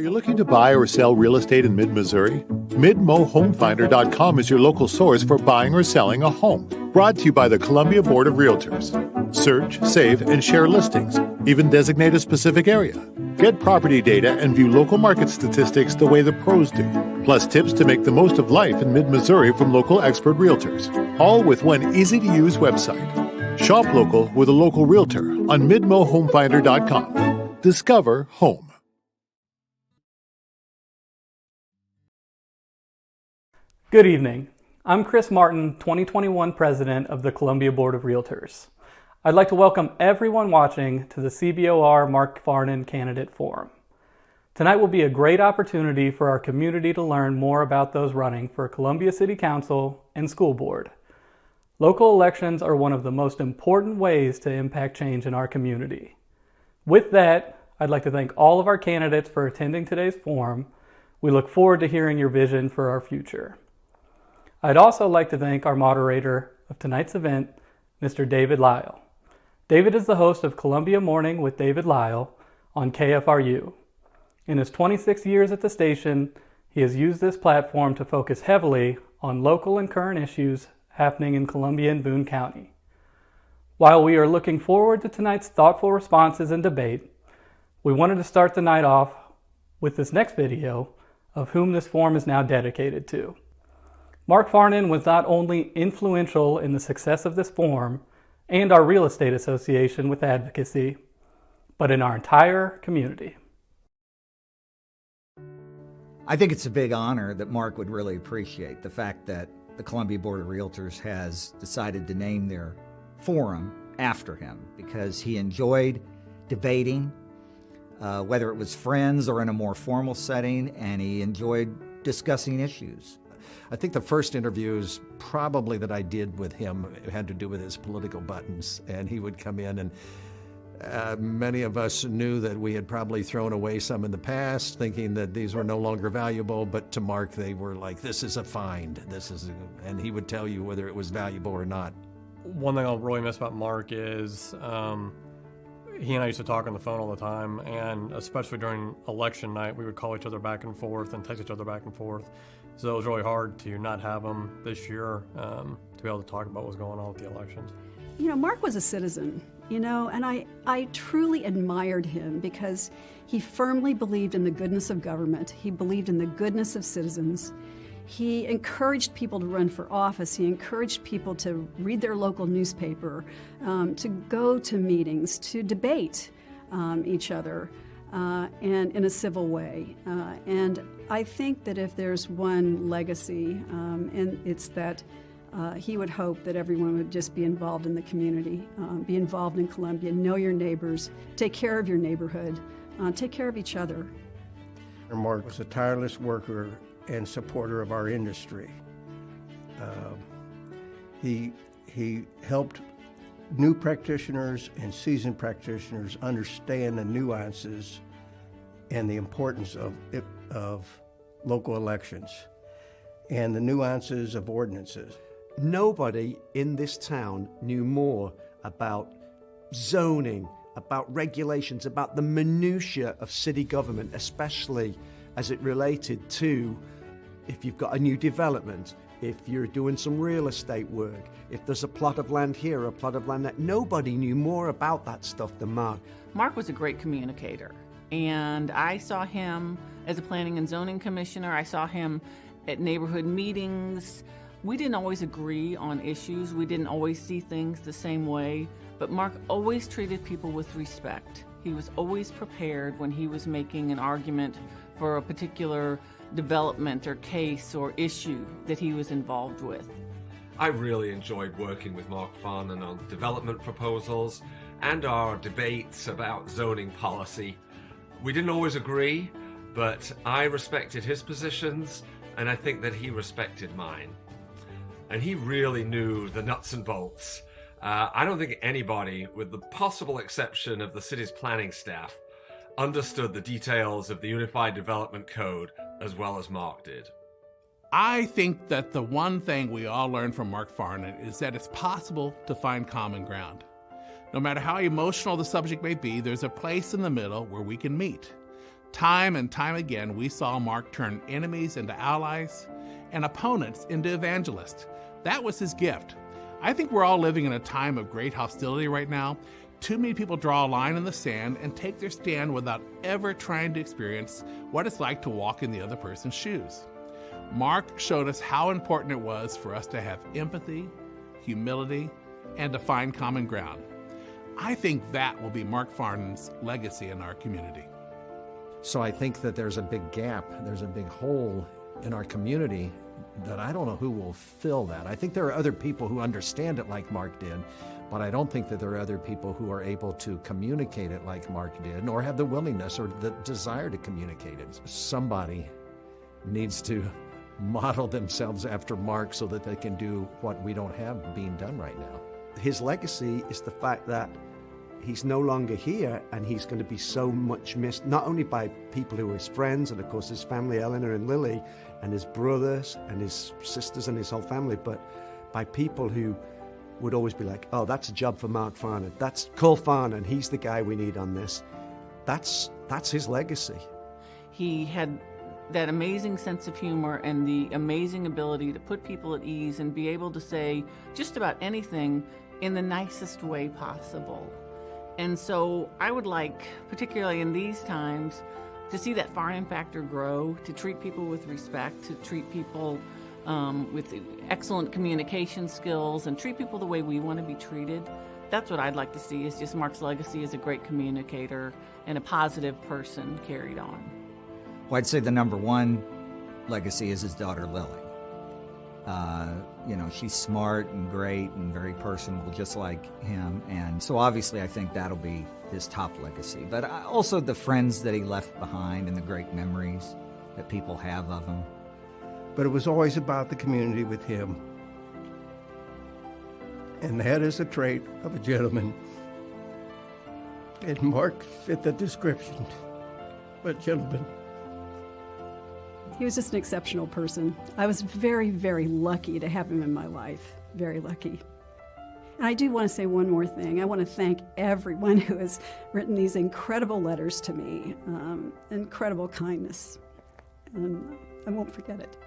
Are you looking to buy or sell real estate in mid-Missouri? MidMoHomefinder.com is your local source for buying or selling a home. Brought to you by the Columbia Board of Realtors. Search, save, and share listings. Even designate a specific area. Get property data and view local market statistics the way the pros do. Plus tips to make the most of life in mid-Missouri from local expert realtors. All with one easy-to-use website. Shop local with a local realtor on MidMoHomefinder.com. Discover home. Good evening. I'm Chris Martin, 2021 President of the Columbia Board of Realtors. I'd like to welcome everyone watching to the CBOR Mark Farnen Candidate Forum. Tonight will be a great opportunity for our community to learn more about those running for Columbia City Council and School Board. Local elections are one of the most important ways to impact change in our community. With that, I'd like to thank all of our candidates for attending today's forum. We look forward to hearing your vision for our future. I'd also like to thank our moderator of tonight's event, Mr. David Lyle. David is the host of Columbia Morning with David Lyle on KFRU. In his 26 years at the station, he has used this platform to focus heavily on local and current issues happening in Columbia and Boone County. While we are looking forward to tonight's thoughtful responses and debate, we wanted to start the night off with this next video of whom this forum is now dedicated to. Mark Farnen was not only influential in the success of this forum and our real estate association with advocacy, but in our entire community. I think it's a big honor that Mark would really appreciate the fact that the Columbia Board of Realtors has decided to name their forum after him, because he enjoyed debating, whether it was friends or in a more formal setting, and he enjoyed discussing issues. I think the first interviews probably that I did with him had to do with his political buttons, and he would come in and many of us knew that we had probably thrown away some in the past, thinking that these were no longer valuable, but to Mark they were like, this is a find, and he would tell you whether it was valuable or not. One thing I'll really miss about Mark is he and I used to talk on the phone all the time, and especially during election night, we would call each other back and forth and text each other back and forth. So it was really hard to not have him this year to be able to talk about what's going on with the elections. You know, Mark was a citizen, and I truly admired him because he firmly believed in the goodness of government. He believed in the goodness of citizens. He encouraged people to run for office. He encouraged people to read their local newspaper, to go to meetings, to debate each other, and in a civil way. And I think that if there's one legacy, and it's that he would hope that everyone would just be involved in the community, be involved in Columbia, know your neighbors, take care of your neighborhood, take care of each other. Mark was a tireless worker and supporter of our industry. He helped new practitioners and seasoned practitioners understand the nuances and the importance of local elections and the nuances of ordinances. Nobody in this town knew more about zoning, about regulations, about the minutiae of city government, especially as it related to if you've got a new development, if you're doing some real estate work, if there's a plot of land here, a plot of land there. Nobody knew more about that stuff than Mark. Mark was a great communicator, and I saw him as a planning and zoning commissioner. I saw him at neighborhood meetings. We didn't always agree on issues. We didn't always see things the same way, but Mark always treated people with respect. He was always prepared when he was making an argument for a particular development or case or issue that he was involved with. I really enjoyed working with Mark Farnen on development proposals and our debates about zoning policy. We didn't always agree, but I respected his positions, and I think that he respected mine. And he really knew the nuts and bolts. I don't think anybody, with the possible exception of the city's planning staff, understood the details of the Unified Development Code as well as Mark did. I think that the one thing we all learned from Mark Farnen is that it's possible to find common ground. No matter how emotional the subject may be, there's a place in the middle where we can meet. Time and time again, we saw Mark turn enemies into allies and opponents into evangelists. That was his gift. I think we're all living in a time of great hostility right now. Too many people draw a line in the sand and take their stand without ever trying to experience what it's like to walk in the other person's shoes. Mark showed us how important it was for us to have empathy, humility, and to find common ground. I think that will be Mark Farnen's legacy in our community. So I think that there's a big gap, there's a big hole in our community that I don't know who will fill that. I think there are other people who understand it like Mark did, but I don't think that there are other people who are able to communicate it like Mark did, nor have the willingness or the desire to communicate it. Somebody needs to model themselves after Mark so that they can do what we don't have being done right now. His legacy is the fact that he's no longer here, and he's going to be so much missed, not only by people who are his friends and of course his family, Eleanor and Lily, and his brothers and his sisters and his whole family, but by people who would always be like, oh, that's a job for Mark Farnen. That's Cole Farnen. He's the guy we need on this. That's his legacy. He had that amazing sense of humor and the amazing ability to put people at ease and be able to say just about anything in the nicest way possible. And so I would like, particularly in these times, to see that Farnen factor grow, to treat people with respect, to treat people with excellent communication skills, and treat people the way we want to be treated. That's what I'd like to see, is just Mark's legacy as a great communicator and a positive person carried on. Well, I'd say the number one legacy is his daughter, Lily. She's smart and great and very personable, just like him. And so obviously I think that'll be his top legacy. But also the friends that he left behind and the great memories that people have of him. But it was always about the community with him. And that is a trait of a gentleman. And Mark fit the description of a gentleman. He was just an exceptional person. I was very, very lucky to have him in my life. Very lucky. And I do want to say one more thing. I want to thank everyone who has written these incredible letters to me. Incredible kindness. And I won't forget it.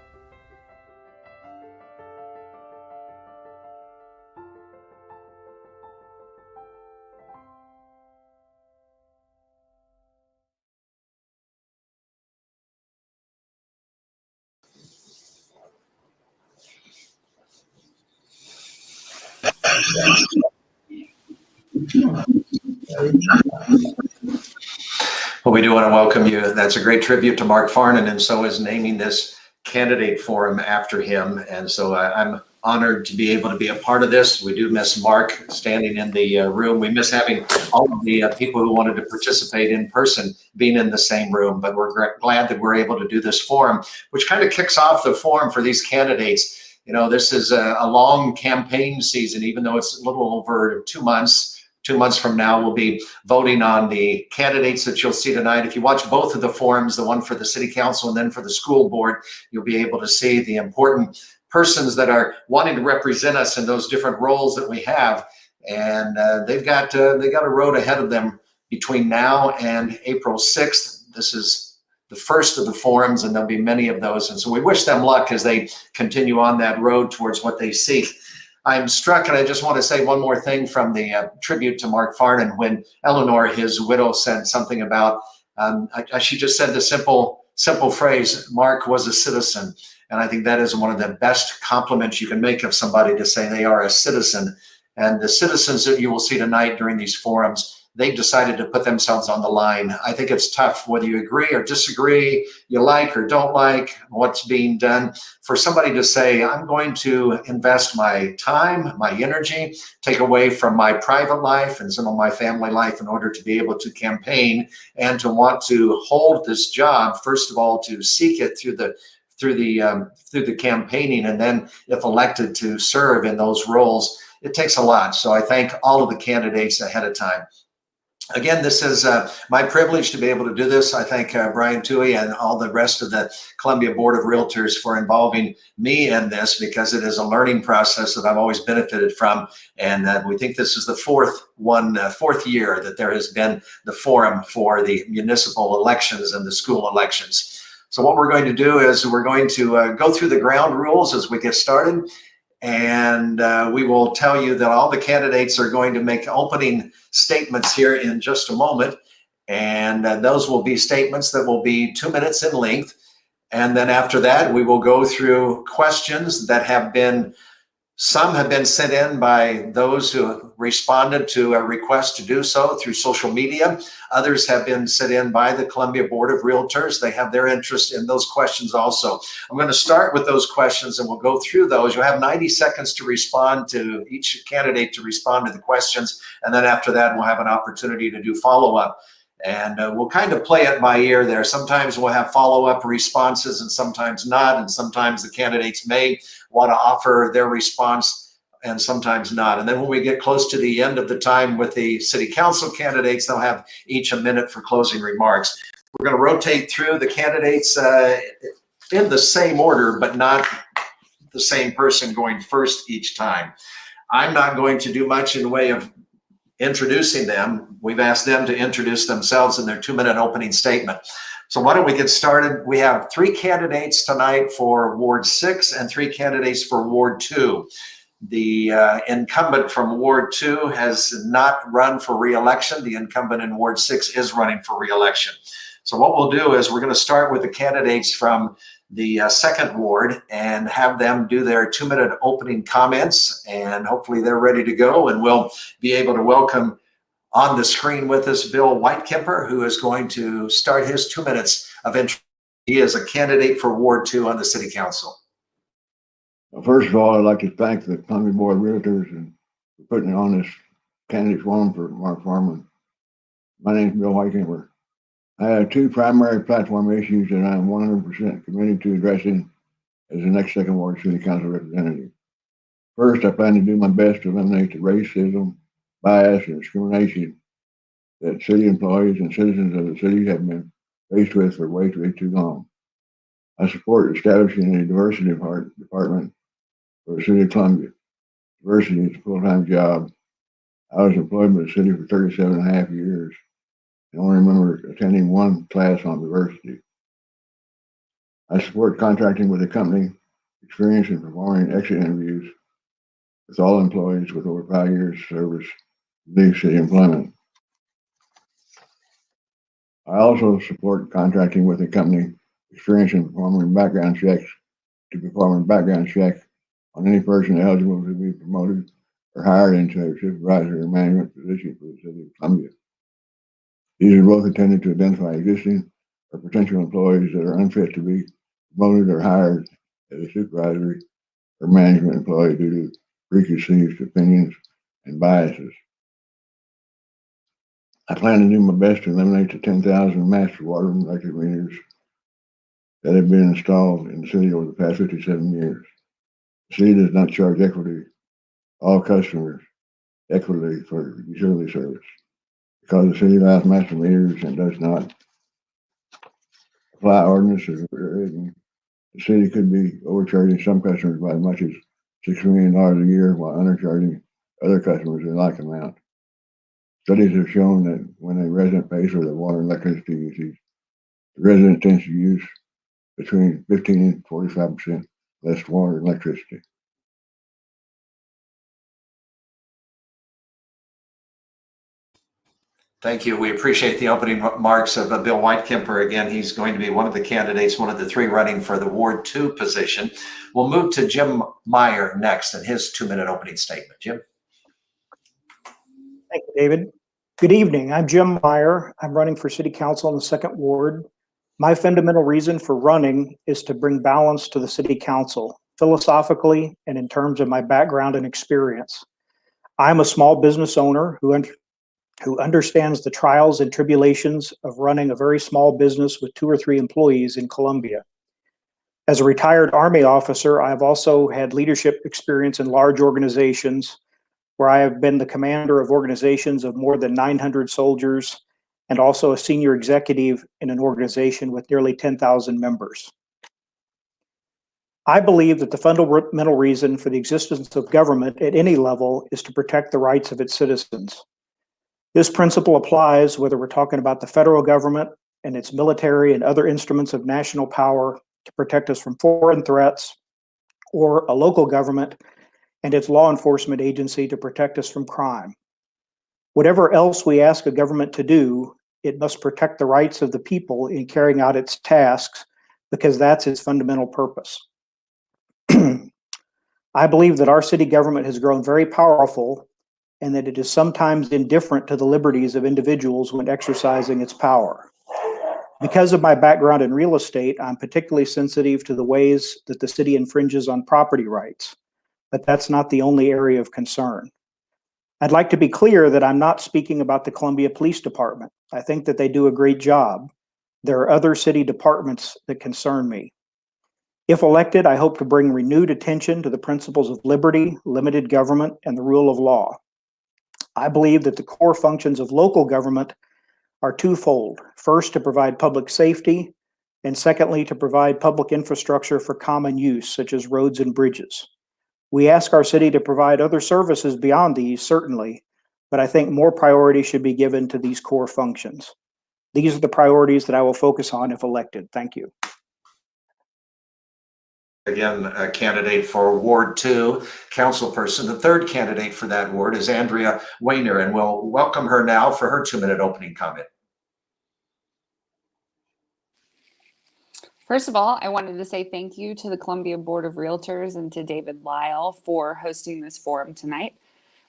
Well, we do want to welcome you. That's a great tribute to Mark Farnen, and so is naming this candidate forum after him. And so I'm honored to be able to be a part of this. We do miss Mark standing in the room. We miss having all of the people who wanted to participate in person being in the same room, but we're glad that we're able to do this forum, which kind of kicks off the forum for these candidates. You know, this is a long campaign season, even though it's a little over 2 months. 2 months from now, we'll be voting on the candidates that you'll see tonight. If you watch both of the forums, the one for the city council and then for the school board, you'll be able to see the important persons that are wanting to represent us in those different roles that we have. And they got a road ahead of them between now and April 6th. This is the first of the forums, and there'll be many of those. And so we wish them luck as they continue on that road towards what they seek. I'm struck, and I just want to say one more thing from the tribute to Mark Farnen. When Eleanor, his widow, said something about, she just said the simple phrase, Mark was a citizen. And I think that is one of the best compliments you can make of somebody, to say they are a citizen. And the citizens that you will see tonight during these forums, they've decided to put themselves on the line. I think it's tough, whether you agree or disagree, you like or don't like what's being done, for somebody to say, I'm going to invest my time, my energy, take away from my private life and some of my family life in order to be able to campaign and to want to hold this job. First of all, to seek it through the campaigning, and then if elected, to serve in those roles. It takes a lot. So I thank all of the candidates ahead of time. Again, this is my privilege to be able to do this. I thank Brian Toohey and all the rest of the Columbia Board of Realtors for involving me in this, because it is a learning process that I've always benefited from. And we think this is the fourth year that there has been the forum for the municipal elections and the school elections. So what we're going to do is we're going to go through the ground rules as we get started. And we will tell you that all the candidates are going to make opening statements here in just a moment. And those will be statements that will be 2 minutes in length. And then after that, we will go through questions that some have been sent in by those who responded to a request to do so through social media. Others have been sent in by the Columbia Board of Realtors. They have their interest in those questions also. I'm going to start with those questions and we'll go through those. You'll have 90 seconds to respond to each candidate to respond to the questions. And then after that, we'll have an opportunity to do follow-up. And we'll kind of play it by ear there. Sometimes we'll have follow-up responses and sometimes not. And sometimes the candidates may want to offer their response and sometimes not. And then when we get close to the end of the time with the city council candidates, they'll have each a minute for closing remarks. We're going to rotate through the candidates in the same order, but not the same person going first each time. I'm not going to do much in the way of introducing them. We've asked them to introduce themselves in their 2-minute opening statement. So why don't we get started? We have 3 candidates tonight for Ward 6 and 3 candidates for Ward 2. The incumbent from Ward 2 has not run for re-election. The incumbent in Ward 6 is running for re-election. So what we'll do is we're going to start with the candidates from the 2nd Ward and have them do their 2-minute opening comments, and hopefully they're ready to go, and we'll be able to welcome on the screen with us Bill Whitekemper, who is going to start his 2 minutes of intro. He is a candidate for Ward 2 on the City Council. Well, first of all, I'd like to thank the Columbia Board of Realtors for putting on this candidate forum for Mark Farnen. My name is Bill Whitekemper. I have 2 primary platform issues that I am 100% committed to addressing as the next 2nd Ward City Council representative. First, I plan to do my best to eliminate the racism, bias, and discrimination that city employees and citizens of the city have been faced with for way too long. I support establishing a diversity department for the City of Columbia. Diversity is a full-time job. I was employed by the city for 37.5 years. I only remember attending 1 class on diversity. I support contracting with a company experienced in performing exit interviews with all employees with over 5 years service to leave city employment. I also support contracting with a company experienced in performing background checks to perform a background check on any person eligible to be promoted or hired into a supervisory or management position for the City of Columbia. These are both intended to identify existing or potential employees that are unfit to be promoted or hired as a supervisory or management employee due to preconceived opinions and biases. I plan to do my best to eliminate the 10,000 master water and electric meters that have been installed in the city over the past 57 years. The city does not charge all customers equitably for utility service. Because the city allows master meters and does not apply ordinances written, the city could be overcharging some customers by as much as $6 million a year while undercharging other customers a like amount. Studies have shown that when a resident pays for their water and electricity usage, the resident tends to use between 15 and 45% less water and electricity. Thank you. We appreciate the opening remarks of Bill Whitekemper. Again, he's going to be one of the candidates, one of the 3 running for the Ward 2 position. We'll move to Jim Meyer next and his 2-minute opening statement. Jim. Thank you, David. Good evening. I'm Jim Meyer. I'm running for City Council in the 2nd Ward. My fundamental reason for running is to bring balance to the City Council, philosophically and in terms of my background and experience. I'm a small business owner who understands the trials and tribulations of running a very small business with 2 or 3 employees in Columbia. As a retired Army officer, I've also had leadership experience in large organizations where I have been the commander of organizations of more than 900 soldiers and also a senior executive in an organization with nearly 10,000 members. I believe that the fundamental reason for the existence of government at any level is to protect the rights of its citizens. This principle applies whether we're talking about the federal government and its military and other instruments of national power to protect us from foreign threats, or a local government and its law enforcement agency to protect us from crime. Whatever else we ask a government to do, it must protect the rights of the people in carrying out its tasks because that's its fundamental purpose. I believe that our city government has grown very powerful and that it is sometimes indifferent to the liberties of individuals when exercising its power. Because of my background in real estate, I'm particularly sensitive to the ways that the city infringes on property rights, but that's not the only area of concern. I'd like to be clear that I'm not speaking about the Columbia Police Department. I think that they do a great job. There are other city departments that concern me. If elected, I hope to bring renewed attention to the principles of liberty, limited government, and the rule of law. I believe that the core functions of local government are twofold. First, to provide public safety, and secondly, to provide public infrastructure for common use, such as roads and bridges. We ask our city to provide other services beyond these, certainly, but I think more priority should be given to these core functions. These are the priorities that I will focus on if elected. Thank you. Again, a candidate for Ward 2, councilperson. The third candidate for that ward is Andrea Weiner, and we'll welcome her now for her 2-minute opening comment. First of all, I wanted to say thank you to the Columbia Board of Realtors and to David Lyle for hosting this forum tonight.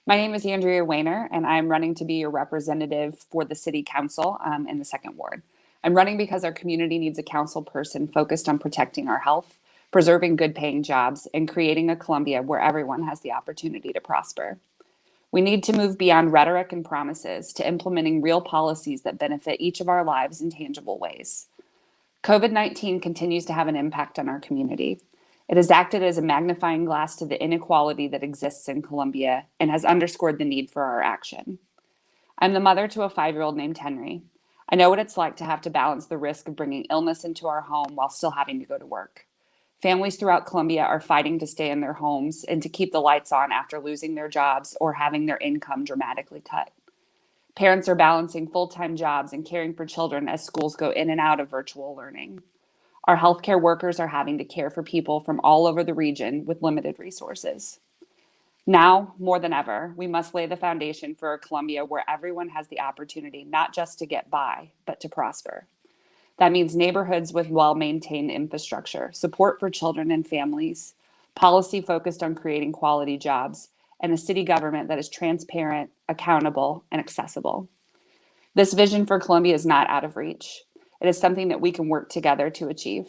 My name is Andrea Weiner, and I'm running to be your representative for the City Council in the 2nd Ward. I'm running because our community needs a council person focused on protecting our health, preserving good-paying jobs, and creating a Columbia where everyone has the opportunity to prosper. We need to move beyond rhetoric and promises to implementing real policies that benefit each of our lives in tangible ways. COVID-19 continues to have an impact on our community. It has acted as a magnifying glass to the inequality that exists in Columbia and has underscored the need for our action. I'm the mother to a 5-year-old named Henry. I know what it's like to have to balance the risk of bringing illness into our home while still having to go to work. Families throughout Columbia are fighting to stay in their homes and to keep the lights on after losing their jobs or having their income dramatically cut. Parents are balancing full-time jobs and caring for children as schools go in and out of virtual learning. Our healthcare workers are having to care for people from all over the region with limited resources. Now, more than ever, we must lay the foundation for a Columbia where everyone has the opportunity not just to get by, but to prosper. That means neighborhoods with well-maintained infrastructure, support for children and families, policy focused on creating quality jobs, and a city government that is transparent, accountable, and accessible. This vision for Columbia is not out of reach. It is something that we can work together to achieve.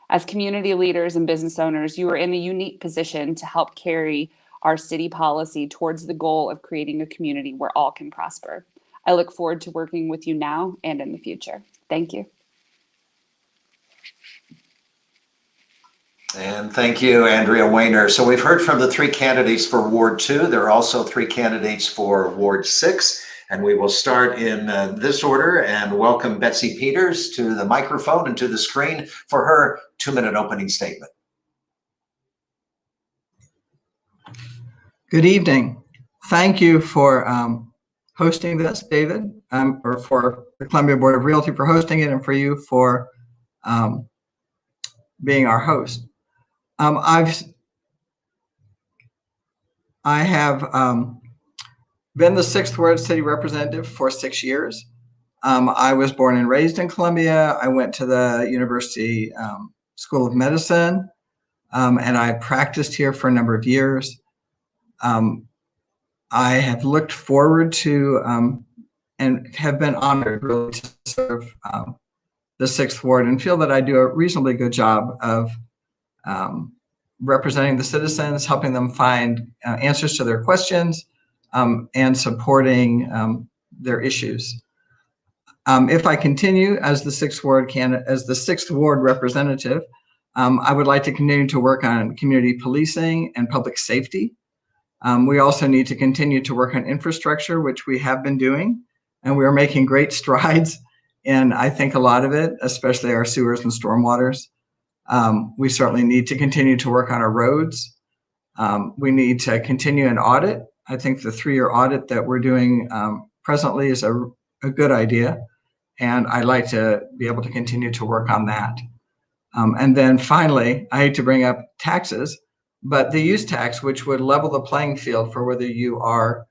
As community leaders and business owners, you are in a unique position to help carry our city policy towards the goal of creating a community where all can prosper. I look forward to working with you now and in the future. Thank you. And thank you, Andrea Weiner. So we've heard from the 3 candidates for Ward 2. There are also 3 candidates for Ward 6. And we will start in this order and welcome Betsy Peters to the microphone and to the screen for her 2-minute opening statement. Good evening. Thank you for hosting this, David, or for the Columbia Board of Realty for hosting it, and for you for being our host. I have been the 6th Ward City Representative for 6 years. I was born and raised in Columbia. I went to the University School of Medicine, and I practiced here for a number of years. I have looked forward to and have been honored really to serve the 6th Ward and feel that I do a reasonably good job of representing the citizens, helping them find answers to their questions, and supporting their issues. If I continue as the 6th Ward representative, I would like to continue to work on community policing and public safety. We also need to continue to work on infrastructure, which we have been doing, and we are making great strides in, I think, a lot of it, especially our sewers and stormwaters. We certainly need to continue to work on our roads. We need to continue an audit. I think the 3-year audit that we're doing presently is a good idea, and I'd like to be able to continue to work on that. And then finally, I hate to bring up taxes, but the use tax, which would level the playing field for whether you are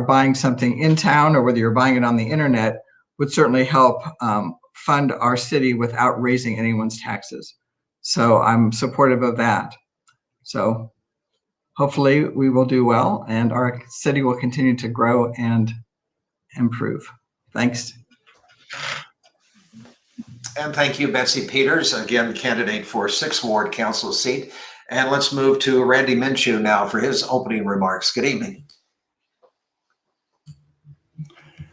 buying something in town or whether you're buying it on the internet, would certainly help fund our city without raising anyone's taxes. So I'm supportive of that. So hopefully we will do well and our city will continue to grow and improve. Thanks. And thank you, Betsy Peters, again, candidate for 6th Ward Council seat. And let's move to Randy Minshew now for his opening remarks. Good evening.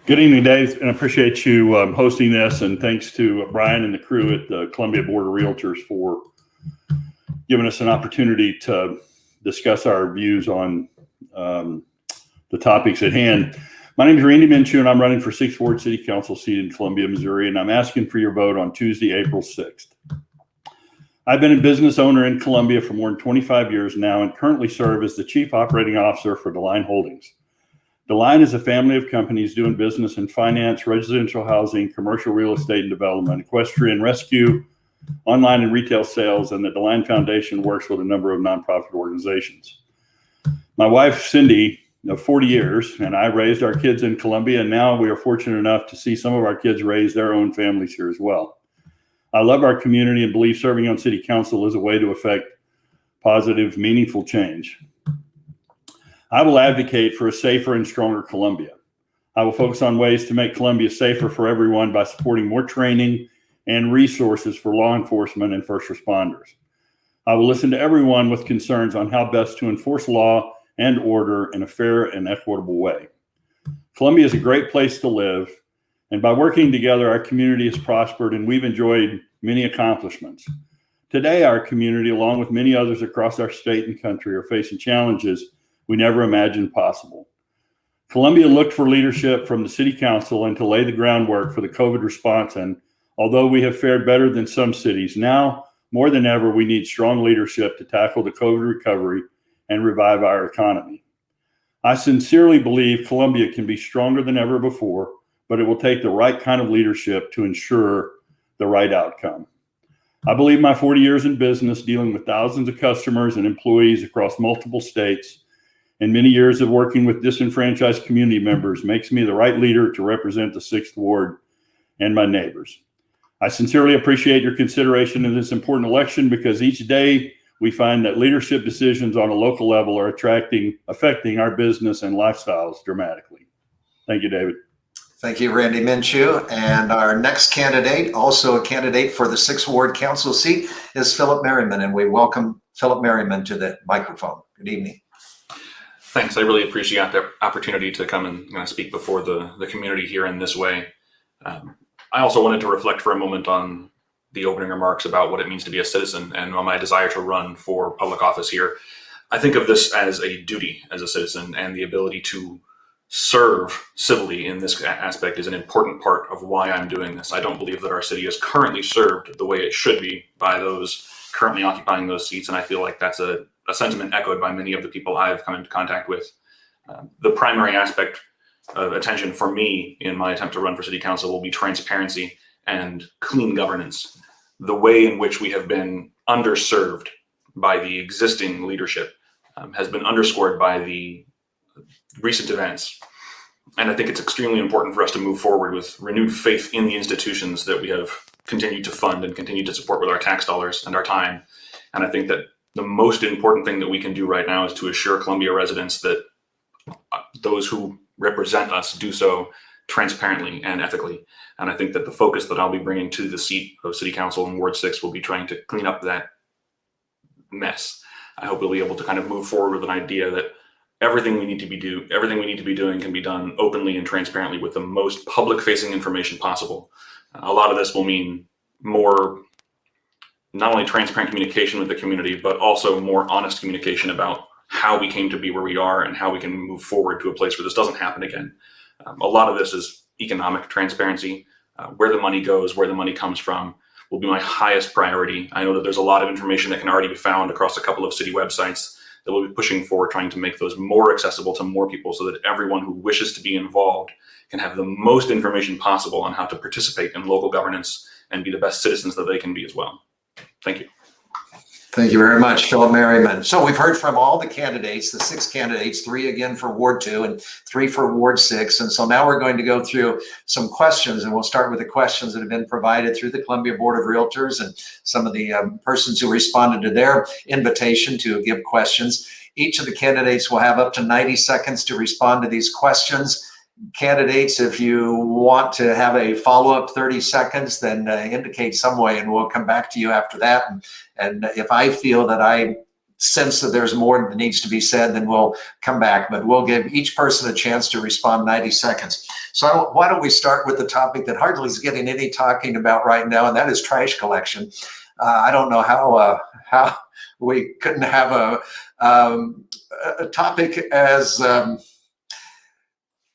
Good evening, Dave, and I appreciate you hosting this, and thanks to Brian and the crew at the Columbia Board of Realtors for giving us an opportunity to discuss our views on the topics at hand. My name is Randy Minshew, and I'm running for 6th Ward City Council seat in Columbia, Missouri, and I'm asking for your vote on Tuesday, April 6th. I've been a business owner in Columbia for more than 25 years now and currently serve as the Chief Operating Officer for DeLine Holdings. DeLine is a family of companies doing business in finance, residential housing, commercial real estate and development, equestrian rescue, online and retail sales, and the DeLine Foundation works with a number of nonprofit organizations. My wife, Cindy, of 40 years, and I raised our kids in Columbia, and now we are fortunate enough to see some of our kids raise their own families here as well. I love our community and believe serving on city council is a way to affect positive, meaningful change. I will advocate for a safer and stronger Columbia. I will focus on ways to make Columbia safer for everyone by supporting more training and resources for law enforcement and first responders. I will listen to everyone with concerns on how best to enforce law and order in a fair and equitable way. Columbia is a great place to live, and by working together, our community has prospered and we've enjoyed many accomplishments. Today, our community, along with many others across our state and country, are facing challenges we never imagined possible. Columbia looked for leadership from the City Council and to lay the groundwork for the COVID response, and although we have fared better than some cities, now more than ever, we need strong leadership to tackle the COVID recovery and revive our economy. I sincerely believe Columbia can be stronger than ever before, but it will take the right kind of leadership to ensure the right outcome. I believe my 40 years in business, dealing with thousands of customers and employees across multiple states, and many years of working with disenfranchised community members makes me the right leader to represent the 6th Ward and my neighbors. I sincerely appreciate your consideration in this important election because each day we find that leadership decisions on a local level are affecting our business and lifestyles dramatically. Thank you, David. Thank you, Randy Minshew. And our next candidate, also a candidate for the 6th Ward Council seat, is Philip Merriman, and we welcome Philip Merriman to the microphone. Good evening. Thanks. I really appreciate the opportunity to come and speak before the community here in this way. I also wanted to reflect for a moment on the opening remarks about what it means to be a citizen and on my desire to run for public office here. I think of this as a duty as a citizen, and the ability to serve civilly in this aspect is an important part of why I'm doing this. I don't believe that our city is currently served the way it should be by those currently occupying those seats, and I feel like that's a sentiment echoed by many of the people I've come into contact with. The primary aspect of attention for me in my attempt to run for city council will be transparency and clean governance. The way in which we have been underserved by the existing leadership has been underscored by the recent events. And I think it's extremely important for us to move forward with renewed faith in the institutions that we have continued to fund and continue to support with our tax dollars and our time. And I think that the most important thing that we can do right now is to assure Columbia residents that those who represent us do so transparently and ethically. And I think that the focus that I'll be bringing to the seat of City Council in Ward 6 will be trying to clean up that mess. I hope we'll be able to kind of move forward with an idea that everything we need to be doing can be done openly and transparently with the most public-facing information possible. A lot of this will mean more not only transparent communication with the community, but also more honest communication about how we came to be where we are and how we can move forward to a place where this doesn't happen again. A lot of this is economic transparency. Where the money goes, where the money comes from, will be my highest priority. I know that there's a lot of information that can already be found across a couple of city websites that we'll be pushing for, trying to make those more accessible to more people so that everyone who wishes to be involved can have the most information possible on how to participate in local governance and be the best citizens that they can be as well. Thank you. Thank you very much, Philip Merriman. So we've heard from all the candidates, the 6 candidates, 3 again for Ward 2 and 3 for Ward 6. And so now we're going to go through some questions, and we'll start with the questions that have been provided through the Columbia Board of Realtors and some of the persons who responded to their invitation to give questions. Each of the candidates will have up to 90 seconds to respond to these questions. Candidates, if you want to have a follow-up 30 seconds, then indicate some way and we'll come back to you after that. And if I feel that I sense that there's more that needs to be said, then we'll come back. But we'll give each person a chance to respond 90 seconds. So why don't we start with the topic that hardly is getting any talking about right now, and that is trash collection. I don't know how we couldn't have a topic as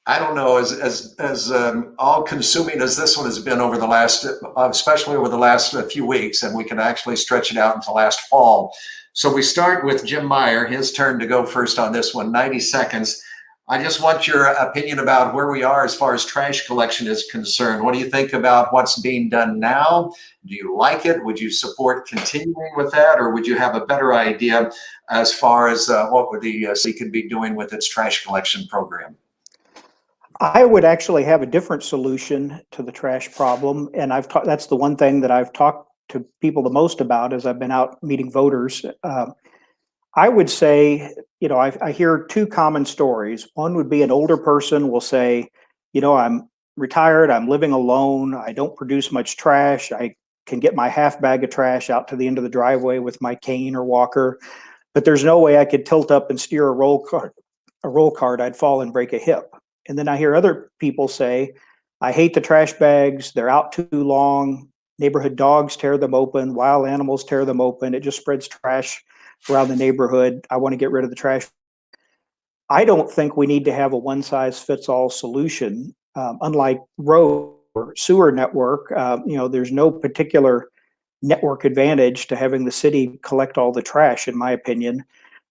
I don't know, as all-consuming as this one has been over the last, especially over the last few weeks, and we can actually stretch it out until last fall. So we start with Jim Meyer, his turn to go first on this one, 90 seconds. I just want your opinion about where we are as far as trash collection is concerned. What do you think about what's being done now? Do you like it? Would you support continuing with that, or would you have a better idea as far as what would the city could be doing with its trash collection program? I would actually have a different solution to the trash problem, and that's the one thing that I've talked to people the most about as I've been out meeting voters. I would say, I hear 2 common stories. One would be an older person will say, I'm retired, I'm living alone, I don't produce much trash, I can get my half bag of trash out to the end of the driveway with my cane or walker, but there's no way I could tilt up and steer a roll cart, I'd fall and break a hip. And then I hear other people say, I hate the trash bags, they're out too long, neighborhood dogs tear them open, wild animals tear them open, it just spreads trash around the neighborhood, I want to get rid of the trash. I don't think we need to have a one-size-fits-all solution. Unlike road or sewer network, there's no particular network advantage to having the city collect all the trash, in my opinion.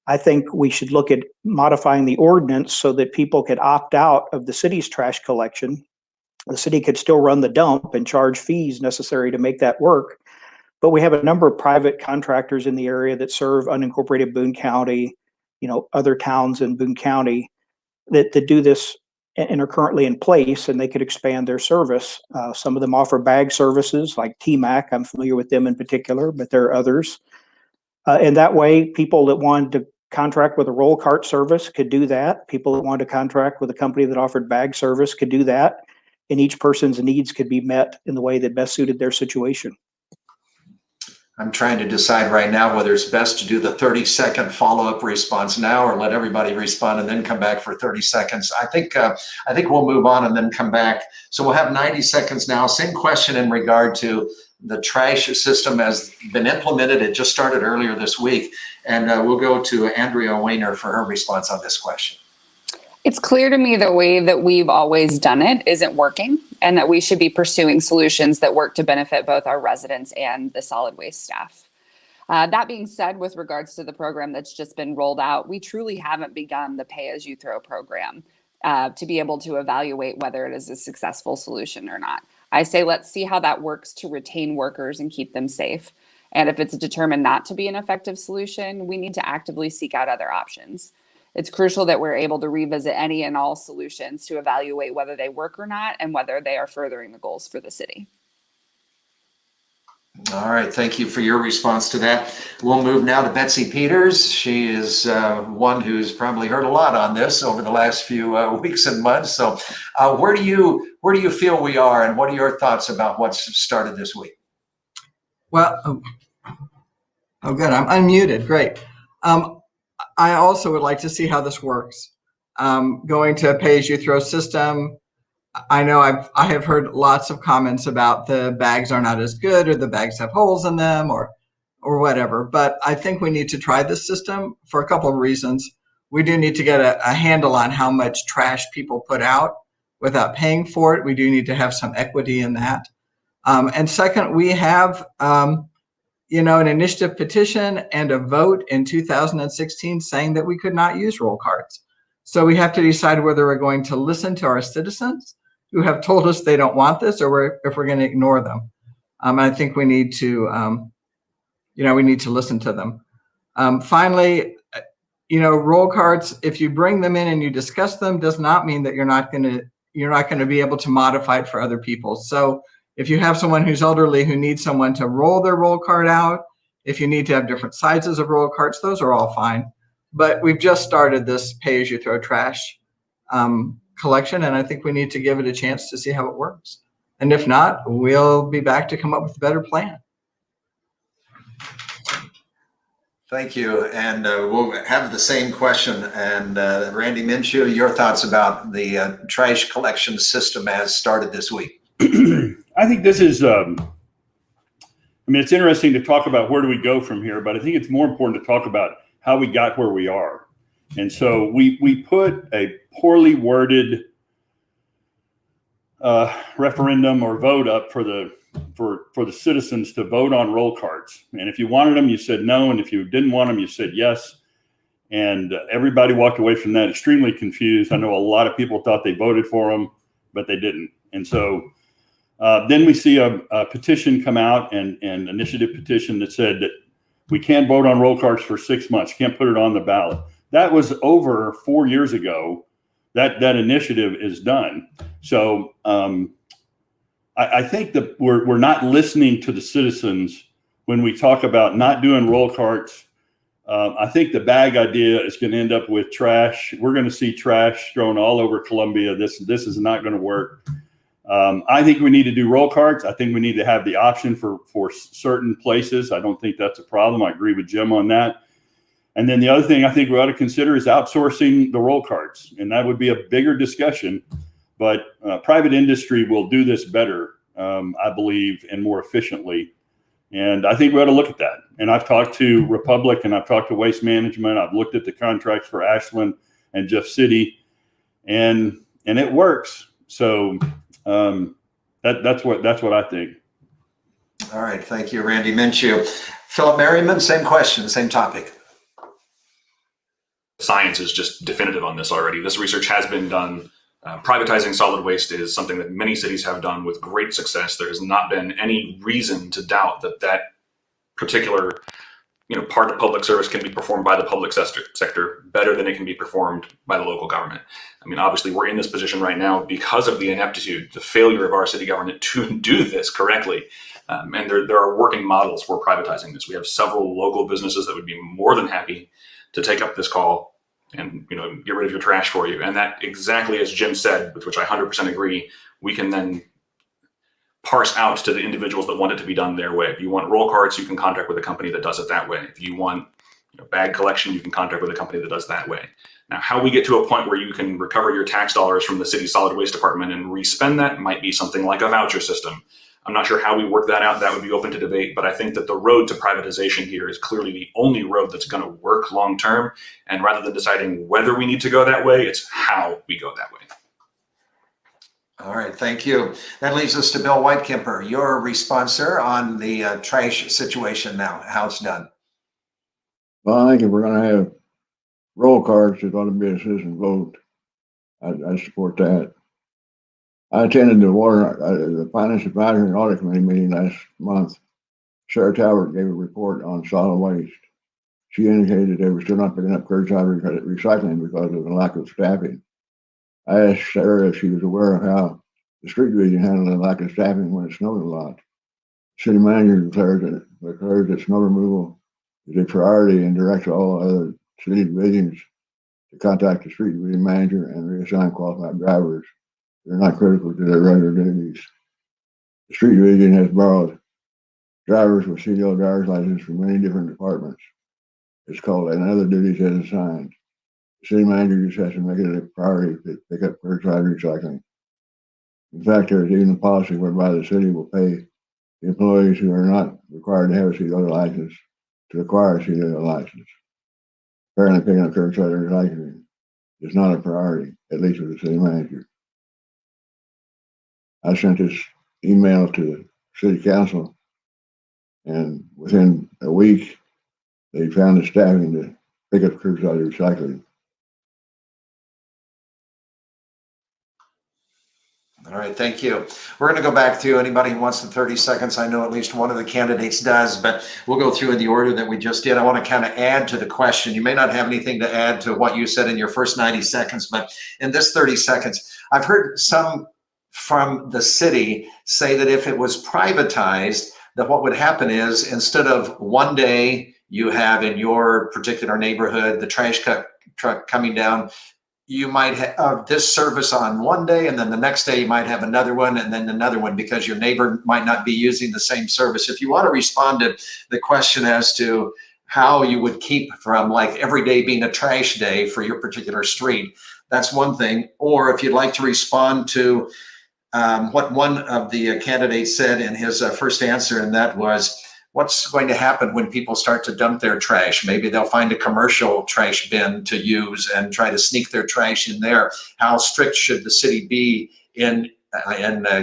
I think we should look at modifying the ordinance so that people could opt out of the city's trash collection. The city could still run the dump and charge fees necessary to make that work. But we have a number of private contractors in the area that serve unincorporated Boone County, other towns in Boone County that do this and are currently in place, and they could expand their service. Some of them offer bag services like TMAC. I'm familiar with them in particular, but there are others. And that way, people that wanted to contract with a roll cart service could do that. People that wanted to contract with a company that offered bag service could do that. And each person's needs could be met in the way that best suited their situation. I'm trying to decide right now whether it's best to do the 30-second follow-up response now or let everybody respond and then come back for 30 seconds. I think we'll move on and then come back. So we'll have 90 seconds now. Same question in regard to the trash system has been implemented. It just started earlier this week. And we'll go to Andrea Weiner for her response on this question. It's clear to me the way that we've always done it isn't working, and that we should be pursuing solutions that work to benefit both our residents and the solid waste staff. That being said, with regards to the program that's just been rolled out, we truly haven't begun the pay-as-you-throw program to be able to evaluate whether it is a successful solution or not. I say let's see how that works to retain workers and keep them safe. And if it's determined not to be an effective solution, we need to actively seek out other options. It's crucial that we're able to revisit any and all solutions to evaluate whether they work or not and whether they are furthering the goals for the city. All right, thank you for your response to that. We'll move now to Betsy Peters. She is one who's probably heard a lot on this over the last few weeks and months. So where do you feel we are, and what are your thoughts about what's started this week? Well, oh good, I'm unmuted, great. I also would like to see how this works. Going to a pay-as-you-throw system, I know I have heard lots of comments about the bags are not as good, or the bags have holes in them, or or whatever. But I think we need to try this system for a couple of reasons. We do need to get a handle on how much trash people put out without paying for it. We do need to have some equity in that. And second, we have an initiative petition and a vote in 2016 saying that we could not use roll cards. So we have to decide whether we're going to listen to our citizens who have told us they don't want this, or if we're going to ignore them. I think we need to, we need to listen to them. Finally, roll cards, if you bring them in and you discuss them, does not mean that you're not going to be able to modify it for other people. So if you have someone who's elderly who needs someone to roll their roll card out, if you need to have different sizes of roll cards, those are all fine. But we've just started this pay-as-you-throw trash collection, and I think we need to give it a chance to see how it works. And if not, we'll be back to come up with a better plan. Thank you. And we'll have the same question. And Randy Minshew, your thoughts about the trash collection system as started this week? I think this is, it's interesting to talk about where do we go from here, but I think it's more important to talk about how we got where we are. And so we put a poorly worded referendum or vote up for the citizens to vote on roll cards. And if you wanted them, you said no. And if you didn't want them, you said yes. And everybody walked away from that extremely confused. I know a lot of people thought they voted for them, but they didn't. And so then we see a petition come out, and an initiative petition that said that we can't vote on roll cards for 6 months, can't put it on the ballot. That was over 4 years ago. That initiative is done. So I think that we're not listening to the citizens when we talk about not doing roll carts. I think the bag idea is going to end up with trash. We're going to see trash thrown all over Columbia. This is not going to work. I think we need to do roll carts. I think we need to have the option for certain places. I don't think that's a problem. I agree with Jim on that. And then the other thing I think we ought to consider is outsourcing the roll carts. And that would be a bigger discussion. But private industry will do this better, I believe, and more efficiently. And I think we ought to look at that. And I've talked to Republic, and I've talked to Waste Management. I've looked at the contracts for Ashland and Jeff City, and it works. So that's what I think. All right, thank you, Randy Minshew. Philip Merriman, same question, same topic. Science is just definitive on this already. This research has been done. Privatizing solid waste is something that many cities have done with great success. There has not been any reason to doubt that particular part of public service can be performed by the public sector better than it can be performed by the local government. I mean, obviously, we're in this position right now because of the ineptitude, the failure of our city government to do this correctly. And there are working models for privatizing this. We have several local businesses that would be more than happy to take up this call and get rid of your trash for you. And that, exactly as Jim said, with which I 100% agree, we can then parse out to the individuals that want it to be done their way. If you want roll carts, you can contract with a company that does it that way. If you want bag collection, you can contract with a company that does that way. Now, how we get to a point where you can recover your tax dollars from the city's solid waste department and respend that might be something like a voucher system. I'm not sure how we work that out. That would be open to debate, but I think that the road to privatization here is clearly the only road that's going to work long term. And rather than deciding whether we need to go that way, it's how we go that way. All right, thank you. That leaves us to Bill Whitekemper. Your response, sir, on the trash situation now, how it's done. Well, I think if we're going to have roll carts, it ought to be a citizen vote. I support that. I attended the Finance Advisory and Audit Committee meeting last month. Sarah Talbert gave a report on solid waste. She indicated they were still not picking up curbside recycling because of the lack of staffing. I asked Sarah if she was aware of how the street division handled the lack of staffing when it snowed a lot. City manager declared that snow removal is a priority and directs all other city divisions to contact the street division manager and reassign qualified drivers. They're not critical to their regular duties. The street division has borrowed drivers with CDL driver's license from many different departments. It's called another duties as assigned. The city manager just has to make it a priority to pick up curbside recycling. In fact, there is even a policy whereby the city will pay the employees who are not required to have a CDL license to acquire a CDL license. Apparently, picking up curbside recycling is not a priority, at least with the city manager. I sent this email to the city council, and within a week, they found the staffing to pick up curbside recycling. All right, thank you. We're going to go back to anybody who wants the 30 seconds. I know at least one of the candidates does, but we'll go through in the order that we just did. I want to kind of add to the question. You may not have anything to add to what you said in your first 90 seconds, but in this 30 seconds, I've heard some from the city say that if it was privatized, that what would happen is instead of one day you have in your particular neighborhood the trash truck coming down, you might have this service on one day, and then the next day you might have another one, and then another one, because your neighbor might not be using the same service. If you want to respond to the question as to how you would keep from like every day being a trash day for your particular street, that's one thing. Or if you'd like to respond to what one of the candidates said in his first answer, and that was, what's going to happen when people start to dump their trash? Maybe they'll find a commercial trash bin to use and try to sneak their trash in there. How strict should the city be in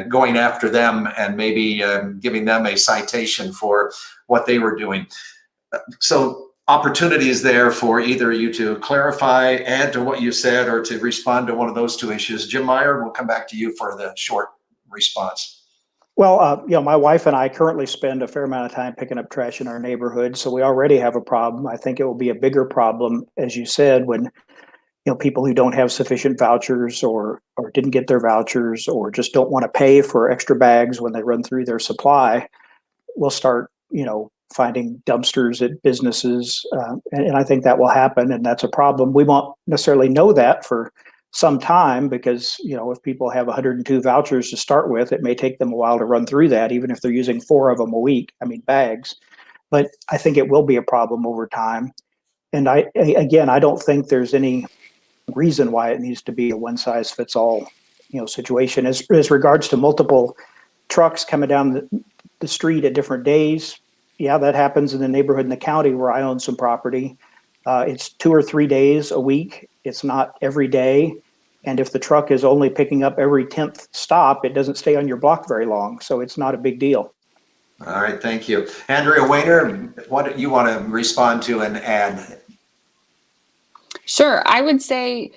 going after them and maybe giving them a citation for what they were doing? So opportunities there for either you to clarify, add to what you said, or to respond to one of those two issues. Jim Meyer, we'll come back to you for the short response. Well, my wife and I currently spend a fair amount of time picking up trash in our neighborhood, so we already have a problem. I think it will be a bigger problem, as you said, when people who don't have sufficient vouchers or didn't get their vouchers or just don't want to pay for extra bags when they run through their supply will start, finding dumpsters at businesses, and I think that will happen, and that's a problem. We won't necessarily know that for some time because, if people have 102 vouchers to start with, it may take them a while to run through that, even if they're using 4 of them a week, bags. But I think it will be a problem over time. And I don't think there's any reason why it needs to be a one-size-fits-all, situation. As regards to multiple trucks coming down the street at different days, yeah, that happens in the neighborhood in the county where I own some property. It's 2 or 3 days a week. It's not every day. And if the truck is only picking up every 10th stop, it doesn't stay on your block very long. So it's not a big deal. All right, thank you. Andrea Weiner, what do you want to respond to and add? Sure. I would say,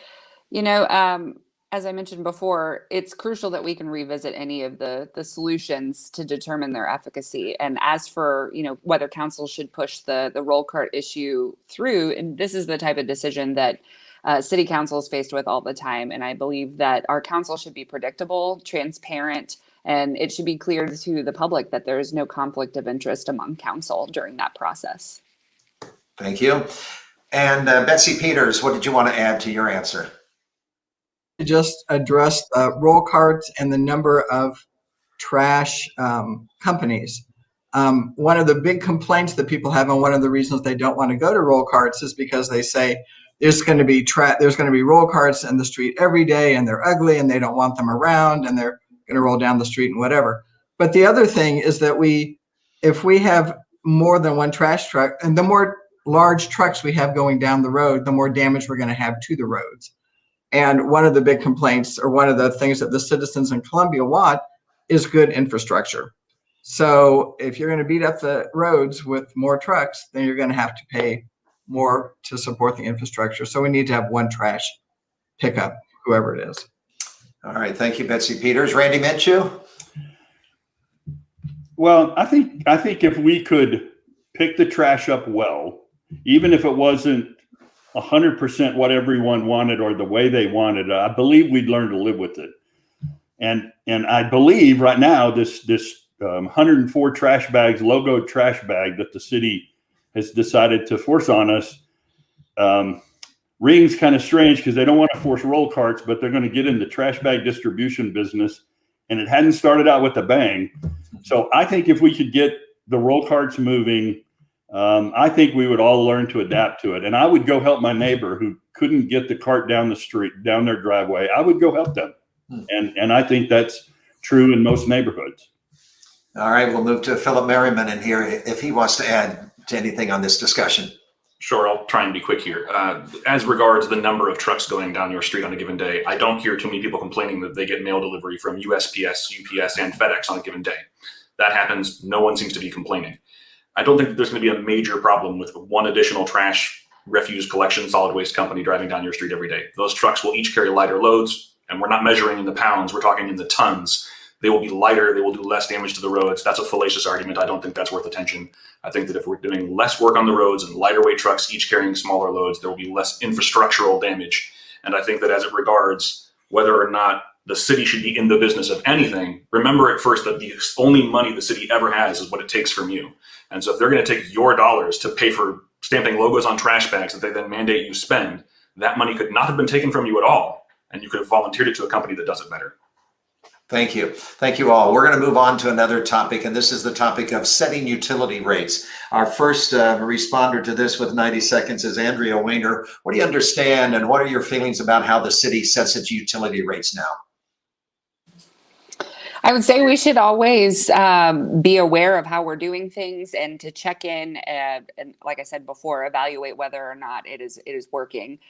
as I mentioned before, it's crucial that we can revisit any of the solutions to determine their efficacy. And as for, whether council should push the roll cart issue through, and this is the type of decision that city council is faced with all the time. And I believe that our council should be predictable, transparent, and it should be clear to the public that there is no conflict of interest among council during that process. Thank you. And Betsy Peters, what did you want to add to your answer? Just address roll carts and the number of trash companies. One of the big complaints that people have, and one of the reasons they don't want to go to roll carts, is because they say there's going to be roll carts in the street every day, and they're ugly, and they don't want them around, and they're going to roll down the street and whatever. But the other thing is that if we have more than one trash truck, and the more large trucks we have going down the road, the more damage we're going to have to the roads. And one of the big complaints, or one of the things that the citizens in Columbia want, is good infrastructure. So if you're going to beat up the roads with more trucks, then you're going to have to pay more to support the infrastructure. So we need to have one trash pickup, whoever it is. All right, thank you, Betsy Peters. Randy Minshew? Well, I think if we could pick the trash up well, even if it wasn't 100% what everyone wanted or the way they wanted it, I believe we'd learn to live with it. And I believe right now this 104 trash bags, logoed trash bag that the city has decided to force on us rings kind of strange, because they don't want to force roll carts, but they're going to get in the trash bag distribution business, and it hadn't started out with a bang. So I think if we could get the roll carts moving, I think we would all learn to adapt to it. And I would go help my neighbor who couldn't get the cart down the street, down their driveway. I would go help them. And I think that's true in most neighborhoods. All right, we'll move to Philip Merriman in here if he wants to add to anything on this discussion? Sure, I'll try and be quick here. As regards the number of trucks going down your street on a given day, I don't hear too many people complaining that they get mail delivery from USPS, UPS, and FedEx on a given day. That happens. No one seems to be complaining. I don't think that there's going to be a major problem with one additional trash, refuse collection, solid waste company driving down your street every day. Those trucks will each carry lighter loads, and we're not measuring in the pounds, we're talking in the tons. They will be lighter, they will do less damage to the roads. That's a fallacious argument. I don't think that's worth attention. I think that if we're doing less work on the roads and lighter weight trucks each carrying smaller loads, there will be less infrastructural damage. And I think that as it regards whether or not the city should be in the business of anything, remember at first that the only money the city ever has is what it takes from you. And so if they're going to take your dollars to pay for stamping logos on trash bags that they then mandate you spend, that money could not have been taken from you at all. And you could have volunteered it to a company that does it better. Thank you. Thank you all. We're going to move on to another topic, and this is the topic of setting utility rates. Our first responder to this with 90 seconds is Andrea Weiner. What do you understand, and what are your feelings about how the city sets its utility rates now? I would say we should always be aware of how we're doing things and to check in and, like I said before, evaluate whether or not it is working.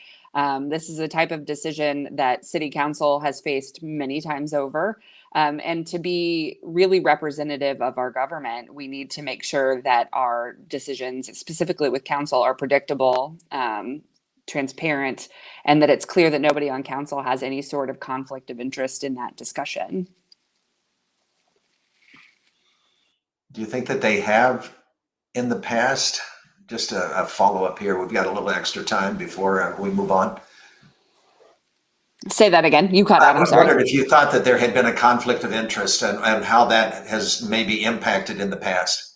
This is a type of decision that City Council has faced many times over. And to be really representative of our government, we need to make sure that our decisions, specifically with council, are predictable, transparent, and that it's clear that nobody on council has any sort of conflict of interest in that discussion. Do you think that they have in the past? Just a follow-up here. We've got a little extra time before we move on. Say that again. You cut out. I'm sorry. I wondered if you thought that there had been a conflict of interest and how that has maybe impacted in the past.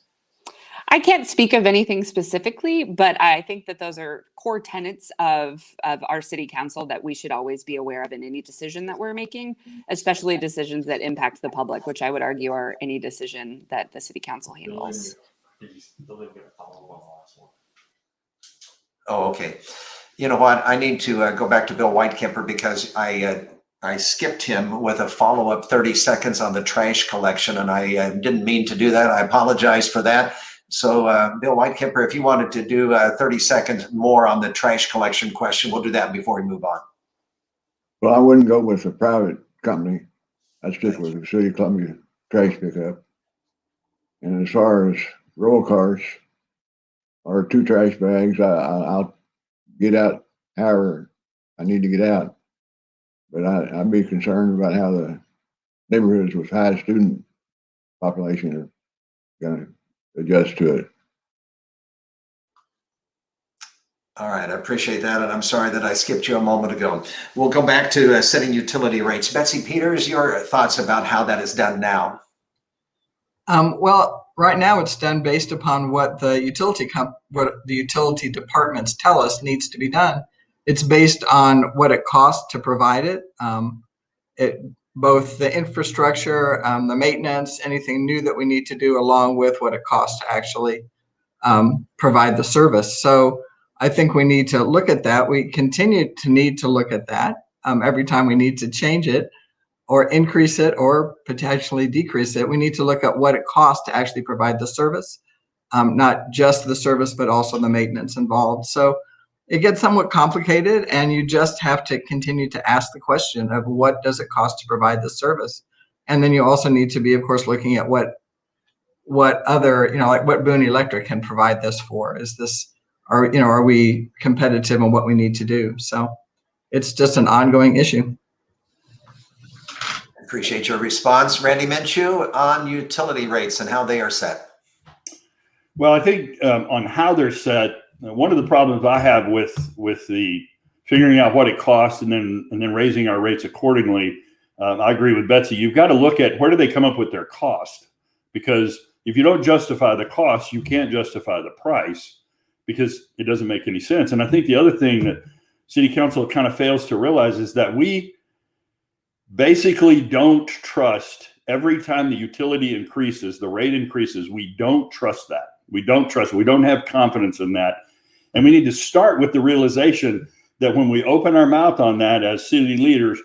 I can't speak of anything specifically, but I think that those are core tenets of our city council that we should always be aware of in any decision that we're making, especially decisions that impact the public, which I would argue are any decision that the city council handles. Oh, okay. You know what? I need to go back to Bill Whitekemper because I skipped him with a follow-up 30 seconds on the trash collection, and I didn't mean to do that. I apologize for that. So, Bill Whitekemper, if you wanted to do 30 seconds more on the trash collection question, we'll do that before we move on. Well, I wouldn't go with a private company. I'd stick with the City of Columbia trash pickup. And as far as roll cars or 2 trash bags, I'll get out however I need to get out. But I'd be concerned about how the neighborhoods with high student population are going to adjust to it. All right, I appreciate that, and I'm sorry that I skipped you a moment ago. We'll go back to setting utility rates. Betsy Peters, your thoughts about how that is done now? Well, right now it's done based upon what the utility departments tell us needs to be done. It's based on what it costs to provide it. Both the infrastructure, the maintenance, anything new that we need to do, along with what it costs to actually provide the service. So I think we need to look at that. We continue to need to look at that every time we need to change it or increase it or potentially decrease it. We need to look at what it costs to actually provide the service, not just the service, but also the maintenance involved. So it gets somewhat complicated, and you just have to continue to ask the question of what does it cost to provide the service? And then you also need to be, of course, looking at what other, like what Boone Electric can provide this for. Are we competitive in what we need to do? So it's just an ongoing issue. Appreciate your response. Randy Minshew, on utility rates and how they are set. Well, I think on how they're set, one of the problems I have with the figuring out what it costs and then raising our rates accordingly, I agree with Betsy. You've got to look at where do they come up with their cost, because if you don't justify the cost, you can't justify the price because it doesn't make any sense. And I think the other thing that City Council kind of fails to realize is that we basically don't trust every time the utility increases, the rate increases. We don't trust that. We don't trust it. We don't have confidence in that. And we need to start with the realization that when we open our mouth on that as city leaders,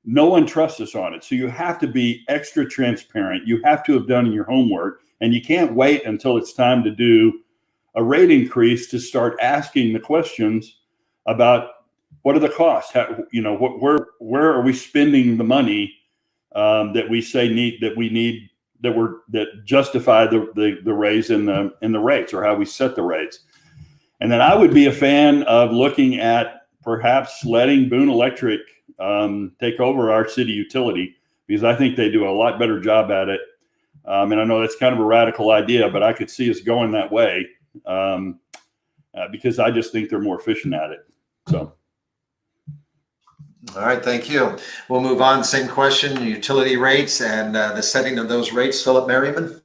no one trusts us on it. So you have to be extra transparent. You have to have done your homework, and you can't wait until it's time to do a rate increase to start asking the questions about what are the costs? How, you know, where are we spending the money that we say that justify the raise in the rates, or how we set the rates. And then I would be a fan of looking at perhaps letting Boone Electric take over our city utility, because I think they do a lot better job at it. And I know that's kind of a radical idea, but I could see us going that way because I just think they're more efficient at it. So. All right, thank you. We'll move on. Same question, utility rates and the setting of those rates. Philip Merriman?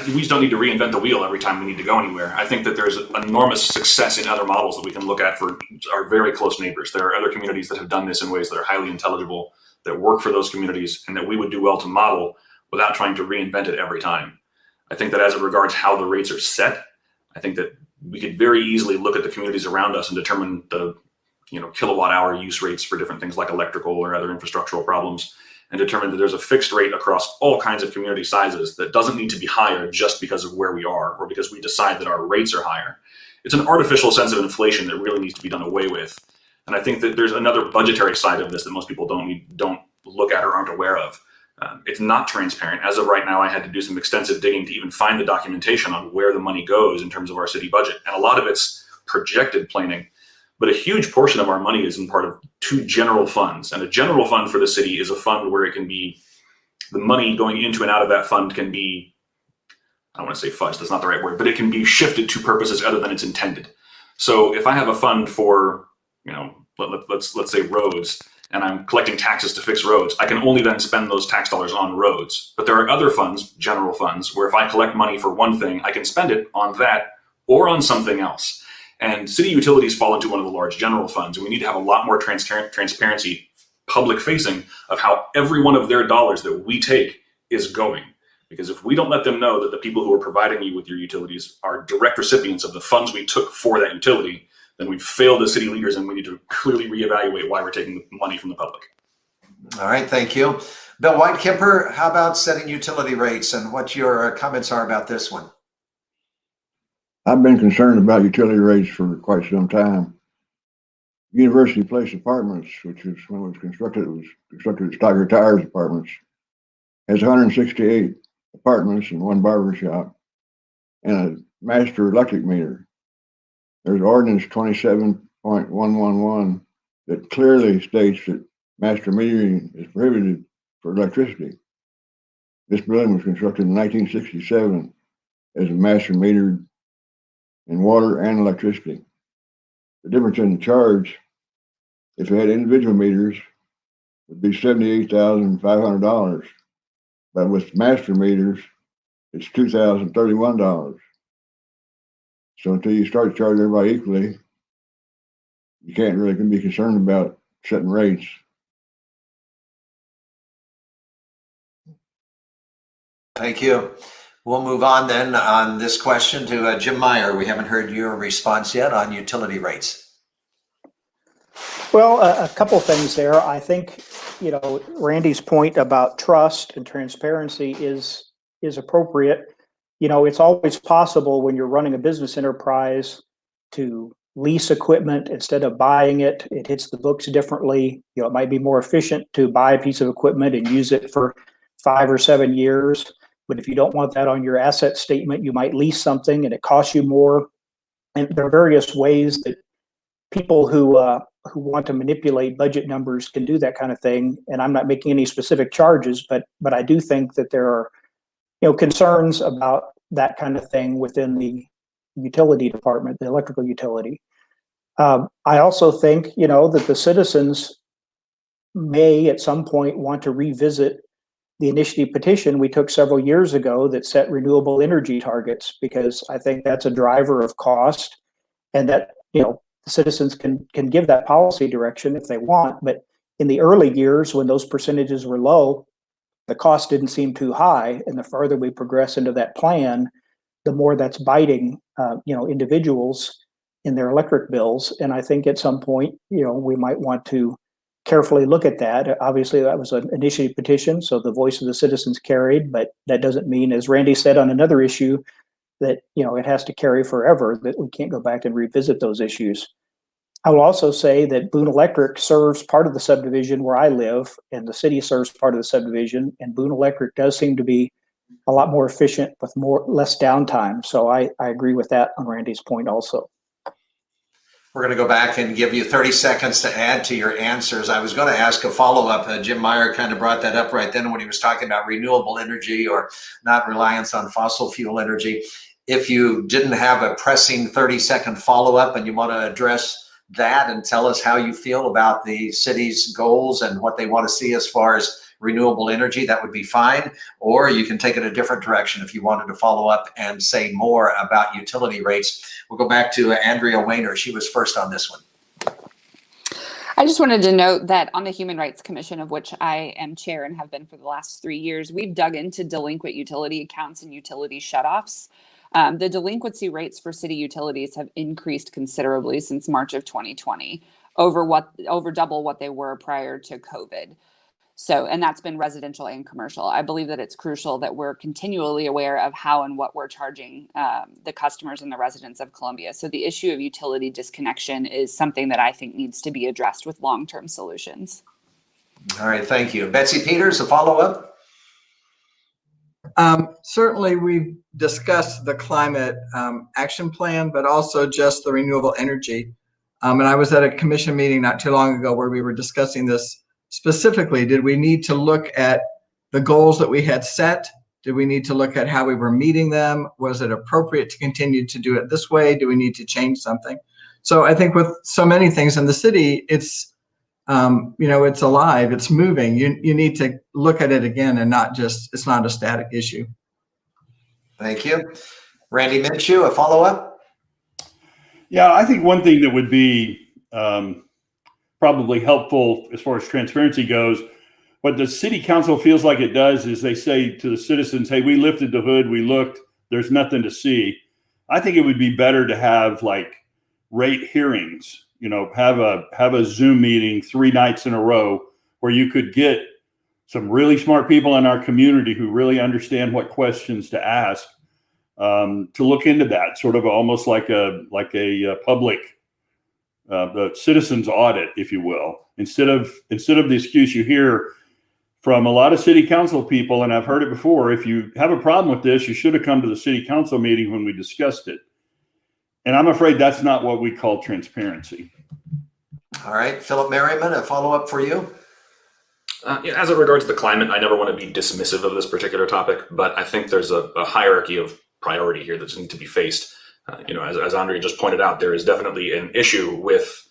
We just don't need to reinvent the wheel every time we need to go anywhere. I think that there's enormous success in other models that we can look at for our very close neighbors. There are other communities that have done this in ways that are highly intelligible, that work for those communities, and that we would do well to model without trying to reinvent it every time. I think that as it regards how the rates are set, I think that we could very easily look at the communities around us and determine the kilowatt hour use rates for different things like electrical or other infrastructural problems, and determine that there's a fixed rate across all kinds of community sizes that doesn't need to be higher just because of where we are or because we decide that our rates are higher. It's an artificial sense of inflation that really needs to be done away with. And I think that there's another budgetary side of this that most people don't look at or aren't aware of. It's not transparent. As of right now, I had to do some extensive digging to even find the documentation on where the money goes in terms of our city budget. And a lot of it's projected planning. But a huge portion of our money is in part of two general funds. And a general fund for the city is a fund where it can be, the money going into and out of that fund can be, I don't want to say fudged, that's not the right word, but it can be shifted to purposes other than it's intended. So if I have a fund for, let's say roads, and I'm collecting taxes to fix roads, I can only then spend those tax dollars on roads. But there are other funds, general funds, where if I collect money for one thing, I can spend it on that or on something else. And city utilities fall into one of the large general funds, and we need to have a lot more transparency, public facing, of how every one of their dollars that we take is going. Because if we don't let them know that the people who are providing you with your utilities are direct recipients of the funds we took for that utility, then we've failed as city leaders, and we need to clearly reevaluate why we're taking money from the public. All right, thank you. Bill Whitekemper, how about setting utility rates and what your comments are about this one? I've been concerned about utility rates for quite some time. University Place Apartments, which is when it was constructed as Tiger Tires Apartments, has 168 apartments and one barber shop and a master electric meter. There's ordinance 27.111 that clearly states that master metering is prohibited for electricity. This building was constructed in 1967 as a master metered in water and electricity. The difference in the charge, if you had individual meters, would be $78,500. But with master meters, it's $2,031. So until you start charging everybody equally, you can't really be concerned about setting rates. Thank you. We'll move on then on this question to Jim Meyer. We haven't heard your response yet on utility rates. Well, a couple things there. I think, Randy's point about trust and transparency is appropriate. It's always possible when you're running a business enterprise to lease equipment instead of buying it. It hits the books differently. It might be more efficient to buy a piece of equipment and use it for 5 or 7 years. But if you don't want that on your asset statement, you might lease something and it costs you more. And there are various ways that people who want to manipulate budget numbers can do that kind of thing. And I'm not making any specific charges, but I do think that there are concerns about that kind of thing within the utility department, the electrical utility. I also think that the citizens may at some point want to revisit the initiative petition we took several years ago that set renewable energy targets, because I think that's a driver of cost, and that the citizens can give that policy direction if they want. But in the early years when those percentages were low, the cost didn't seem too high, and the further we progress into that plan, the more that's biting individuals in their electric bills. And I think at some point we might want to carefully look at that. Obviously, that was an initiative petition, so the voice of the citizens carried, but that doesn't mean, as Randy said on another issue, that, it has to carry forever, that we can't go back and revisit those issues. I will also say that Boone Electric serves part of the subdivision where I live, and the city serves part of the subdivision, and Boone Electric does seem to be a lot more efficient with less downtime. So I agree with that on Randy's point also. We're going to go back and give you 30 seconds to add to your answers. I was going to ask a follow-up. Jim Meyer kind of brought that up right then when he was talking about renewable energy or not reliance on fossil fuel energy. If you didn't have a pressing 30-second follow-up and you want to address that and tell us how you feel about the city's goals and what they want to see as far as renewable energy, that would be fine. Or you can take it a different direction if you wanted to follow up and say more about utility rates. We'll go back to Andrea Weiner. She was first on this one. I just wanted to note that on the Human Rights Commission, of which I am chair and have been for the last 3 years, we've dug into delinquent utility accounts and utility shutoffs. The delinquency rates for city utilities have increased considerably since March of 2020, over double what they were prior to COVID. So, and that's been residential and commercial. I believe that it's crucial that we're continually aware of how and what we're charging the customers and the residents of Columbia. So the issue of utility disconnection is something that I think needs to be addressed with long-term solutions. All right, thank you. Betsy Peters, a follow-up? Certainly, we've discussed the climate action plan, but also just the renewable energy. And I was at a commission meeting not too long ago where we were discussing this specifically. Did we need to look at the goals that we had set? Did we need to look at how we were meeting them? Was it appropriate to continue to do it this way? Do we need to change something? So I think with so many things in the city, it's it's alive, it's moving. You need to look at it again and not just, it's not a static issue. Thank you. Randy Minshew, a follow-up? Yeah, I think one thing that would be probably helpful as far as transparency goes, what the city council feels like it does is they say to the citizens, hey, we lifted the hood, we looked, there's nothing to see. I think it would be better to have like rate hearings, have a Zoom meeting 3 nights in a row where you could get some really smart people in our community who really understand what questions to ask, to look into that, sort of almost like a public the citizens audit, if you will, instead of the excuse you hear from a lot of city council people, and I've heard it before, if you have a problem with this, you should have come to the city council meeting when we discussed it. And I'm afraid that's not what we call transparency. All right, Philip Merriman, a follow-up for you. As it regards the climate, I never want to be dismissive of this particular topic, but I think there's a hierarchy of priority here that needs to be faced. As Andrea just pointed out, there is definitely an issue with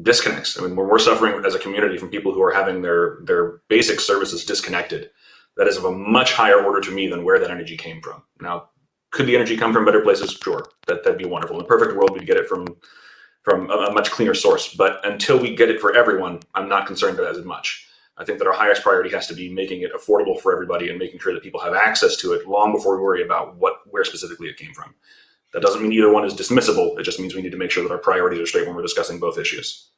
disconnects. I mean, when we're suffering as a community from people who are having their basic services disconnected, that is of a much higher order to me than where that energy came from. Now, could the energy come from better places? Sure, that'd be wonderful. In a perfect world, we'd get it from a much cleaner source. But until we get it for everyone, I'm not concerned as much. I think that our highest priority has to be making it affordable for everybody and making sure that people have access to it long before we worry about where specifically it came from. That doesn't mean either one is dismissible. It just means we need to make sure that our priorities are straight when we're discussing both issues.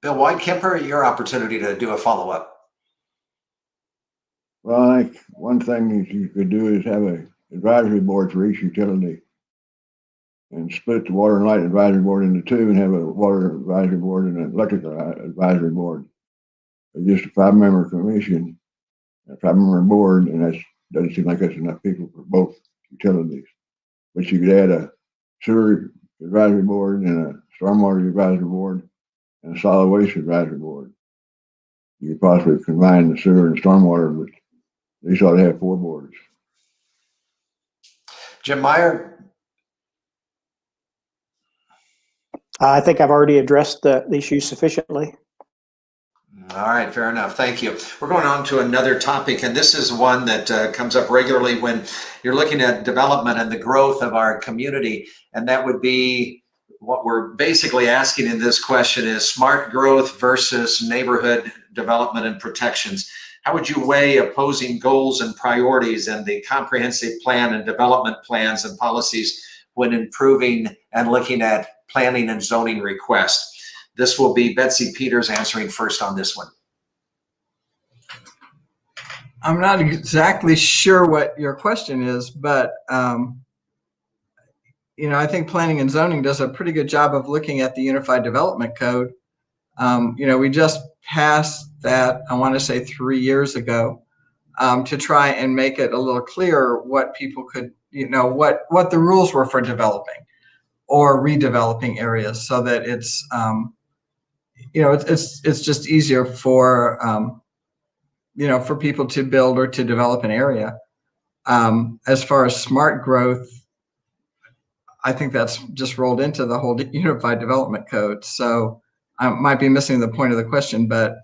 Bill Whitekemper, your opportunity to do a follow-up. Well, I think one thing that you could do is have an advisory board for each utility and split the water and light advisory board into two and have a water advisory board and an electric advisory board. Just a 5-member commission, a 5-member board, and that doesn't seem like that's enough people for both utilities. But you could add a sewer advisory board and a stormwater advisory board and a solid waste advisory board. You could possibly combine the sewer and stormwater, but they ought to have 4 boards. Jim Meyer? I think I've already addressed the issue sufficiently. All right, fair enough. Thank you. We're going on to another topic, and this is one that comes up regularly when you're looking at development and the growth of our community, and that would be what we're basically asking in this question is smart growth versus neighborhood development and protections. How would you weigh opposing goals and priorities and the comprehensive plan and development plans and policies when improving and looking at planning and zoning requests? This will be Betsy Peters answering first on this one. I'm not exactly sure what your question is, but I think planning and zoning does a pretty good job of looking at the Unified Development Code. We just passed that, I want to say 3 years ago, to try and make it a little clearer what people could, what the rules were for developing or redeveloping areas, so that it's, it's just easier for, for people to build or to develop an area. As far as smart growth, I think that's just rolled into the whole Unified Development Code. So I might be missing the point of the question, but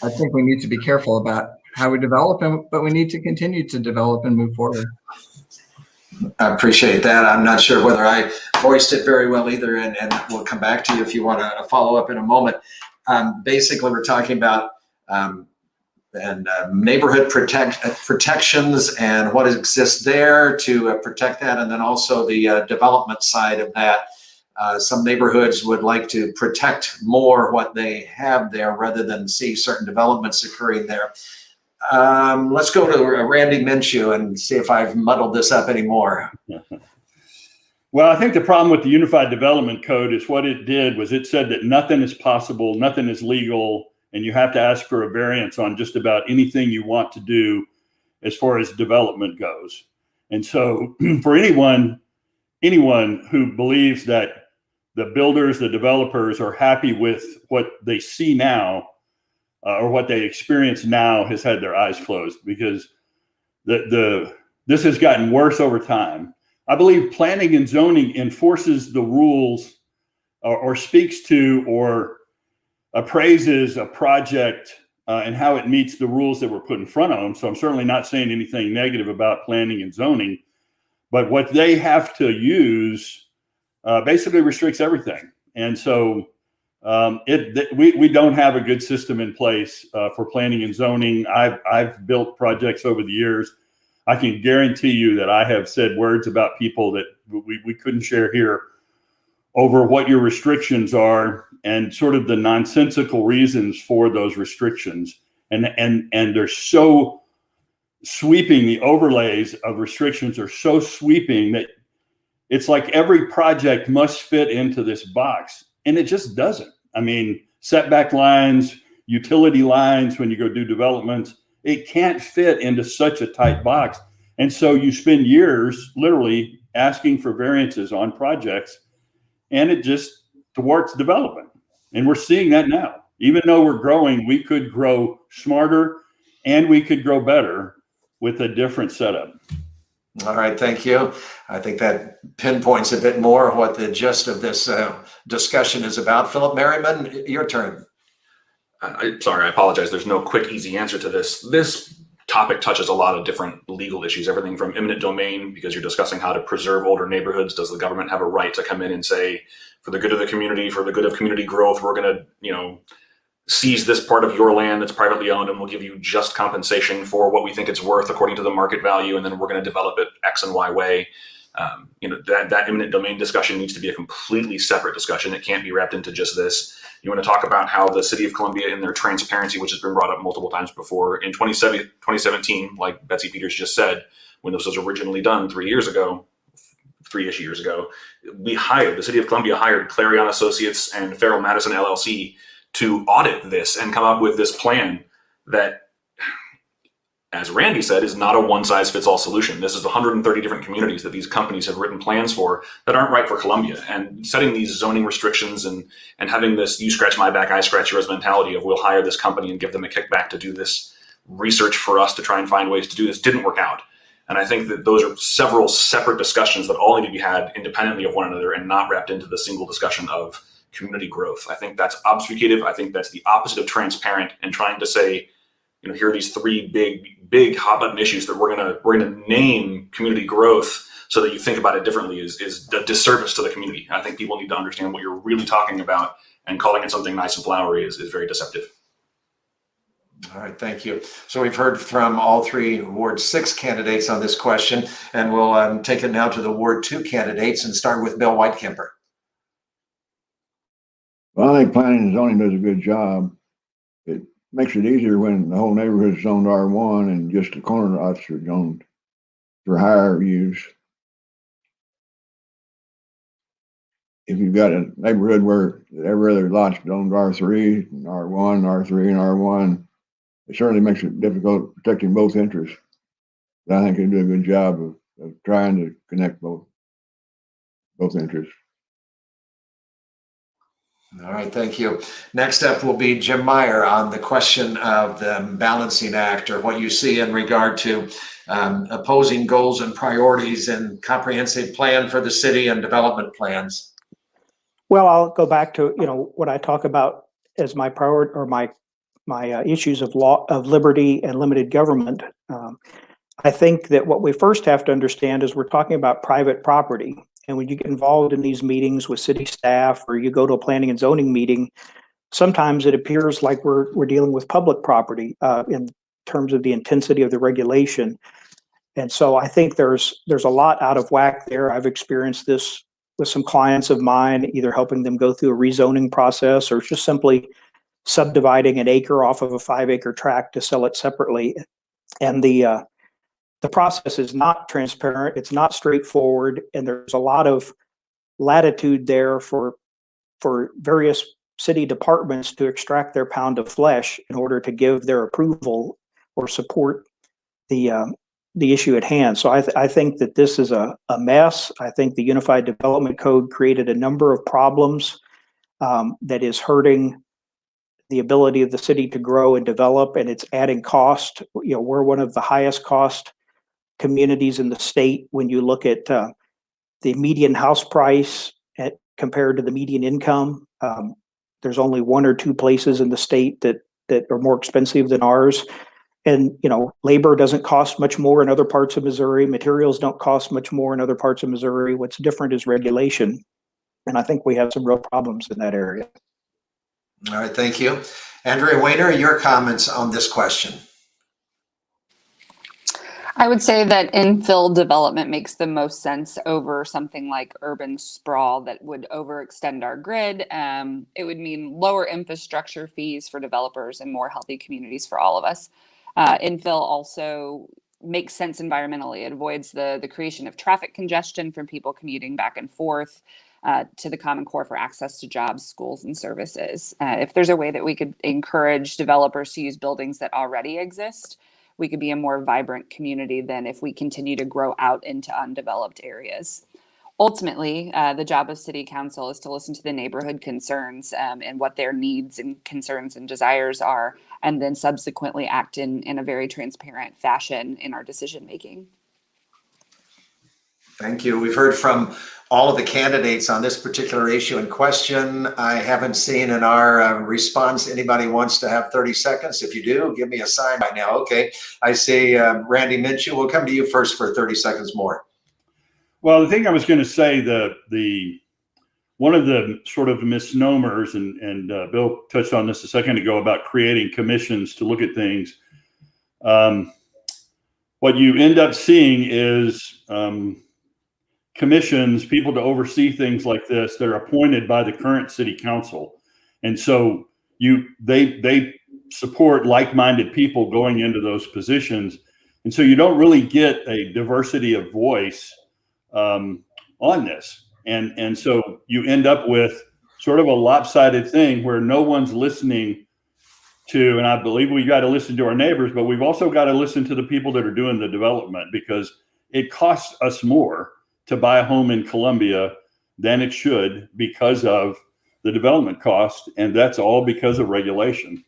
I think we need to be careful about how we develop, but we need to continue to develop and move forward. I appreciate that. I'm not sure whether I voiced it very well either, and we'll come back to you if you want to follow up in a moment. Basically, we're talking about neighborhood protections and what exists there to protect that, and then also the development side of that. Some neighborhoods would like to protect more what they have there rather than see certain developments occurring there. Let's go to Randy Minshew and see if I've muddled this up anymore. Well, I think the problem with the Unified Development Code is what it did was it said that nothing is possible, nothing is legal, and you have to ask for a variance on just about anything you want to do as far as development goes. And so for anyone who believes that the builders, the developers are happy with what they see now or what they experience now has had their eyes closed, because this has gotten worse over time. I believe planning and zoning enforces the rules or speaks to or appraises a project and how it meets the rules that were put in front of them. So I'm certainly not saying anything negative about planning and zoning, but what they have to use basically restricts everything. And so we don't have a good system in place for planning and zoning. I've built projects over the years. I can guarantee you that I have said words about people that we couldn't share here over what your restrictions are and sort of the nonsensical reasons for those restrictions. And they're so sweeping, the overlays of restrictions are so sweeping that it's like every project must fit into this box, and it just doesn't. I mean, setback lines, utility lines, when you go do developments, it can't fit into such a tight box. And so you spend years literally asking for variances on projects, and it just thwarts development. And we're seeing that now. Even though we're growing, we could grow smarter and we could grow better with a different setup. All right, thank you. I think that pinpoints a bit more what the gist of this discussion is about. Philip Merriman, your turn. Sorry, I apologize. There's no quick, easy answer to this. This topic touches a lot of different legal issues, everything from eminent domain, because you're discussing how to preserve older neighborhoods. Does the government have a right to come in and say, for the good of the community, for the good of community growth, we're going to, seize this part of your land that's privately owned, and we'll give you just compensation for what we think it's worth according to the market value, and then we're going to develop it X and Y way. That eminent domain discussion needs to be a completely separate discussion. It can't be wrapped into just this. You want to talk about how the city of Columbia, in their transparency, which has been brought up multiple times before, in 2017, like Betsy Peters just said, when this was originally done 3-ish years ago, the city of Columbia hired Clarion Associates and Farrell Madison LLC to audit this and come up with this plan that, as Randy said, is not a one-size-fits-all solution. This is 130 different communities that these companies have written plans for that aren't right for Columbia. And setting these zoning restrictions and having this you scratch my back, I scratch yours mentality of we'll hire this company and give them a kickback to do this research for us to try and find ways to do this didn't work out. And I think that those are several separate discussions that all need to be had independently of one another and not wrapped into the single discussion of community growth. I think that's obfuscative. I think that's the opposite of transparent, and trying to say, here are these three big hot button issues that we're gonna name community growth so that you think about it differently is a disservice to the community. I think people need to understand what you're really talking about, and calling it something nice and flowery is very deceptive. All right, thank you. So we've heard from all three Ward 6 candidates on this question, and we'll take it now to the Ward 2 candidates and start with Bill Whitekemper. Well, I think planning and zoning does a good job. It makes it easier when the whole neighborhood is zoned R1 and just the corner lots are zoned for higher use. if you've got a neighborhood where every other lot's zoned R3, and R1, R3, and R1, it certainly makes it difficult protecting both interests. But I think they do a good job of trying to connect both interests. All right, thank you. Next up will be Jim Meyer on the question of the balancing act, or what you see in regard to opposing goals and priorities and comprehensive plan for the city and development plans. Well, I'll go back to, what I talk about as my priority, or my issues of law, of liberty and limited government. I think that what we first have to understand is we're talking about private property. And when you get involved in these meetings with city staff, or you go to a planning and zoning meeting, sometimes it appears like we're dealing with public property in terms of the intensity of the regulation. And so I think there's a lot out of whack there. I've experienced this with some clients of mine, either helping them go through a rezoning process or just simply subdividing an acre off of a 5-acre tract to sell it separately. And the process is not transparent, it's not straightforward, and there's a lot of latitude there for various city departments to extract their pound of flesh in order to give their approval or support the issue at hand. So I think that this is a mess. I think the Unified Development Code created a number of problems that is hurting the ability of the city to grow and develop, and it's adding cost. We're one of the highest cost communities in the state when you look at the median house price compared to the median income. There's only 1 or 2 places in the state that are more expensive than ours. And, labor doesn't cost much more in other parts of Missouri. Materials don't cost much more in other parts of Missouri. What's different is regulation. And I think we have some real problems in that area. All right, thank you. Andrea Weiner, your comments on this question. I would say that infill development makes the most sense over something like urban sprawl that would overextend our grid. It would mean lower infrastructure fees for developers and more healthy communities for all of us. Infill also makes sense environmentally. It avoids the creation of traffic congestion from people commuting back and forth to the Common Core for access to jobs, schools, and services. If there's a way that we could encourage developers to use buildings that already exist, we could be a more vibrant community than if we continue to grow out into undeveloped areas. Ultimately, the job of City Council is to listen to the neighborhood concerns and what their needs and concerns and desires are, and then subsequently act in a very transparent fashion in our decision making. Thank you. We've heard from all of the candidates on this particular issue in question. I haven't seen in our response anybody wants to have 30 seconds. If you do, give me a sign right now. Okay. I see Randy Minshew. We'll come to you first for 30 seconds more. Well, the thing I was going to say, the one of the sort of misnomers, and Bill touched on this a second ago about creating commissions to look at things. What you end up seeing is commissions, people to oversee things like this, they're appointed by the current city council. And so they support like-minded people going into those positions. And so you don't really get a diversity of voice on this. And so you end up with sort of a lopsided thing where no one's listening to, and I believe we got to listen to our neighbors, but we've also got to listen to the people that are doing the development, because it costs us more to buy a home in Columbia than it should because of the development cost. And that's all because of regulation.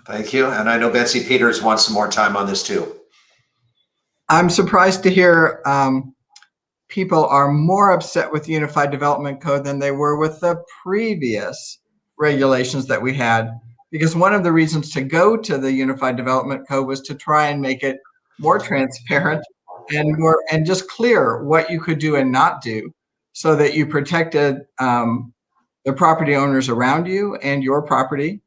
Thank you. And I know Betsy Peters wants some more time on this too. I'm surprised to hear people are more upset with the Unified Development Code than they were with the previous regulations that we had. Because one of the reasons to go to the Unified Development Code was to try and make it more transparent and just clear what you could do and not do, so that you protected the property owners around you and your property.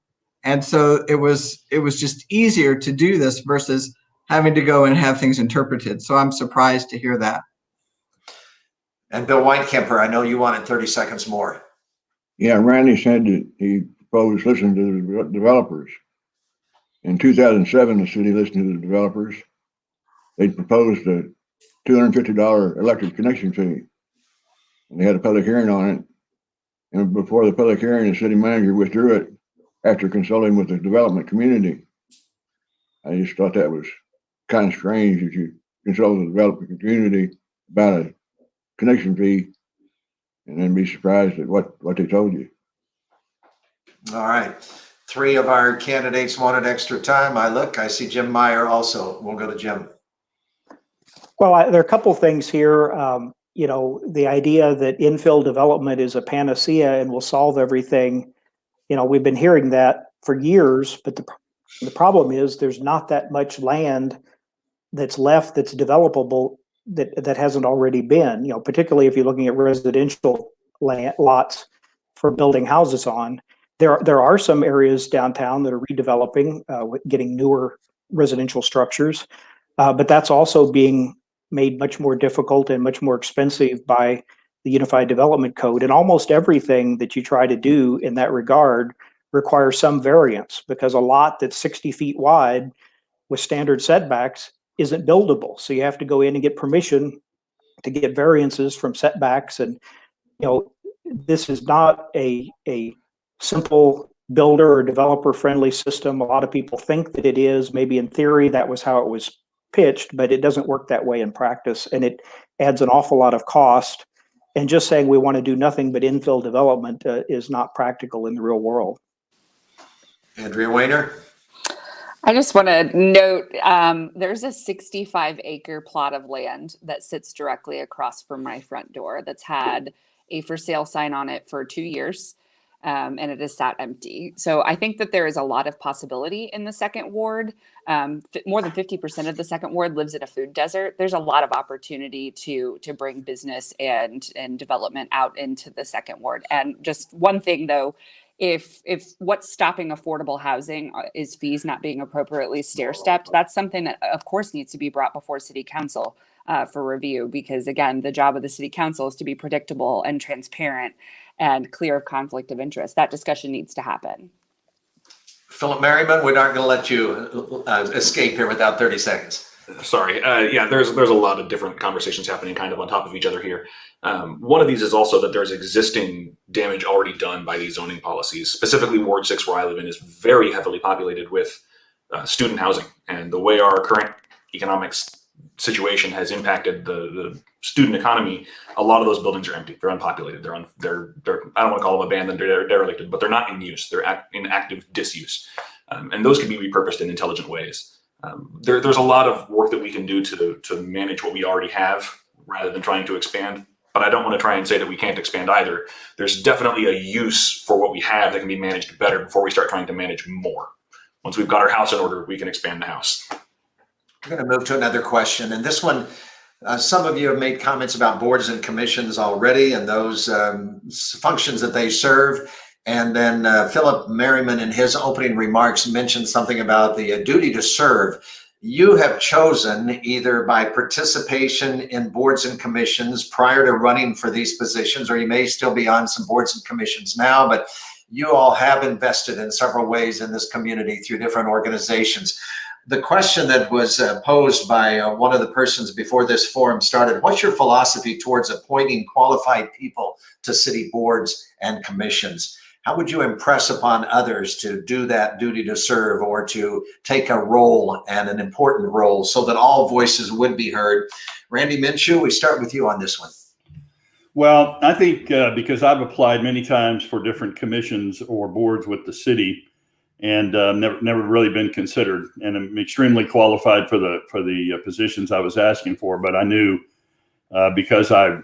And so it was just easier to do this versus having to go and have things interpreted. So I'm surprised to hear that. And Bill Weinkemper, I know you wanted 30 seconds more. Yeah, Randy said that he proposed listening to the developers. In 2007, the city listened to the developers. They proposed a $250 electric connection fee. And they had a public hearing on it. And before the public hearing, the city manager withdrew it after consulting with the development community. I just thought that was kind of strange that you consult with the development community about a connection fee and then be surprised at what they told you. All right. 3 of our candidates wanted extra time. I see Jim Meyer also. We'll go to Jim. Well, there are a couple things here. The idea that infill development is a panacea and will solve everything. We've been hearing that for years, but the problem is there's not that much land that's left that's developable that hasn't already been. Particularly if you're looking at residential lots for building houses on. There are some areas downtown that are redeveloping, getting newer residential structures, but that's also being made much more difficult and much more expensive by the Unified Development Code. And almost everything that you try to do in that regard requires some variance, because a lot that's 60 feet wide with standard setbacks isn't buildable. So you have to go in and get permission to get variances from setbacks. And this is not a simple builder or developer friendly system. A lot of people think that it is. Maybe in theory that was how it was pitched, but it doesn't work that way in practice, and it adds an awful lot of cost. And just saying we want to do nothing but infill development is not practical in the real world. Andrea Weiner. I just want to note there's a 65-acre plot of land that sits directly across from my front door that's had a for sale sign on it for 2 years, and it is sat empty. So I think that there is a lot of possibility in the second ward. More than 50% of the second ward lives in a food desert. There's a lot of opportunity to bring business and development out into the second ward. And just one thing though, if what's stopping affordable housing is fees not being appropriately stair-stepped, that's something that of course needs to be brought before city council for review, because again, the job of the city council is to be predictable and transparent and clear of conflict of interest. That discussion needs to happen. Philip Merriman, we aren't going to let you escape here without 30 seconds. Sorry. Yeah, there's a lot of different conversations happening kind of on top of each other here. One of these is also that there's existing damage already done by these zoning policies. Specifically, Ward 6, where I live in, is very heavily populated with student housing. And the way our current economics situation has impacted the student economy, a lot of those buildings are empty. They're unpopulated. They're I don't want to call them abandoned, they're derelicted, but they're not in use. They're in active disuse. And those can be repurposed in intelligent ways. There's a lot of work that we can do to manage what we already have rather than trying to expand. But I don't want to try and say that we can't expand either. There's definitely a use for what we have that can be managed better before we start trying to manage more. Once we've got our house in order, we can expand the house. I'm going to move to another question. And this one, some of you have made comments about boards and commissions already and those functions that they serve. And then Philip Merriman in his opening remarks mentioned something about the duty to serve. You have chosen either by participation in boards and commissions prior to running for these positions, or you may still be on some boards and commissions now, but you all have invested in several ways in this community through different organizations. The question that was posed by one of the persons before this forum started, what's your philosophy towards appointing qualified people to city boards and commissions? How would you impress upon others to do that duty to serve or to take a role and an important role so that all voices would be heard? Randy Minshew, we start with you on this one. Well, I think because I've applied many times for different commissions or boards with the city and never really been considered, and I'm extremely qualified for the positions I was asking for, but I knew because I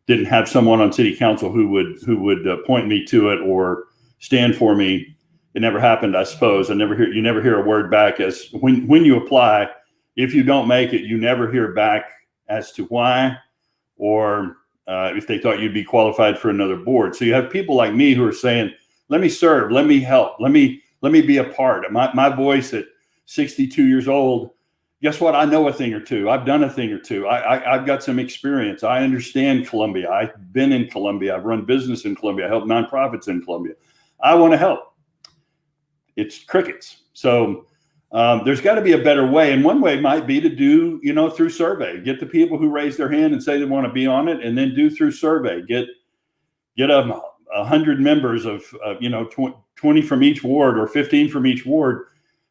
didn't have someone on city council who would point me to it or stand for me. It never happened, I suppose. You never hear a word back as when you apply. If you don't make it, you never hear back as to why, or if they thought you'd be qualified for another board. So you have people like me who are saying, let me serve, let me help, let me be a part. My voice at 62 years old, guess what? I know a thing or two. I've done a thing or two. I've got some experience. I understand Columbia. I've been in Columbia. I've run business in Columbia. I help nonprofits in Columbia. I want to help. It's crickets. So there's got to be a better way. And one way might be to do, through survey. Get the people who raise their hand and say they want to be on it, and then do through survey. Get get 100 members of 20 from each ward or 15 from each ward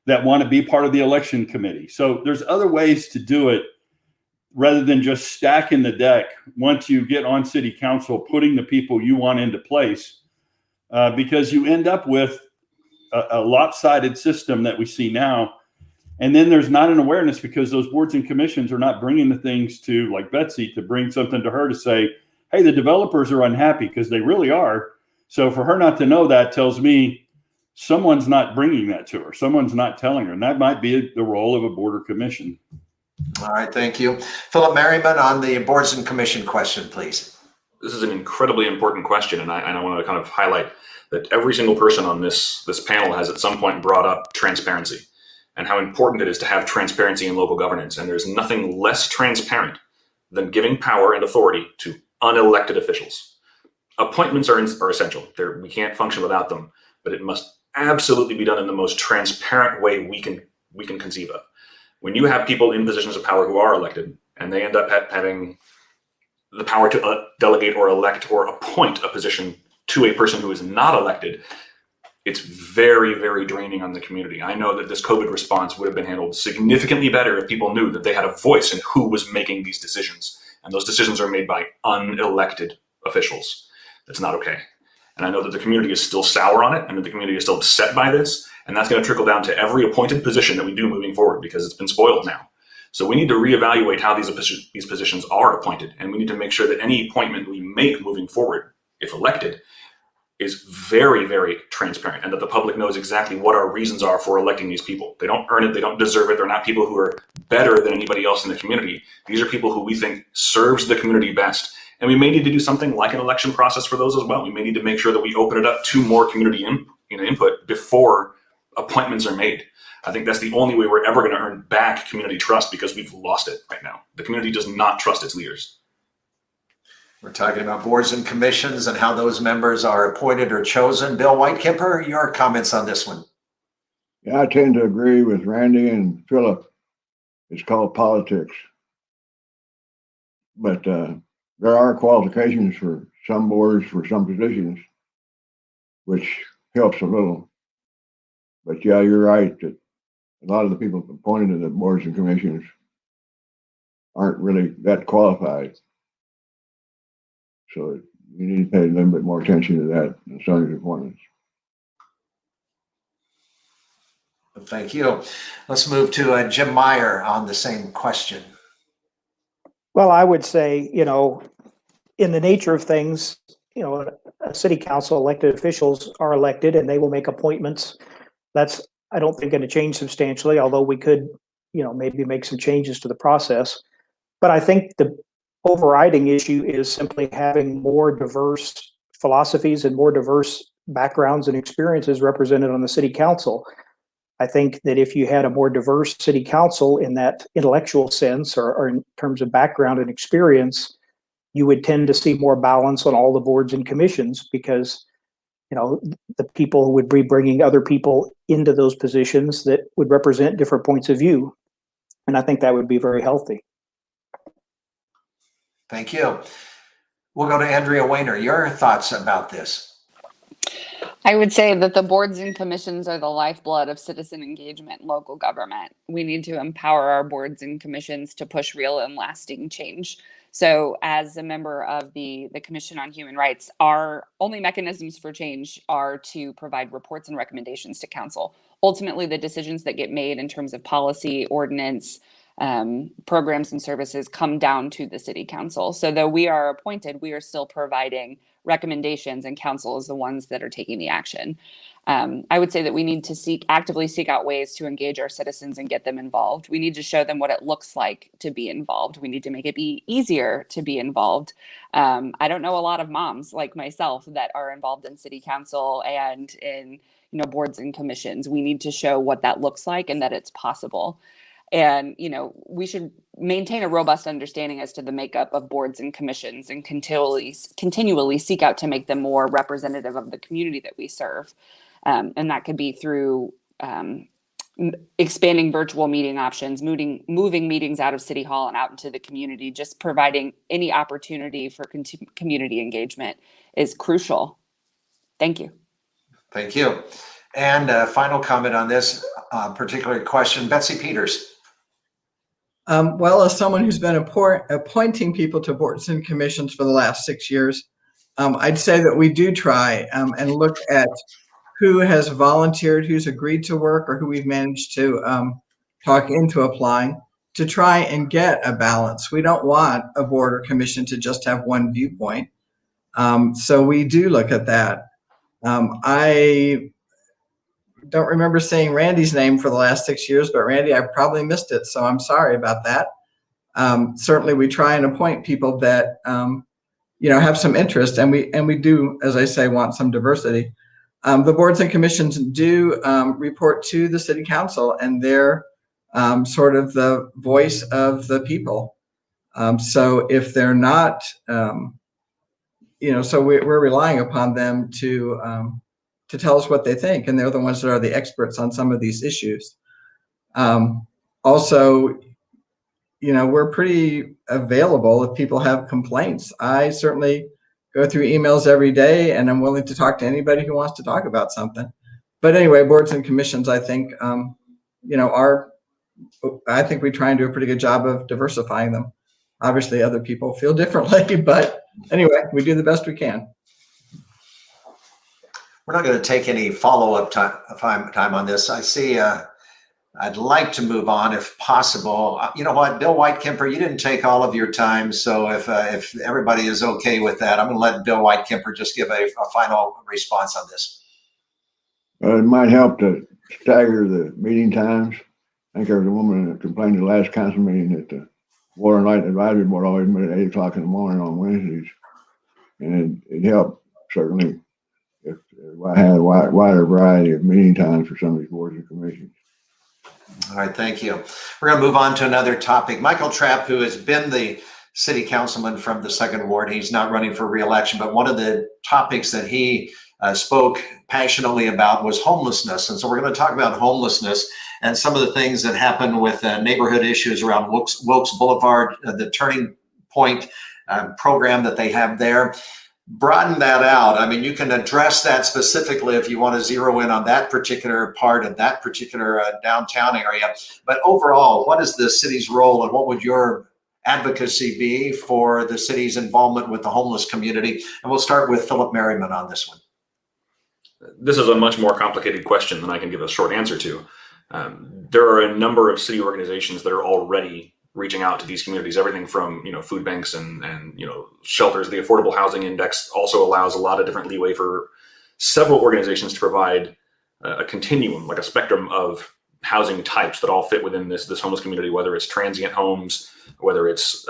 that want to be part of the election committee. So there's other ways to do it rather than just stacking the deck once you get on city council, putting the people you want into place, because you end up with a lopsided system that we see now. And then there's not an awareness because those boards and commissions are not bringing the things to, like Betsy, to bring something to her to say, hey, the developers are unhappy, because they really are. So for her not to know that tells me someone's not bringing that to her. Someone's not telling her. And that might be the role of a board or commission. All right, thank you. Philip Merriman on the boards and commission question, please. This is an incredibly important question, and I want to kind of highlight that every single person on this panel has at some point brought up transparency and how important it is to have transparency in local governance. And there's nothing less transparent than giving power and authority to unelected officials. Appointments are essential. We can't function without them, but it must absolutely be done in the most transparent way we can conceive of. When you have people in positions of power who are elected and they end up having the power to delegate or elect or appoint a position to a person who is not elected, it's very, very draining on the community. I know that this COVID response would have been handled significantly better if people knew that they had a voice in who was making these decisions. And those decisions are made by unelected officials. That's not okay. And I know that the community is still sour on it, and that the community is still upset by this. And that's going to trickle down to every appointed position that we do moving forward, because it's been spoiled now. So we need to reevaluate how these positions are appointed. And we need to make sure that any appointment we make moving forward, if elected, is very, very transparent, and that the public knows exactly what our reasons are for electing these people. They don't earn it. They don't deserve it. They're not people who are better than anybody else in the community. These are people who we think serves the community best. And we may need to do something like an election process for those as well. We may need to make sure that we open it up to more community input before appointments are made. I think that's the only way we're ever going to earn back community trust, because we've lost it right now. The community does not trust its leaders. We're talking about boards and commissions and how those members are appointed or chosen. Bill Whitekemper, your comments on this one? Yeah, I tend to agree with Randy and Philip. It's called politics. But there are qualifications for some boards, for some positions, which helps a little. But yeah, you're right that a lot of the people appointed to the boards and commissions aren't really that qualified. So you need to pay a little bit more attention to that in some of your appointments. Thank you. Let's move to Jim Meyer on the same question. Well, I would say, in the nature of things, a city council elected officials are elected and they will make appointments. That's, I don't think, going to change substantially, although we could, maybe make some changes to the process. But I think the overriding issue is simply having more diverse philosophies and more diverse backgrounds and experiences represented on the city council. I think that if you had a more diverse city council in that intellectual sense, or in terms of background and experience, you would tend to see more balance on all the boards and commissions, because the people who would be bringing other people into those positions that would represent different points of view. And I think that would be very healthy. Thank you. We'll go to Andrea Weiner. Your thoughts about this? I would say that the boards and commissions are the lifeblood of citizen engagement in local government. We need to empower our boards and commissions to push real and lasting change. So as a member of the Commission on Human Rights, our only mechanisms for change are to provide reports and recommendations to council. Ultimately, the decisions that get made in terms of policy, ordinance, programs and services come down to the city council. So though we are appointed, we are still providing recommendations, and council is the ones that are taking the action. I would say that we need to actively seek out ways to engage our citizens and get them involved. We need to show them what it looks like to be involved. We need to make it be easier to be involved. I don't know a lot of moms like myself that are involved in city council and in boards and commissions. We need to show what that looks like and that it's possible. And, we should maintain a robust understanding as to the makeup of boards and commissions and continually seek out to make them more representative of the community that we serve. And that could be through expanding virtual meeting options, moving meetings out of City Hall and out into the community, just providing any opportunity for community engagement is crucial. Thank you. Thank you. And final comment on this particular question, Betsy Peters. Well, as someone who's been appointing people to boards and commissions for the last 6 years, I'd say that we do try and look at who has volunteered, who's agreed to work, or who we've managed to talk into applying to try and get a balance. We don't want a board or commission to just have one viewpoint. So we do look at that. I don't remember saying Randy's name for the last 6 years, but Randy, I probably missed it, so I'm sorry about that. Certainly we try and appoint people that have some interest, and we do, as I say, want some diversity. The boards and commissions do report to the city council, and they're sort of the voice of the people. So if they're not, so we're relying upon them to tell us what they think, and they're the ones that are the experts on some of these issues. Also, we're pretty available if people have complaints. I certainly go through emails every day, and I'm willing to talk to anybody who wants to talk about something. But anyway, boards and commissions, I think, I think we try and do a pretty good job of diversifying them. Obviously, other people feel differently, but anyway, we do the best we can. We're not going to take any follow-up time on this. I see I'd like to move on if possible. You know what, Bill Whitekemper, you didn't take all of your time, so if everybody is okay with that, I'm going to let Bill Whitekemper just give a final response on this. It might help to stagger the meeting times. I think there was a woman that complained at the last council meeting that the Water and Light Advisory Board always met at 8 o'clock in the morning on Wednesdays, and it helped certainly if I had a wider variety of meeting times for some of these boards and commissions. All right, thank you. We're going to move on to another topic. Michael Trapp, who has been the city councilman from the 2nd Ward, he's not running for re-election, but one of the topics that he spoke passionately about was homelessness. And so we're going to talk about homelessness and some of the things that happen with neighborhood issues around Wilkes Boulevard, the Turning Point program that they have there. Broaden that out. I mean, you can address that specifically if you want to zero in on that particular part of that particular downtown area. But overall, what is the city's role, and what would your advocacy be for the city's involvement with the homeless community? And we'll start with Philip Merriman on this one. This is a much more complicated question than I can give a short answer to. There are a number of city organizations that are already reaching out to these communities, everything from food banks and shelters. The Affordable Housing Index also allows a lot of different leeway for several organizations to provide a continuum, like a spectrum of housing types that all fit within this homeless community, whether it's transient homes, whether it's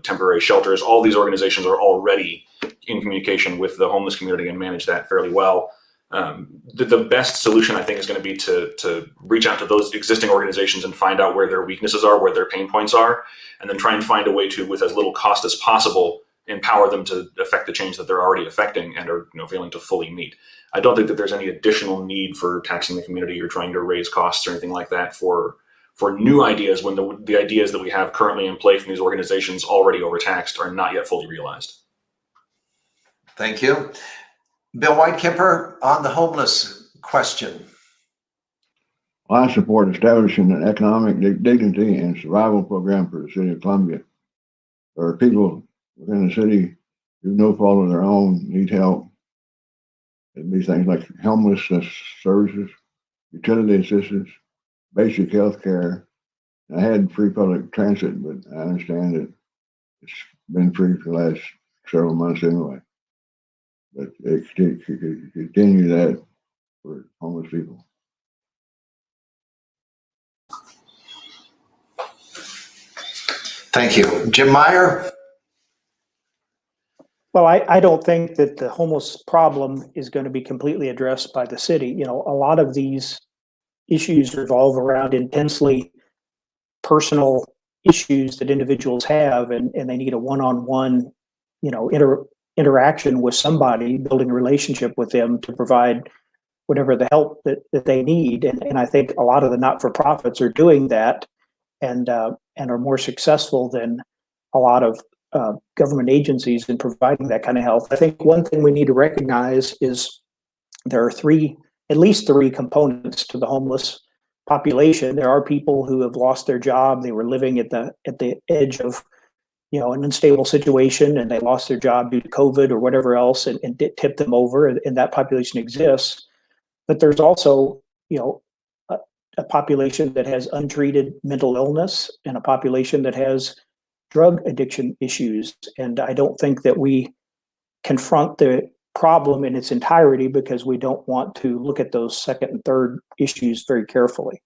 temporary shelters. All these organizations are already in communication with the homeless community and manage that fairly well. The best solution, I think, is going to be to reach out to those existing organizations and find out where their weaknesses are, where their pain points are, and then try and find a way to, with as little cost as possible, empower them to affect the change that they're already affecting and are failing to fully meet. I don't think that there's any additional need for taxing the community or trying to raise costs or anything like that for new ideas when the ideas that we have currently in play from these organizations already overtaxed are not yet fully realized. Thank you. Bill Whitekemper, on the homeless question. Well, I support establishing an economic dignity and survival program for the city of Columbia. There are people within the city who, no fault of their own, need help. It'd be things like homelessness services, utility assistance, basic health care. I had free public transit, but I understand that it's been free for the last several months anyway. But it could continue that for homeless people. Thank you. Jim Meyer? Well, I don't think that the homeless problem is going to be completely addressed by the city. A lot of these issues revolve around intensely personal issues that individuals have, and they need a one-on-one, interaction with somebody, building a relationship with them to provide whatever the help that they need. And I think a lot of the not-for-profits are doing that and are more successful than a lot of government agencies in providing that kind of help. I think one thing we need to recognize is there are at least three components to the homeless population. There are people who have lost their job. They were living at the edge of an unstable situation, and they lost their job due to COVID or whatever else, and it tipped them over, and that population exists. But there's also a population that has untreated mental illness and a population that has drug addiction issues. And I don't think that we confront the problem in its entirety because we don't want to look at those second and third issues very carefully.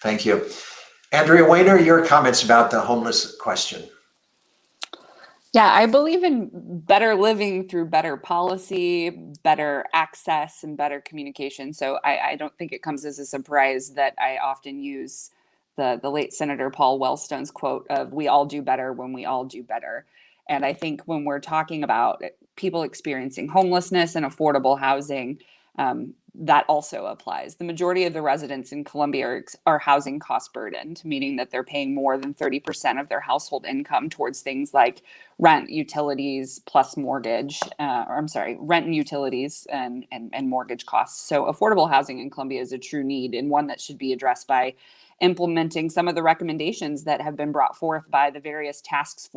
Thank you. Andrea Weiner, your comments about the homeless question. Yeah, I believe in better living through better policy, better access, and better communication. So I don't think it comes as a surprise that I often use the late Senator Paul Wellstone's quote of "we all do better when we all do better." And I think when we're talking about people experiencing homelessness and affordable housing, that also applies. The majority of the residents in Columbia are housing cost burdened, meaning that they're paying more than 30% of their household income towards things like rent, utilities, plus mortgage, rent and utilities and mortgage costs. So affordable housing in Columbia is a true need and one that should be addressed by implementing some of the recommendations that have been brought forth by the various task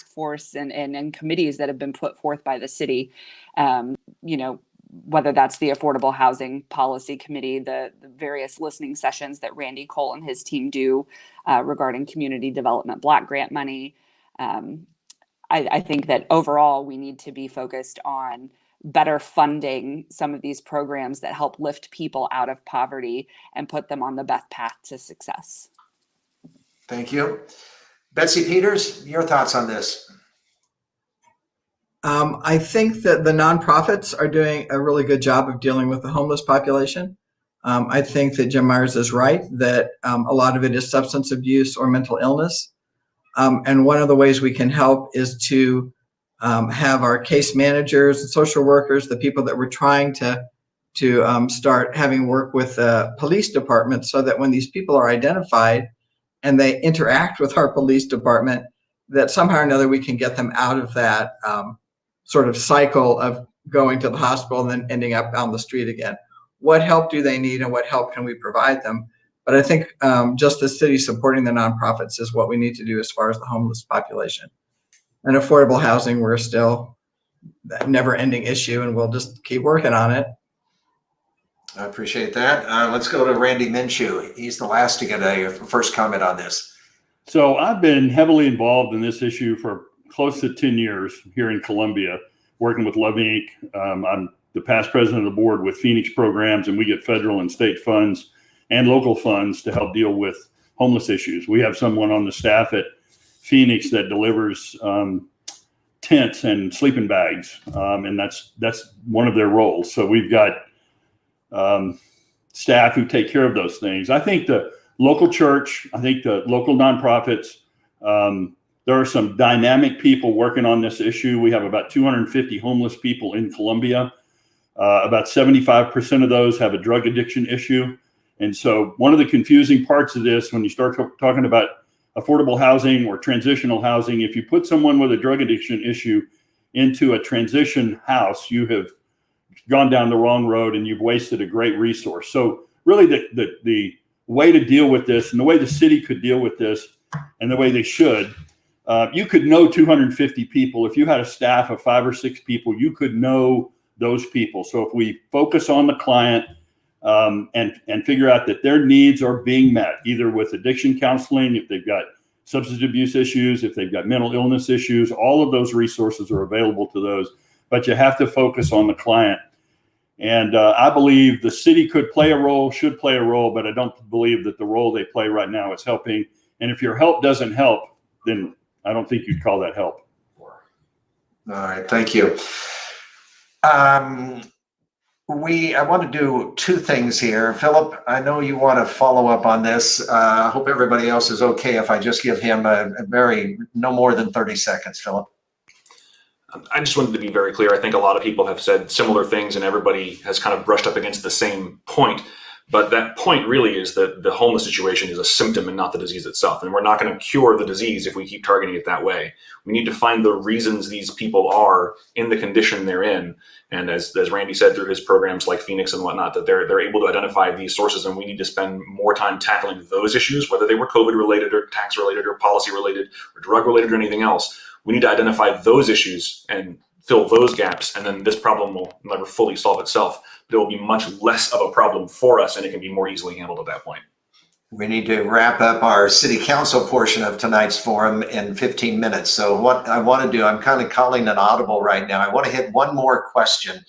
force and committees that have been put forth by the city. Whether that's the Affordable Housing Policy Committee, the various listening sessions that Randy Cole and his team do regarding community development block grant money. I think that overall we need to be focused on better funding some of these programs that help lift people out of poverty and put them on the best path to success. Thank you. Betsy Peters, your thoughts on this? I think that the nonprofits are doing a really good job of dealing with the homeless population. I think that Jim Myers is right that a lot of it is substance abuse or mental illness. And one of the ways we can help is to have our case managers and social workers, the people that we're trying to start having work with the police department so that when these people are identified and they interact with our police department, that somehow or another we can get them out of that sort of cycle of going to the hospital and then ending up on the street again. What help do they need and what help can we provide them? But I think just the city supporting the nonprofits is what we need to do as far as the homeless population. And affordable housing, we're still a never-ending issue and we'll just keep working on it. I appreciate that. Let's go to Randy Minshew. He's the last to get a first comment on this. So I've been heavily involved in this issue for close to 10 years here in Columbia, working with Love Inc. I'm the past president of the board with Phoenix Programs, and we get federal and state funds and local funds to help deal with homeless issues. We have someone on the staff at Phoenix that delivers tents and sleeping bags, and that's one of their roles. So we've got staff who take care of those things. I think the local church, I think the local nonprofits, there are some dynamic people working on this issue. We have about 250 homeless people in Columbia. About 75% of those have a drug addiction issue. And so one of the confusing parts of this, when you start talking about affordable housing or transitional housing, if you put someone with a drug addiction issue into a transition house, you have gone down the wrong road and you've wasted a great resource. So really the way to deal with this and the way the city could deal with this and the way they should, you could know 250 people. If you had a staff of 5 or 6 people, you could know those people. So if we focus on the client and figure out that their needs are being met, either with addiction counseling, if they've got substance abuse issues, if they've got mental illness issues, all of those resources are available to those. But you have to focus on the client. And I believe the city could play a role, should play a role, but I don't believe that the role they play right now is helping. And if your help doesn't help, then I don't think you'd call that help. All right, thank you. I want to do 2 things here. Philip, I know you want to follow up on this. I hope everybody else is okay if I just give him no more than 30 seconds, Philip. I just wanted to be very clear. I think a lot of people have said similar things and everybody has kind of brushed up against the same point. But that point really is that the homeless situation is a symptom and not the disease itself. And we're not going to cure the disease if we keep targeting it that way. We need to find the reasons these people are in the condition they're in. And as Randy said, through his programs like Phoenix and whatnot, that they're able to identify these sources, and we need to spend more time tackling those issues, whether they were COVID related or tax related or policy related or drug related or anything else. We need to identify those issues and fill those gaps, and then this problem will never fully solve itself, but it will be much less of a problem for us, and it can be more easily handled at that point. We need to wrap up our city council portion of tonight's forum in 15 minutes. So what I want to do, I'm kind of calling an audible right now. I want to hit one more question,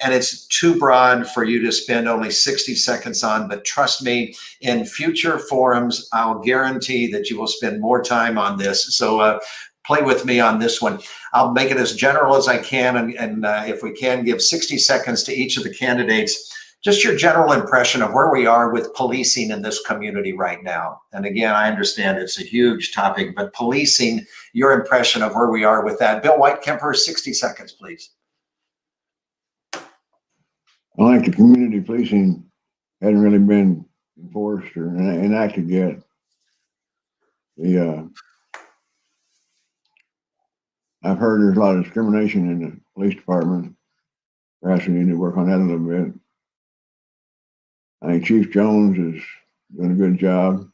and it's too broad for you to spend only 60 seconds on, but trust me, in future forums, I'll guarantee that you will spend more time on this. So play with me on this one. I'll make it as general as I can, and if we can, give 60 seconds to each of the candidates. Just your general impression of where we are with policing in this community right now. And again, I understand it's a huge topic, but policing, your impression of where we are with that. Bill Whitekemper, 60 seconds, please. I think the community policing hasn't really been enforced or enacted yet. I've heard there's a lot of discrimination in the police department. Perhaps we need to work on that a little bit. I think Chief Jones is doing a good job.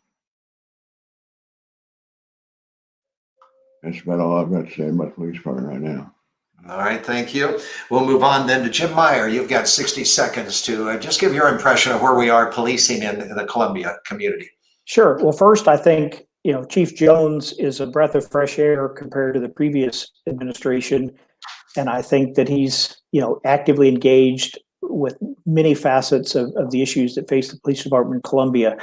That's about all I've got to say about the police department right now. All right, thank you. We'll move on then to Jim Meyer. You've got 60 seconds to just give your impression of where we are policing in the Columbia community. Sure. Well, first, I think, Chief Jones is a breath of fresh air compared to the previous administration. And I think that he's, actively engaged with many facets of the issues that face the police department in Columbia.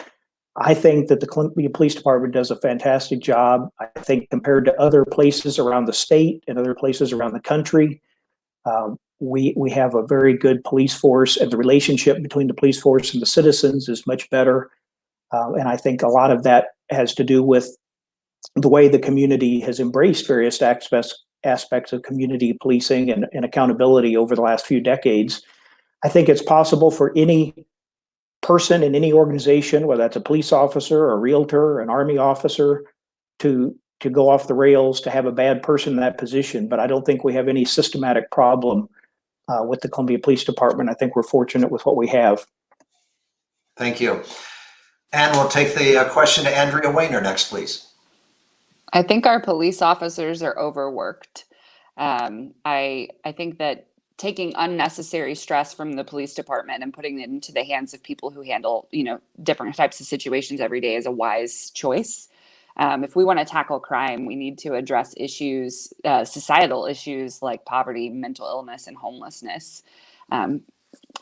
I think that the Columbia Police Department does a fantastic job. I think compared to other places around the state and other places around the country, we have a very good police force, and the relationship between the police force and the citizens is much better. And I think a lot of that has to do with the way the community has embraced various aspects of community policing and accountability over the last few decades. I think it's possible for any person in any organization, whether that's a police officer, a realtor, an Army officer, to go off the rails, to have a bad person in that position. But I don't think we have any systematic problem with the Columbia Police Department. I think we're fortunate with what we have. Thank you. And we'll take the question to Andrea Wayner next, please. I think our police officers are overworked. I think that taking unnecessary stress from the police department and putting it into the hands of people who handle, different types of situations every day is a wise choice. If we want to tackle crime, we need to address issues, societal issues like poverty, mental illness, and homelessness.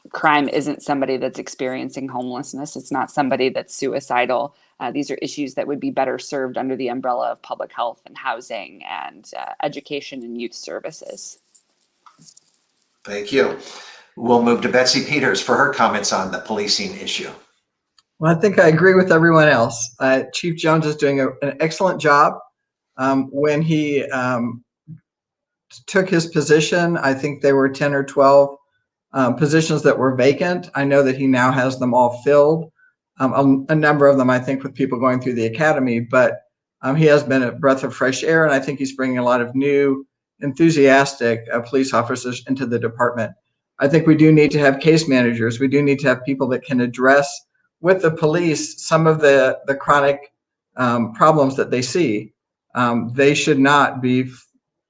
Crime isn't somebody that's experiencing homelessness. It's not somebody that's suicidal. These are issues that would be better served under the umbrella of public health and housing and education and youth services. Thank you. We'll move to Betsy Peters for her comments on the policing issue. Well, I think I agree with everyone else. Chief Jones is doing an excellent job. When he took his position, I think there were 10 or 12 positions that were vacant. I know that he now has them all filled. A number of them, I think, with people going through the academy, but he has been a breath of fresh air, and I think he's bringing a lot of new, enthusiastic police officers into the department. I think we do need to have case managers. We do need to have people that can address with the police some of the chronic problems that they see. They should not be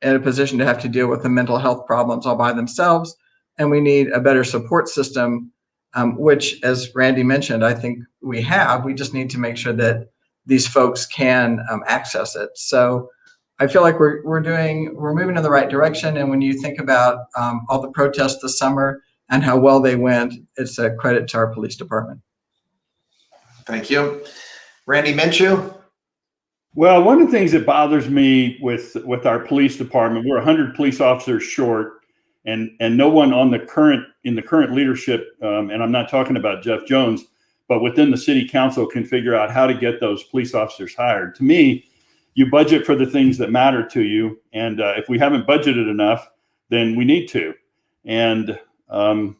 in a position to have to deal with the mental health problems all by themselves. And we need a better support system, which, as Randy mentioned, I think we have. We just need to make sure that these folks can access it. So I feel like we're moving in the right direction. And when you think about all the protests this summer and how well they went, it's a credit to our police department. Thank you. Randy Minshew? Well, one of the things that bothers me with our police department, we're 100 police officers short, and no one in the current leadership, and I'm not talking about Jeff Jones, but within the city council can figure out how to get those police officers hired. To me, you budget for the things that matter to you. And if we haven't budgeted enough, then we need to. And I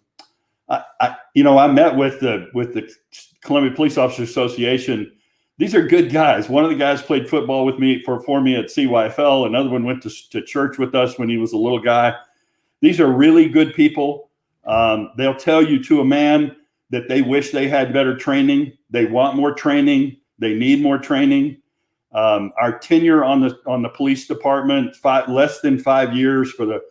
met with the Columbia Police Officers Association. These are good guys. One of the guys played football with me for me at CYFL. Another one went to church with us when he was a little guy. These are really good people. They'll tell you to a man that they wish they had better training. They want more training. They need more training. Our tenure on the police department, less than 5 years for the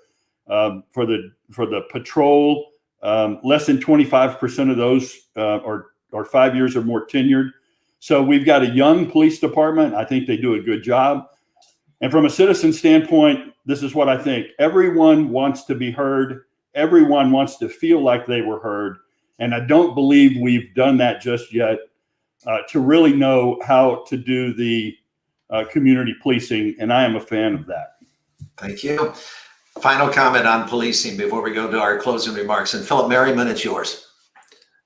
patrol. Less than 25% of those are 5 years or more tenured. So we've got a young police department. I think they do a good job. And from a citizen standpoint, this is what I think. Everyone wants to be heard. Everyone wants to feel like they were heard. And I don't believe we've done that just yet to really know how to do the community policing. And I am a fan of that. Thank you. Final comment on policing before we go to our closing remarks. And Philip Merriman, it's yours.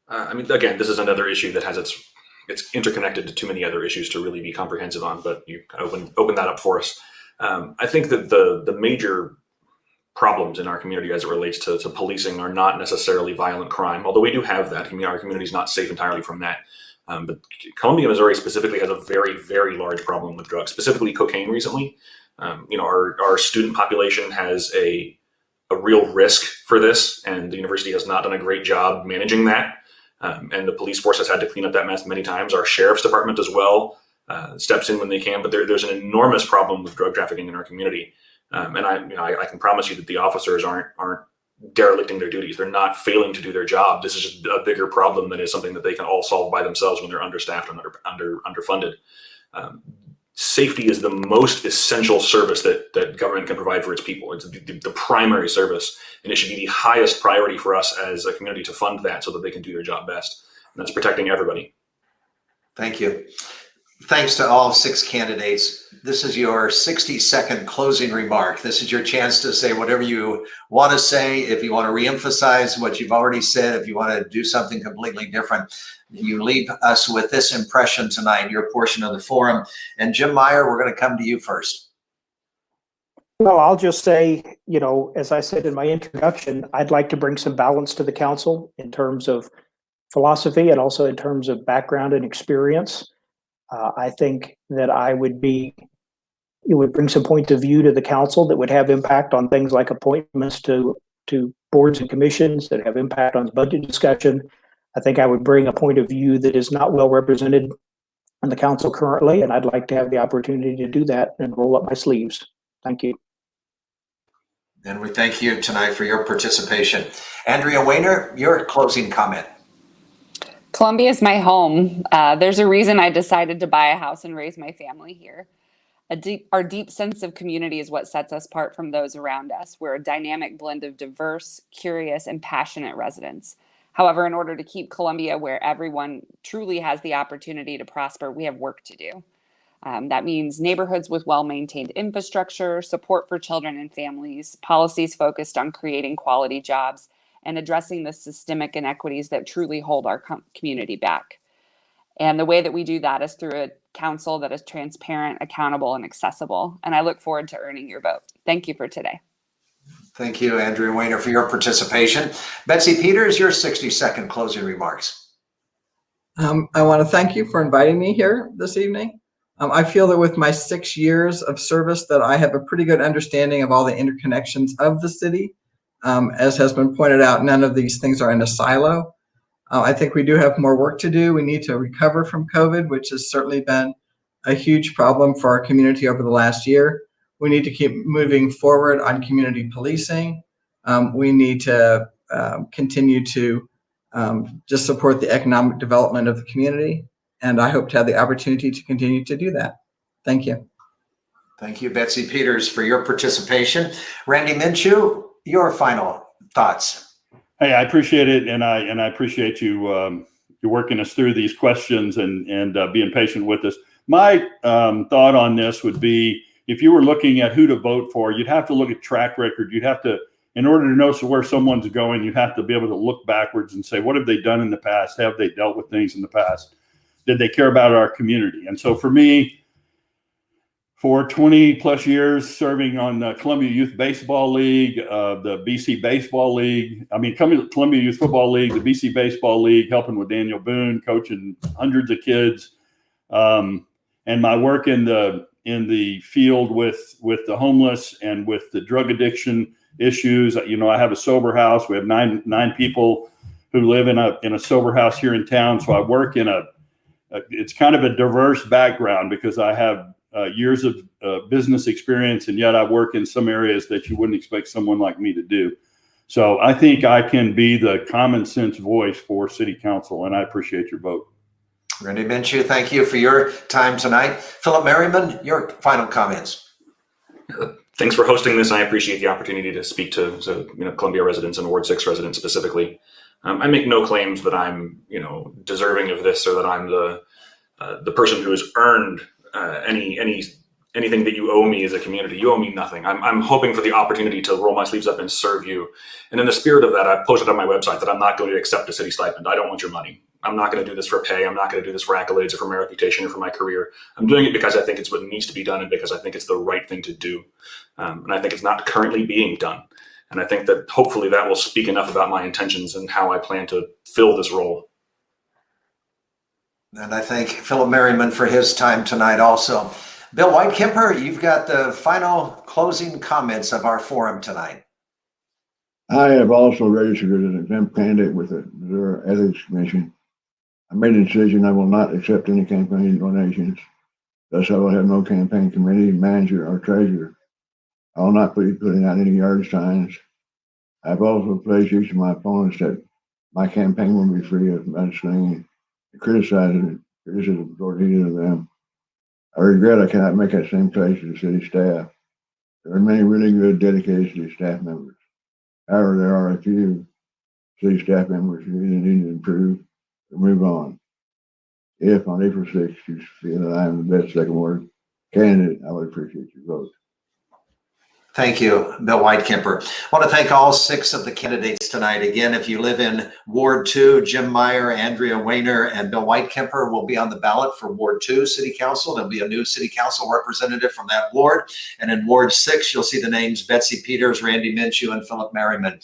Again, this is another issue that has it's interconnected to too many other issues to really be comprehensive on, but you kind of open that up for us. I think that the major problems in our community as it relates to policing are not necessarily violent crime, although we do have that. Our community is not safe entirely from that. But Columbia, Missouri specifically has a very, very large problem with drugs, specifically cocaine recently. Our student population has a real risk for this, and the university has not done a great job managing that. And the police force has had to clean up that mess many times. Our sheriff's department as well steps in when they can, but there's an enormous problem with drug trafficking in our community. And I can promise you that the officers aren't derelicting their duties. They're not failing to do their job. This is just a bigger problem that is something that they can all solve by themselves when they're understaffed and underfunded. Safety is the most essential service that government can provide for its people. It's the primary service, and it should be the highest priority for us as a community to fund that so that they can do their job best. And that's protecting everybody. Thank you. Thanks to all 6 candidates. This is your 60-second closing remark. This is your chance to say whatever you want to say. If you want to reemphasize what you've already said, if you want to do something completely different, you leave us with this impression tonight, your portion of the forum. And Jim Meyer, we're going to come to you first. Well, I'll just say, as I said in my introduction, I'd like to bring some balance to the council in terms of philosophy and also in terms of background and experience. I think that it would bring some points of view to the council that would have impact on things like appointments to boards and commissions, that have impact on budget discussion. I think I would bring a point of view that is not well represented in the council currently, and I'd like to have the opportunity to do that and roll up my sleeves. Thank you. And we thank you tonight for your participation. Andrea Weiner, your closing comment. Columbia is my home. There's a reason I decided to buy a house and raise my family here. Our deep sense of community is what sets us apart from those around us. We're a dynamic blend of diverse, curious, and passionate residents. However, in order to keep Columbia where everyone truly has the opportunity to prosper, we have work to do. That means neighborhoods with well-maintained infrastructure, support for children and families, policies focused on creating quality jobs, and addressing the systemic inequities that truly hold our community back. And the way that we do that is through a council that is transparent, accountable, and accessible. And I look forward to earning your vote. Thank you for today. Thank you, Andrea Weiner, for your participation. Betsy Peters, your 60-second closing remarks. I want to thank you for inviting me here this evening. I feel that with my 6 years of service that I have a pretty good understanding of all the interconnections of the city. As has been pointed out, none of these things are in a silo. I think we do have more work to do. We need to recover from COVID, which has certainly been a huge problem for our community over the last year. We need to keep moving forward on community policing. We need to continue to just support the economic development of the community. And I hope to have the opportunity to continue to do that. Thank you. Thank you, Betsy Peters, for your participation. Randy Minshew, your final thoughts. Hey, I appreciate it, and I appreciate you working us through these questions and being patient with us. My thought on this would be, if you were looking at who to vote for, you'd have to look at track record. You'd have to, in order to know where someone's going, you have to be able to look backwards and say, what have they done in the past? Have they dealt with things in the past? Did they care about our community? And so for me, for 20 plus years serving on the Columbia Youth Baseball League, the BC Baseball League, Columbia Youth Football League, the BC Baseball League, helping with Daniel Boone, coaching hundreds of kids. And my work in the field with the homeless and with the drug addiction issues. I have a sober house. We have nine people who live in a sober house here in town. So I work in it's kind of a diverse background because I have years of business experience, and yet I work in some areas that you wouldn't expect someone like me to do. So I think I can be the common sense voice for City Council, and I appreciate your vote. Randy Minshew, thank you for your time tonight. Philip Merriman, your final comments. Thanks for hosting this. I appreciate the opportunity to speak to Columbia residents and Ward 6 residents specifically. I make no claims that I'm deserving of this or that I'm the person who has earned anything that you owe me as a community. You owe me nothing. I'm hoping for the opportunity to roll my sleeves up and serve you. And in the spirit of that, I've posted on my website that I'm not going to accept a city stipend. I don't want your money. I'm not going to do this for pay. I'm not going to do this for accolades or for my reputation or for my career. I'm doing it because I think it's what needs to be done and because I think it's the right thing to do. And I think it's not currently being done. And I think that hopefully that will speak enough about my intentions and how I plan to fill this role. And I thank Philip Merriman for his time tonight also. Bill Whitekemper, you've got the final closing comments of our forum tonight. I have also registered as an exempt candidate with the Missouri Ethics Commission. I made a decision I will not accept any campaign donations. Thus, I will have no campaign committee, manager, or treasurer. I will not be putting out any yard signs. I've also pledged each of my opponents that my campaign will be free of mudslinging and criticism toward either of them. I regret I cannot make that same pledge to the city staff. There are many really good, dedicated city staff members. However, there are a few city staff members who really need to improve or move on. If on April 6th you feel that I am the best second ward candidate, I would appreciate your vote. Thank you, Bill Whitekemper. I want to thank all 6 of the candidates tonight. Again, if you live in Ward 2, Jim Meyer, Andrea Weiner, and Bill Whitekemper will be on the ballot for Ward 2 City Council. There'll be a new City Council representative from that ward. And in Ward 6, you'll see the names Betsy Peters, Randy Minshew, and Philip Merriman.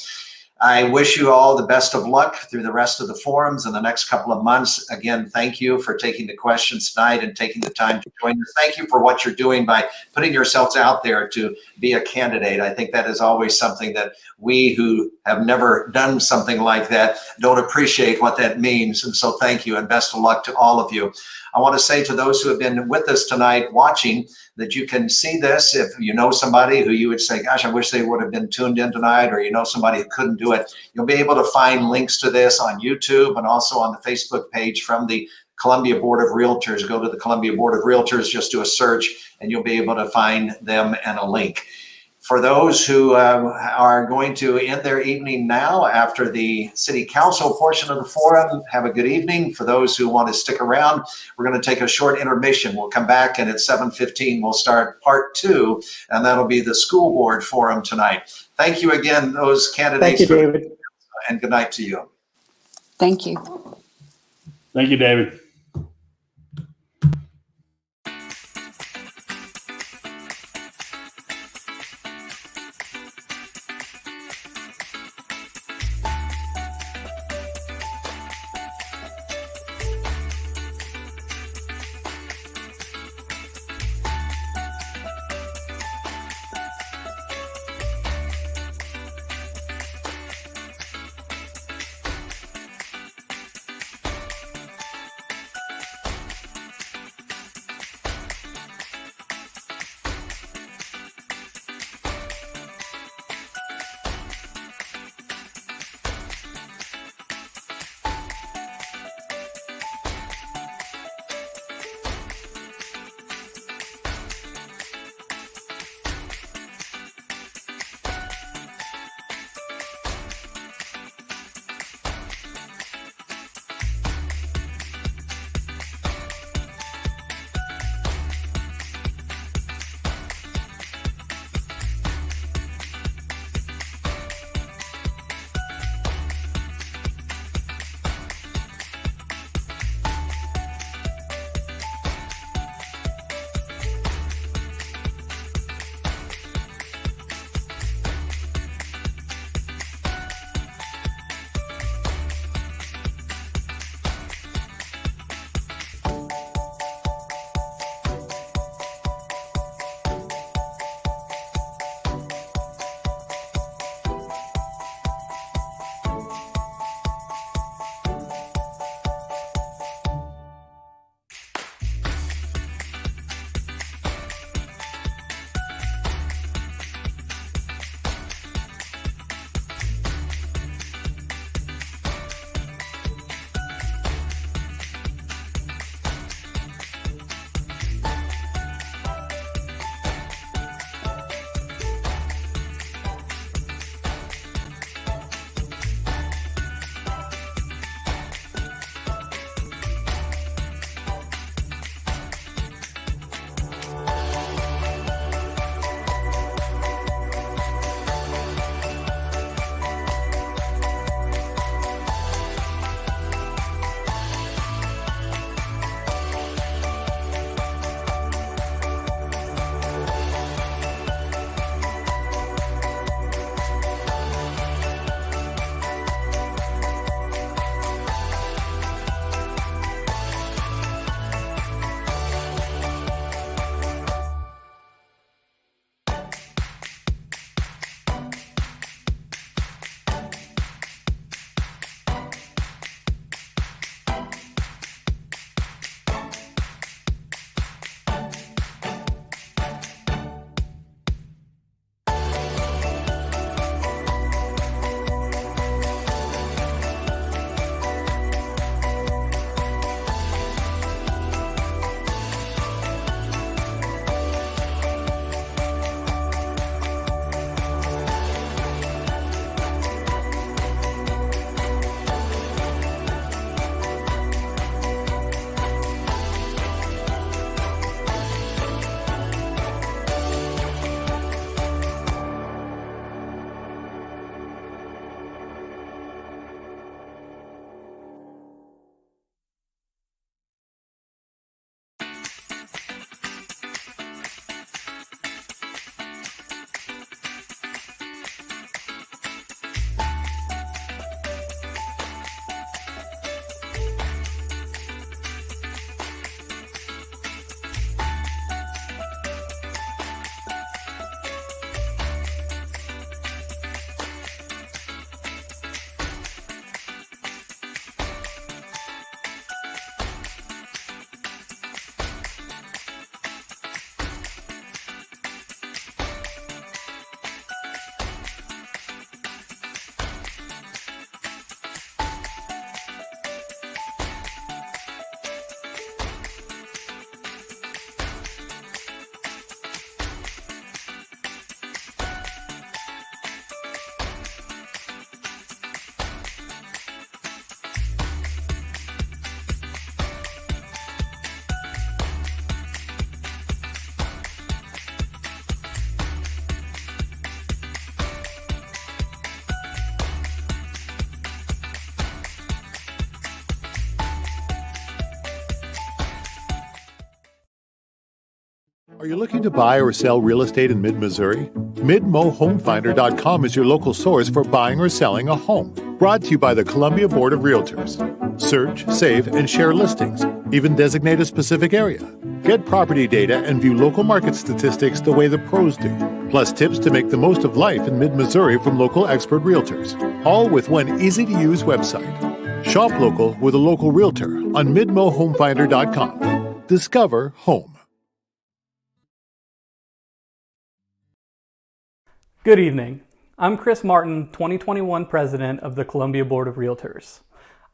I wish you all the best of luck through the rest of the forums in the next couple of months. Again, thank you for taking the questions tonight and taking the time to join us. Thank you for what you're doing by putting yourselves out there to be a candidate. I think that is always something that we who have never done something like that don't appreciate what that means. And so thank you and best of luck to all of you. I want to say to those who have been with us tonight watching that you can see this. If you know somebody who you would say, gosh, I wish they would have been tuned in tonight, or you know somebody who couldn't do it, you'll be able to find links to this on YouTube and also on the Facebook page from the Columbia Board of Realtors. Go to the Columbia Board of Realtors, just do a search, and you'll be able to find them and a link. For those who are going to end their evening now after the City Council portion of the forum, have a good evening. For those who want to stick around, we're going to take a short intermission. We'll come back, and at 7:15, we'll start part 2, and that'll be the school board forum tonight. Thank you again, those candidates. Thank you, David. And good night to you. Thank you. Thank you, David. Are you looking to buy or sell real estate in mid-Missouri? MidMoHomefinder.com is your local source for buying or selling a home. Brought to you by the Columbia Board of Realtors. Search, save, and share listings. Even designate a specific area. Get property data and view local market statistics the way the pros do. Plus tips to make the most of life in mid-Missouri from local expert realtors. All with one easy-to-use website. Shop local with a local realtor on MidMoHomefinder.com. Discover home. Good evening. I'm Chris Martin, 2021 President of the Columbia Board of Realtors.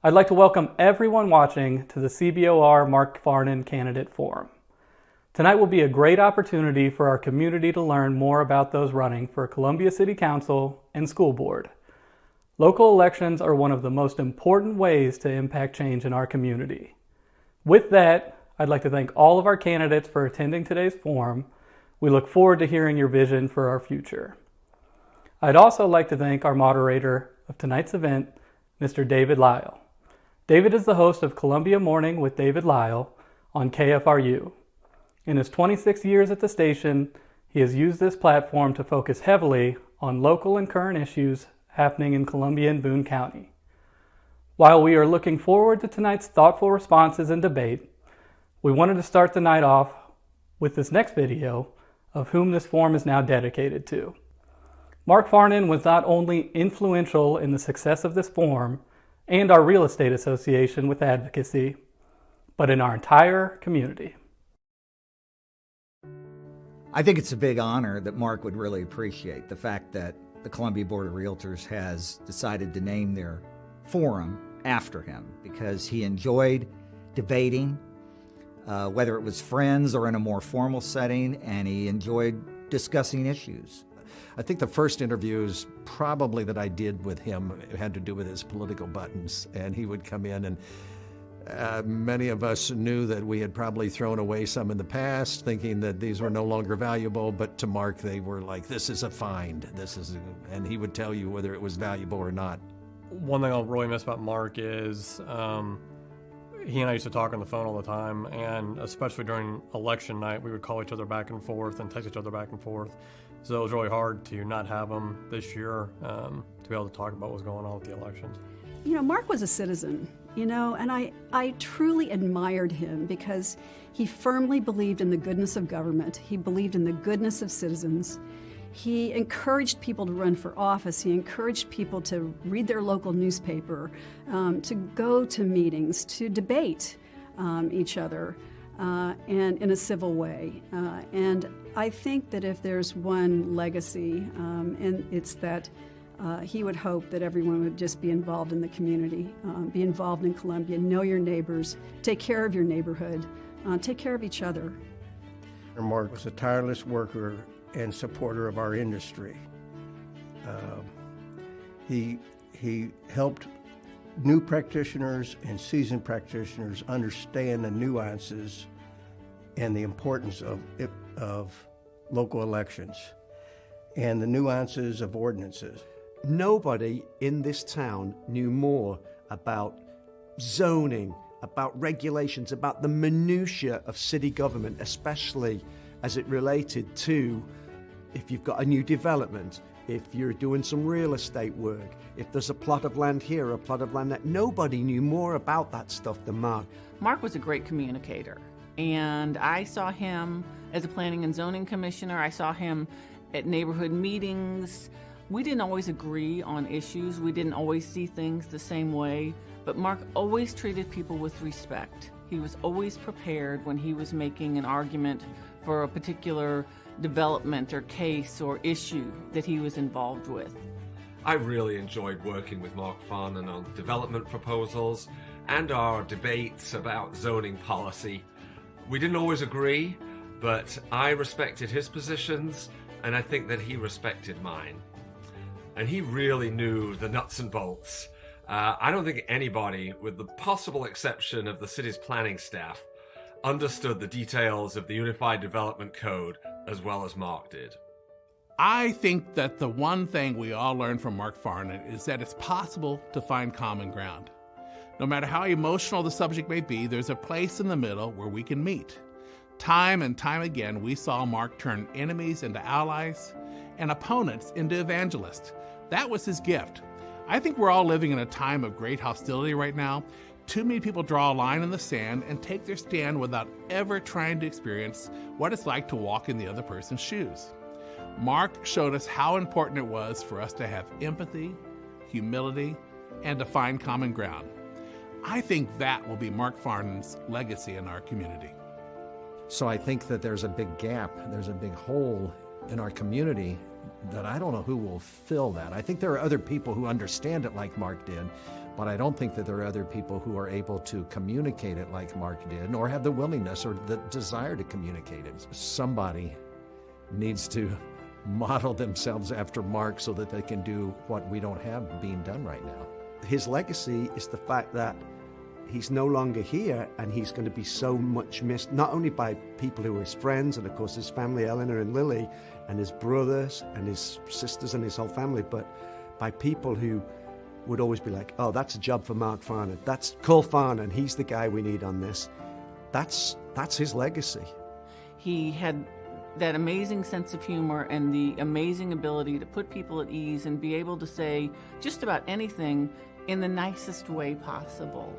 I'd like to welcome everyone watching to the CBOR Mark Farnen Candidate Forum. Tonight will be a great opportunity for our community to learn more about those running for Columbia City Council and School Board. Local elections are one of the most important ways to impact change in our community. With that, I'd like to thank all of our candidates for attending today's forum. We look forward to hearing your vision for our future. I'd also like to thank our moderator of tonight's event, Mr. David Lyle. David is the host of Columbia Morning with David Lyle on KFRU. In his 26 years at the station, he has used this platform to focus heavily on local and current issues happening in Columbia and Boone County. While we are looking forward to tonight's thoughtful responses and debate, we wanted to start the night off with this next video of whom this forum is now dedicated to. Mark Farnen was not only influential in the success of this forum and our real estate association with advocacy, but in our entire community. I think it's a big honor that Mark would really appreciate the fact that the Columbia Board of Realtors has decided to name their forum after him, because he enjoyed debating, whether it was friends or in a more formal setting, and he enjoyed discussing issues. I think the first interviews probably that I did with him had to do with his political buttons, and he would come in and many of us knew that we had probably thrown away some in the past, thinking that these were no longer valuable, but to Mark they were like, this is a find, and he would tell you whether it was valuable or not. One thing I'll really miss about Mark is he and I used to talk on the phone all the time, and especially during election night, we would call each other back and forth and text each other back and forth. So it was really hard to not have him this year to be able to talk about what was going on with the elections. You know, Mark was a citizen, and I truly admired him because he firmly believed in the goodness of government. He believed in the goodness of citizens. He encouraged people to run for office. He encouraged people to read their local newspaper, to go to meetings, to debate each other, and in a civil way. And I think that if there's one legacy, and it's that he would hope that everyone would just be involved in the community, be involved in Columbia, know your neighbors, take care of your neighborhood, take care of each other. Mark was a tireless worker and supporter of our industry. He helped new practitioners and seasoned practitioners understand the nuances and the importance of local elections and the nuances of ordinances. Nobody in this town knew more about zoning, about regulations, about the minutiae of city government, especially as it related to if you've got a new development, if you're doing some real estate work, if there's a plot of land here, a plot of land there. Nobody knew more about that stuff than Mark. Mark was a great communicator, and I saw him as a planning and zoning commissioner. I saw him at neighborhood meetings. We didn't always agree on issues. We didn't always see things the same way, but Mark always treated people with respect. He was always prepared when he was making an argument for a particular development or case or issue that he was involved with. I really enjoyed working with Mark Farnen on development proposals and our debates about zoning policy. We didn't always agree, but I respected his positions, and I think that he respected mine. And he really knew the nuts and bolts. I don't think anybody, with the possible exception of the city's planning staff, understood the details of the Unified Development Code as well as Mark did. I think that the one thing we all learned from Mark Farnen is that it's possible to find common ground. No matter how emotional the subject may be, there's a place in the middle where we can meet. Time and time again, we saw Mark turn enemies into allies and opponents into evangelists. That was his gift. I think we're all living in a time of great hostility right now. Too many people draw a line in the sand and take their stand without ever trying to experience what it's like to walk in the other person's shoes. Mark showed us how important it was for us to have empathy, humility, and to find common ground. I think that will be Mark Farnen's legacy in our community. So I think that there's a big gap, there's a big hole in our community that I don't know who will fill that. I think there are other people who understand it like Mark did, but I don't think that there are other people who are able to communicate it like Mark did, or have the willingness or the desire to communicate it. Somebody needs to model themselves after Mark so that they can do what we don't have being done right now. His legacy is the fact that he's no longer here, and he's going to be so much missed, not only by people who are his friends and of course his family, Eleanor and Lily, and his brothers and his sisters and his whole family, but by people who would always be like, oh, that's a job for Mark Farnen. That's Cole Farnen. He's the guy we need on this. That's his legacy. He had that amazing sense of humor and the amazing ability to put people at ease and be able to say just about anything in the nicest way possible.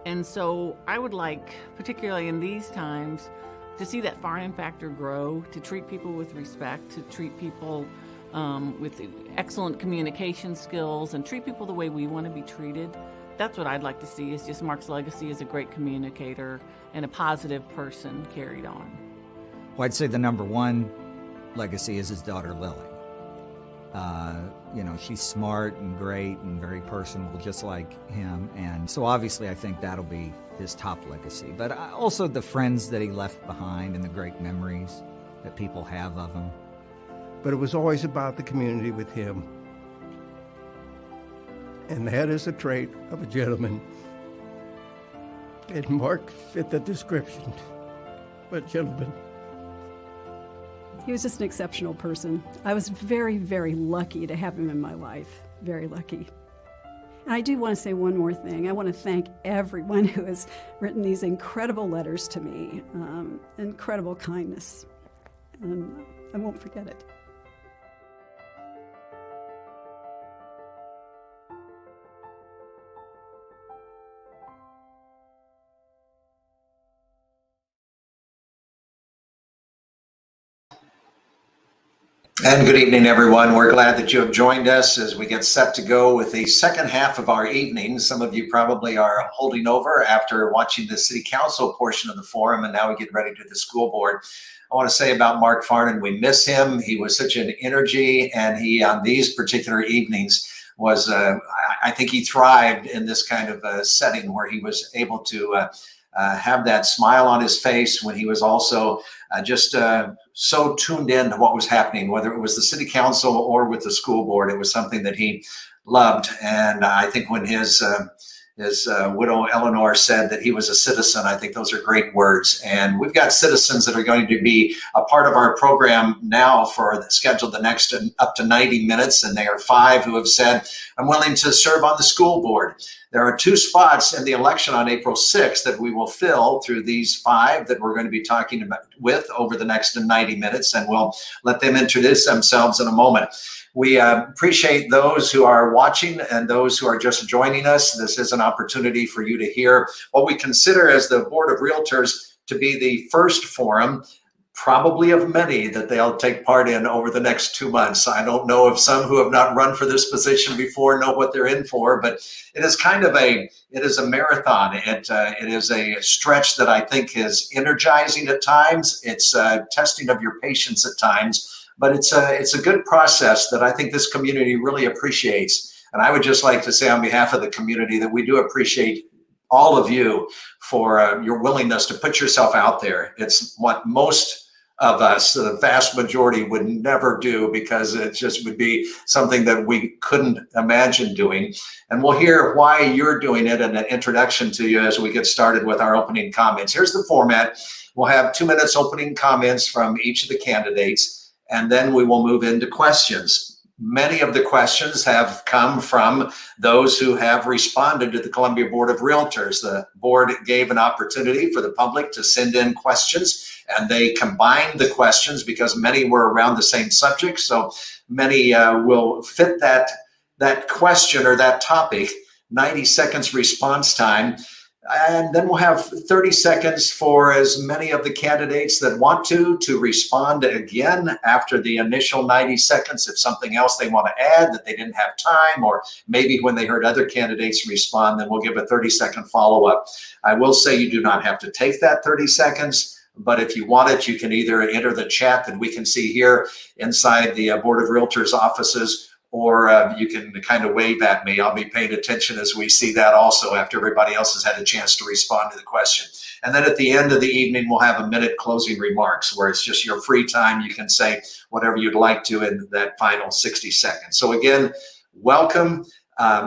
And so I would like, particularly in these times, to see that Farnen factor grow, to treat people with respect, to treat people with excellent communication skills, and treat people the way we want to be treated. That's what I'd like to see, is just Mark's legacy as a great communicator and a positive person carried on. Well, I'd say the number one legacy is his daughter, Lily. She's smart and great and very personable, just like him. And so obviously I think that'll be his top legacy. But also the friends that he left behind and the great memories that people have of him. But it was always about the community with him. And that is a trait of a gentleman. And Mark fit the description of a gentleman. He was just an exceptional person. I was very, very lucky to have him in my life. Very lucky. And I do want to say one more thing. I want to thank everyone who has written these incredible letters to me. Incredible kindness. And I won't forget it. And good evening, everyone. We're glad that you have joined us as we get set to go with the second half of our evening. Some of you probably are holding over after watching the city council portion of the forum, and now we get ready to do the school board. I want to say about Mark Farnen, we miss him. He was such an energy, and he, on these particular evenings, was, I think he thrived in this kind of setting where he was able to have that smile on his face when he was also just so tuned in to what was happening, whether it was the city council or with the school board. It was something that he loved. And I think when his widow Eleanor said that he was a citizen, I think those are great words. And we've got citizens that are going to be a part of our program now for scheduled the next up to 90 minutes. And they are 5 who have said, I'm willing to serve on the school board. There are 2 spots in the election on April 6th that we will fill through these 5 that we're going to be talking about with over the next 90 minutes, and we'll let them introduce themselves in a moment. We appreciate those who are watching and those who are just joining us. This is an opportunity for you to hear what we consider as the Board of Realtors to be the first forum, probably of many, that they'll take part in over the next 2 months. I don't know if some who have not run for this position before know what they're in for, but it is kind of it is a marathon. It is a stretch that I think is energizing at times. It's testing of your patience at times, but it's a good process that I think this community really appreciates. And I would just like to say on behalf of the community that we do appreciate all of you for your willingness to put yourself out there. It's what most of us, the vast majority, would never do, because it just would be something that we couldn't imagine doing. And we'll hear why you're doing it and an introduction to you as we get started with our opening comments. Here's the format. We'll have 2 minutes opening comments from each of the candidates, and then we will move into questions. many of the questions have come from those who have responded to the Columbia Board of Realtors. The board gave an opportunity for the public to send in questions, and they combined the questions because many were around the same subject. So many will fit that question or that topic. 90 seconds response time. And then we'll have 30 seconds for as many of the candidates that want to respond again after the initial 90 seconds. If something else they want to add that they didn't have time, or maybe when they heard other candidates respond, then we'll give a 30-second follow-up. I will say you do not have to take that 30 seconds, but if you want it, you can either enter the chat that we can see here inside the Board of Realtors offices, or you can kind of wave at me. I'll be paying attention as we see that also after everybody else has had a chance to respond to the question. And then at the end of the evening, we'll have a minute closing remarks where it's just your free time. You can say whatever you'd like to in that final 60 seconds. So again, welcome.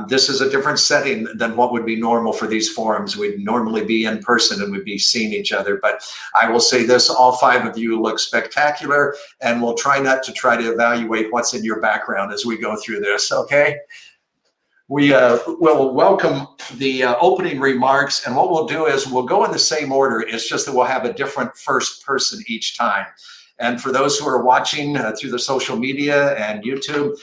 This is a different setting than what would be normal for these forums. We'd normally be in person and we'd be seeing each other. But I will say this, all 5 of you look spectacular, and we'll try not to try to evaluate what's in your background as we go through this, okay? We will welcome the opening remarks, and what we'll do is we'll go in the same order. It's just that we'll have a different first person each time. And for those who are watching through the social media and YouTube,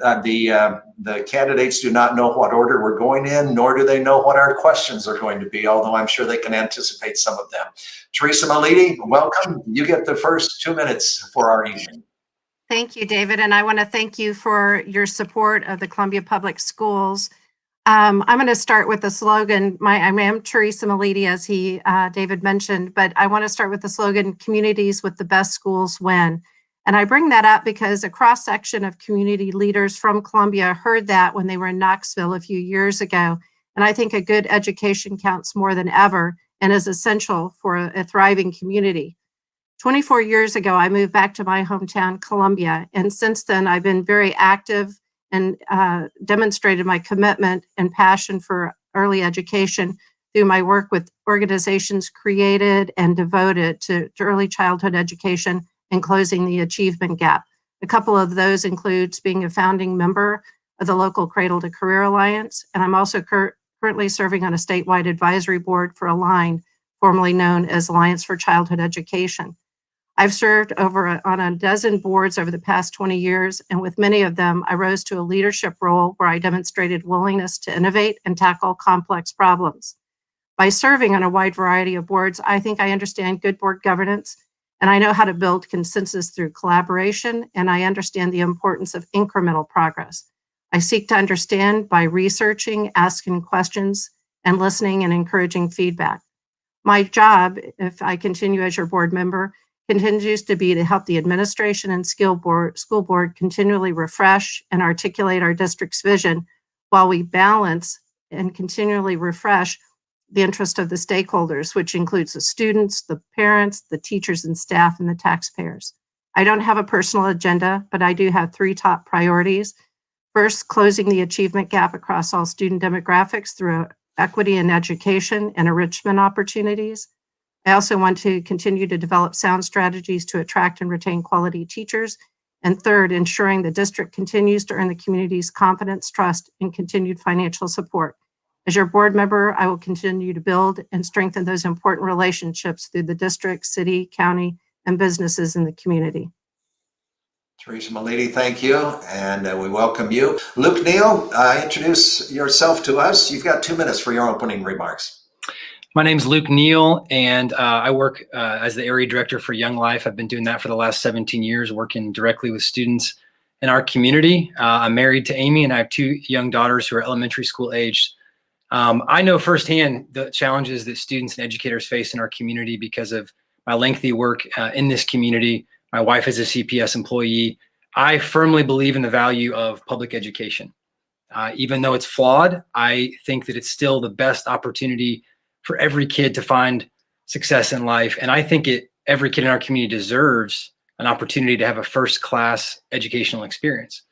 the candidates do not know what order we're going in, nor do they know what our questions are going to be, although I'm sure they can anticipate some of them. Teresa Malidi, welcome. You get the first 2 minutes for our evening. Thank you, David. And I want to thank you for your support of the Columbia Public Schools. I'm going to start with the slogan. I am Teresa Malidi, as David mentioned, but I want to start with the slogan, communities with the best schools win. And I bring that up because a cross-section of community leaders from Columbia heard that when they were in Knoxville a few years ago. And I think a good education counts more than ever and is essential for a thriving community. 24 years ago, I moved back to my hometown, Columbia. And since then, I've been very active and demonstrated my commitment and passion for early education through my work with organizations created and devoted to early childhood education and closing the achievement gap. A couple of those includes being a founding member of the local Cradle to Career Alliance, and I'm also currently serving on a statewide advisory board for ALIGN, formerly known as Alliance for Childhood Education. I've served on a dozen boards over the past 20 years, and with many of them, I rose to a leadership role where I demonstrated willingness to innovate and tackle complex problems. By serving on a wide variety of boards, I think I understand good board governance, and I know how to build consensus through collaboration, and I understand the importance of incremental progress. I seek to understand by researching, asking questions, and listening and encouraging feedback. My job, if I continue as your board member, continues to be to help the administration and school board continually refresh and articulate our district's vision while we balance and continually refresh the interest of the stakeholders, which includes the students, the parents, the teachers and staff, and the taxpayers. I don't have a personal agenda, but I do have 3 top priorities. First, closing the achievement gap across all student demographics through equity in education and enrichment opportunities. I also want to continue to develop sound strategies to attract and retain quality teachers. And third, ensuring the district continues to earn the community's confidence, trust, and continued financial support. As your board member, I will continue to build and strengthen those important relationships through the district, city, county, and businesses in the community. Teresa Malidi, thank you, and we welcome you. Luke Neal, introduce yourself to us. You've got 2 minutes for your opening remarks. My name's Luke Neal, and I work as the area director for Young Life. I've been doing that for the last 17 years, working directly with students in our community. I'm married to Amy, and I have 2 young daughters who are elementary school aged. I know firsthand the challenges that students and educators face in our community because of my lengthy work in this community. My wife is a CPS employee. I firmly believe in the value of public education. Even though it's flawed, I think that it's still the best opportunity for every kid to find success in life. And I think every kid in our community deserves an opportunity to have a first-class educational experience.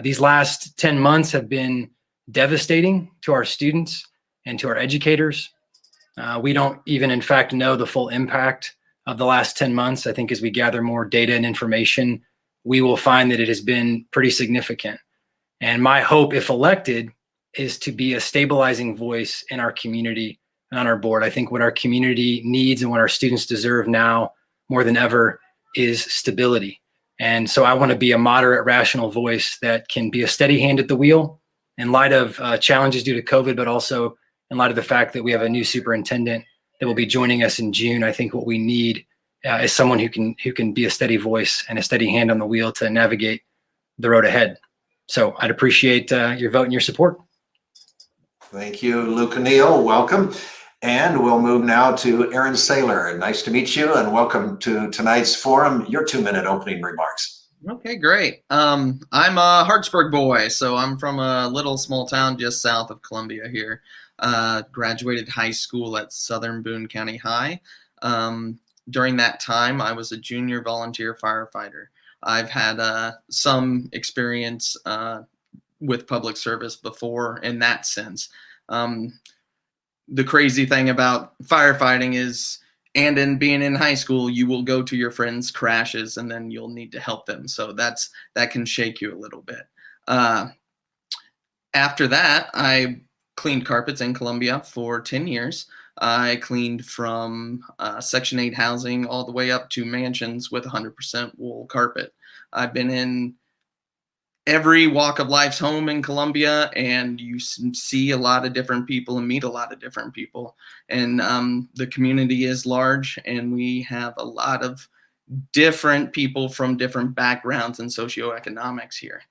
These last 10 months have been devastating to our students and to our educators. We don't even, in fact, know the full impact of the last 10 months. I think as we gather more data and information, we will find that it has been pretty significant. And my hope, if elected, is to be a stabilizing voice in our community and on our board. I think what our community needs and what our students deserve now more than ever is stability. And so I want to be a moderate, rational voice that can be a steady hand at the wheel in light of challenges due to COVID, but also in light of the fact that we have a new superintendent that will be joining us in June. I think what we need is someone who can be a steady voice and a steady hand on the wheel to navigate the road ahead. So I'd appreciate your vote and your support. Thank you, Luke Neal. Welcome. And we'll move now to Aaron Saylor. Nice to meet you and welcome to tonight's forum. Your 2-minute opening remarks. Okay, great. I'm a Hartsburg boy, so I'm from a little small town just south of Columbia here. Graduated high school at Southern Boone County High. During that time, I was a junior volunteer firefighter. I've had some experience with public service before in that sense. The crazy thing about firefighting is, and in being in high school, you will go to your friends' crashes and then you'll need to help them. So that can shake you a little bit. After that, I cleaned carpets in Columbia for 10 years. I cleaned from Section 8 housing all the way up to mansions with 100% wool carpet. I've been in every walk of life's home in Columbia, and you see a lot of different people and meet a lot of different people. And the community is large, and we have a lot of different people from different backgrounds and socioeconomics here.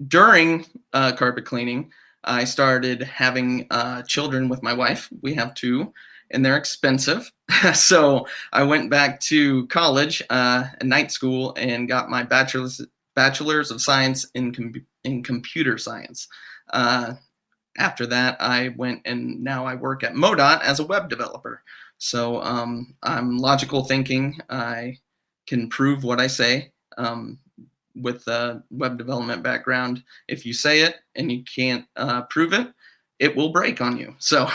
During carpet cleaning, I started having children with my wife. We have 2, and they're expensive. So I went back to college, night school, and got my bachelor's of science in computer science. After that, I went and now I work at MoDOT as a web developer. So I'm logical thinking. I can prove what I say. With a web development background, if you say it and you can't prove it, it will break on you. So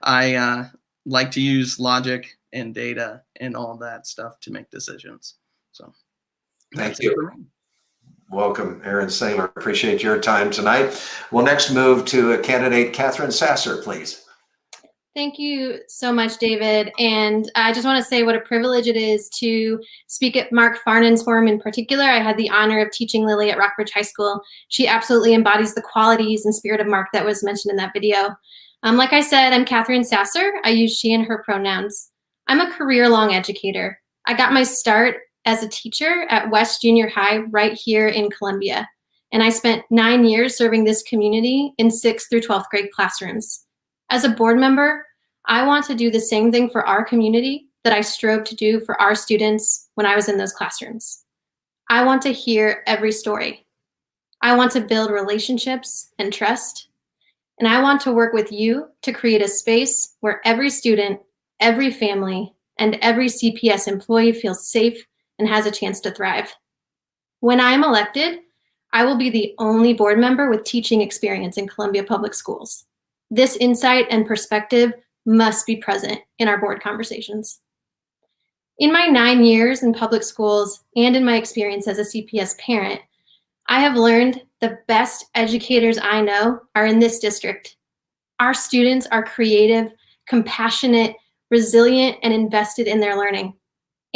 I like to use logic and data and all that stuff to make decisions. So thank you. Welcome, Aaron Saylor. Appreciate your time tonight. We'll next move to candidate Catherine Sasser, please. Thank you so much, David. And I just want to say what a privilege it is to speak at Mark Farnen's forum in particular. I had the honor of teaching Lily at Rockbridge High School. She absolutely embodies the qualities and spirit of Mark that was mentioned in that video. Like I said, I'm Catherine Sasser. I use she and her pronouns. I'm a career-long educator. I got my start as a teacher at West Junior High right here in Columbia. And I spent 9 years serving this community in 6th through 12th grade classrooms. As a board member, I want to do the same thing for our community that I strove to do for our students when I was in those classrooms. I want to hear every story. I want to build relationships and trust. And I want to work with you to create a space where every student, every family, and every CPS employee feels safe and has a chance to thrive. When I'm elected, I will be the only board member with teaching experience in Columbia Public Schools. This insight and perspective must be present in our board conversations. In my 9 years in public schools and in my experience as a CPS parent, I have learned the best educators I know are in this district. Our students are creative, compassionate, resilient, and invested in their learning.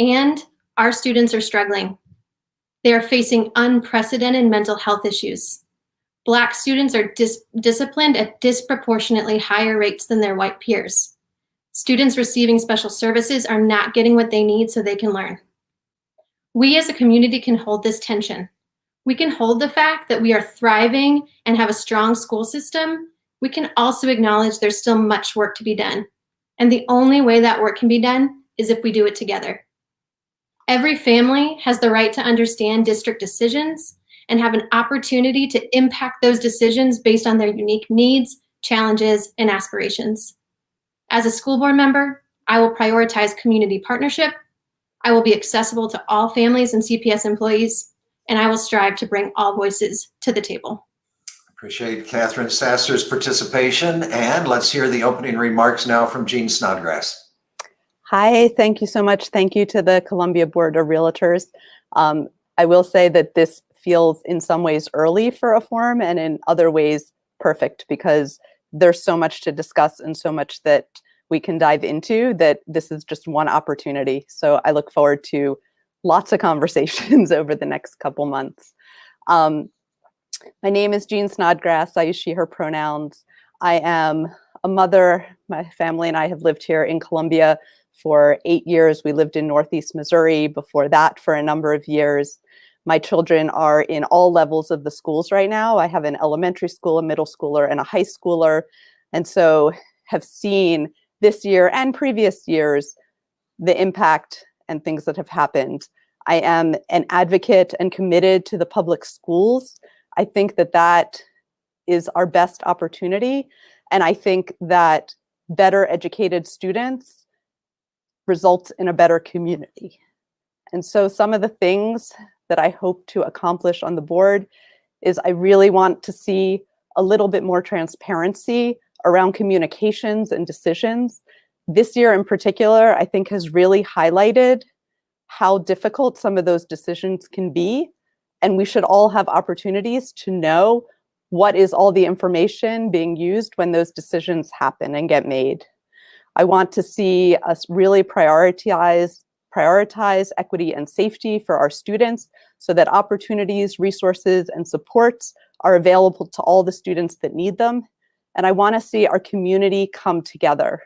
And our students are struggling. They are facing unprecedented mental health issues. Black students are disciplined at disproportionately higher rates than their white peers. Students receiving special services are not getting what they need so they can learn. We as a community can hold this tension. We can hold the fact that we are thriving and have a strong school system. We can also acknowledge there's still much work to be done. And the only way that work can be done is if we do it together. Every family has the right to understand district decisions and have an opportunity to impact those decisions based on their unique needs, challenges, and aspirations. As a school board member, I will prioritize community partnership. I will be accessible to all families and CPS employees, and I will strive to bring all voices to the table. Appreciate Catherine Sasser's participation, and let's hear the opening remarks now from Jean Snodgrass. Hi, thank you so much. Thank you to the Columbia Board of Realtors. I will say that this feels in some ways early for a forum and in other ways perfect, because there's so much to discuss and so much that we can dive into that this is just one opportunity. So I look forward to lots of conversations over the next couple months. My name is Jean Snodgrass. I use she, her pronouns. I am a mother. My family and I have lived here in Columbia for 8 years. We lived in Northeast Missouri before that for a number of years. My children are in all levels of the schools right now. I have an elementary school, a middle schooler, and a high schooler. And so have seen this year and previous years the impact and things that have happened. I am an advocate and committed to the public schools. I think that that is our best opportunity. And I think that better educated students results in a better community. And so some of the things that I hope to accomplish on the board is I really want to see a little bit more transparency around communications and decisions. This year in particular, I think has really highlighted how difficult some of those decisions can be. And we should all have opportunities to know what is all the information being used when those decisions happen and get made. I want to see us really prioritize equity and safety for our students so that opportunities, resources, and supports are available to all the students that need them. And I want to see our community come together,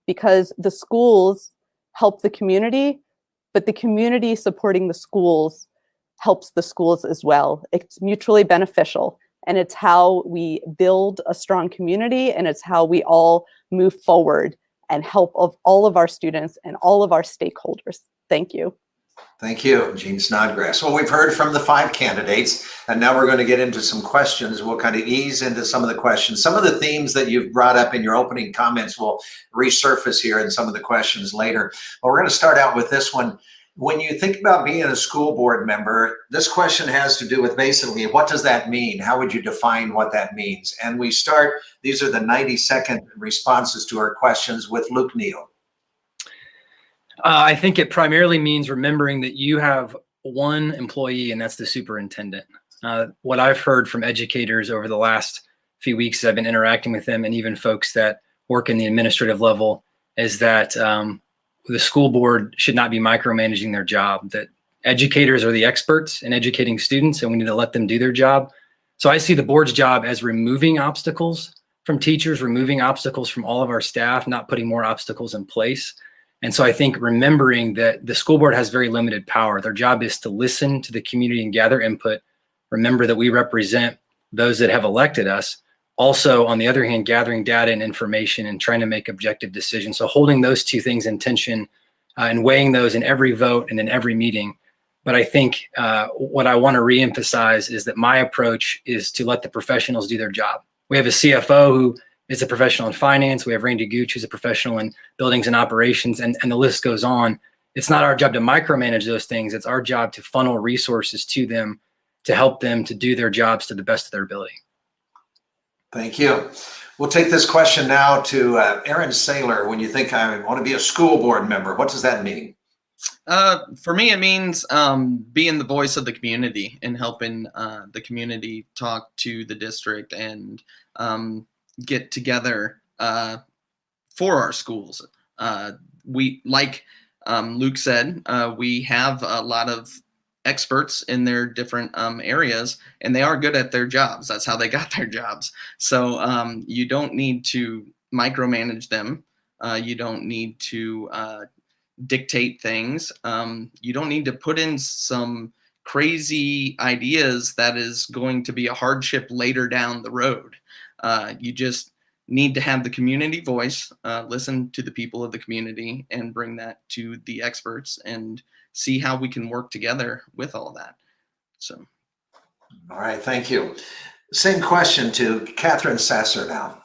because the schools help the community, but the community supporting the schools helps the schools as well. It's mutually beneficial, and it's how we build a strong community, and it's how we all move forward and help of all of our students and all of our stakeholders. Thank you. Thank you, Jean Snodgrass. Well, we've heard from the 5 candidates, and now we're going to get into some questions. We'll kind of ease into some of the questions. Some of the themes that you've brought up in your opening comments will resurface here in some of the questions later. But we're going to start out with this one. When you think about being a school board member, this question has to do with basically, what does that mean? How would you define what that means? And we start, these are the 90-second responses to our questions with Luke Neal. I think it primarily means remembering that you have one employee, and that's the superintendent. What I've heard from educators over the last few weeks as I've been interacting with them, and even folks that work in the administrative level, is that the school board should not be micromanaging their job, that educators are the experts in educating students, and we need to let them do their job. So I see the board's job as removing obstacles from teachers, removing obstacles from all of our staff, not putting more obstacles in place. And so I think remembering that the school board has very limited power. Their job is to listen to the community and gather input. Remember that we represent those that have elected us. Also, on the other hand, gathering data and information and trying to make objective decisions. So holding those two things in tension and weighing those in every vote and in every meeting. But I think what I want to reemphasize is that my approach is to let the professionals do their job. We have a CFO who is a professional in finance. We have Randy Gooch, who's a professional in buildings and operations, and the list goes on. It's not our job to micromanage those things. It's our job to funnel resources to them to help them to do their jobs to the best of their ability. Thank you. We'll take this question now to Aaron Saylor. When you think I want to be a school board member, what does that mean? For me, it means being the voice of the community and helping the community talk to the district and get together for our schools. We, like Luke said, we have a lot of experts in their different areas, and they are good at their jobs. That's how they got their jobs. So you don't need to micromanage them. You don't need to dictate things. You don't need to put in some crazy ideas that is going to be a hardship later down the road. You just need to have the community voice, listen to the people of the community, and bring that to the experts and see how we can work together with all that. So, all right, thank you. Same question to Catherine Sasser now.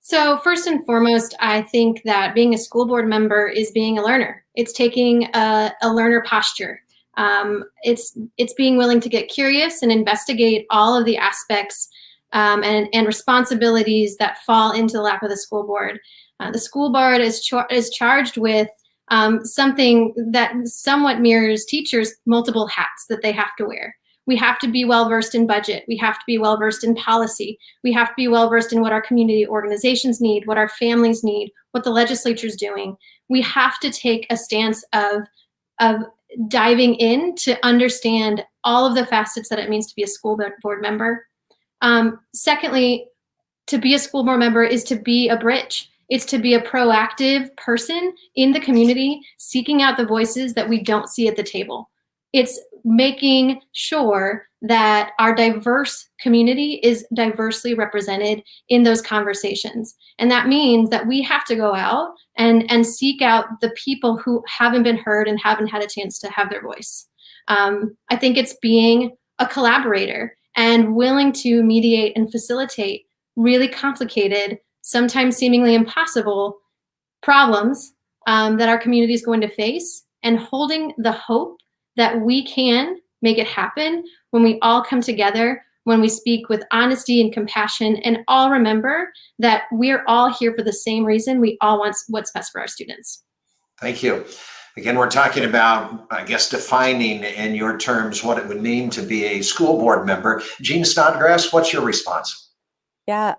So first and foremost, I think that being a school board member is being a learner. It's taking a learner posture. It's being willing to get curious and investigate all of the aspects and responsibilities that fall into the lap of the school board. The school board is charged with something that somewhat mirrors teachers' multiple hats that they have to wear. We have to be well-versed in budget. We have to be well-versed in policy. We have to be well-versed in what our community organizations need, what our families need, what the legislature's doing. We have to take a stance of diving in to understand all of the facets that it means to be a school board member. Secondly, to be a school board member is to be a bridge. It's to be a proactive person in the community, seeking out the voices that we don't see at the table. It's making sure that our diverse community is diversely represented in those conversations. And that means that we have to go out and seek out the people who haven't been heard and haven't had a chance to have their voice. I think it's being a collaborator and willing to mediate and facilitate really complicated, sometimes seemingly impossible problems that our community is going to face, and holding the hope that we can make it happen when we all come together, when we speak with honesty and compassion, and all remember that we're all here for the same reason. We all want what's best for our students. Thank you. Again, we're talking about, I guess, defining in your terms what it would mean to be a school board member. Jean Snodgrass, what's your response? Yeah,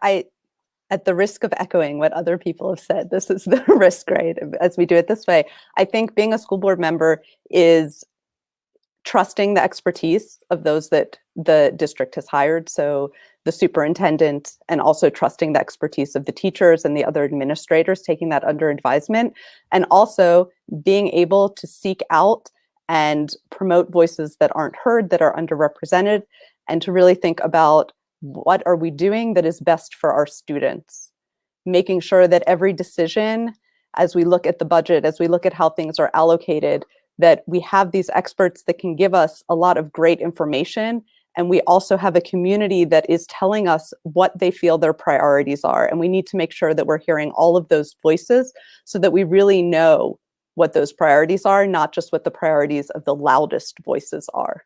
at the risk of echoing what other people have said, this is the risk, right? As we do it this way, I think being a school board member is trusting the expertise of those that the district has hired. So the superintendent, and also trusting the expertise of the teachers and the other administrators, taking that under advisement, and also being able to seek out and promote voices that aren't heard, that are underrepresented, and to really think about what are we doing that is best for our students, making sure that every decision, as we look at the budget, as we look at how things are allocated, that we have these experts that can give us a lot of great information. And we also have a community that is telling us what they feel their priorities are. And we need to make sure that we're hearing all of those voices so that we really know what those priorities are, not just what the priorities of the loudest voices are.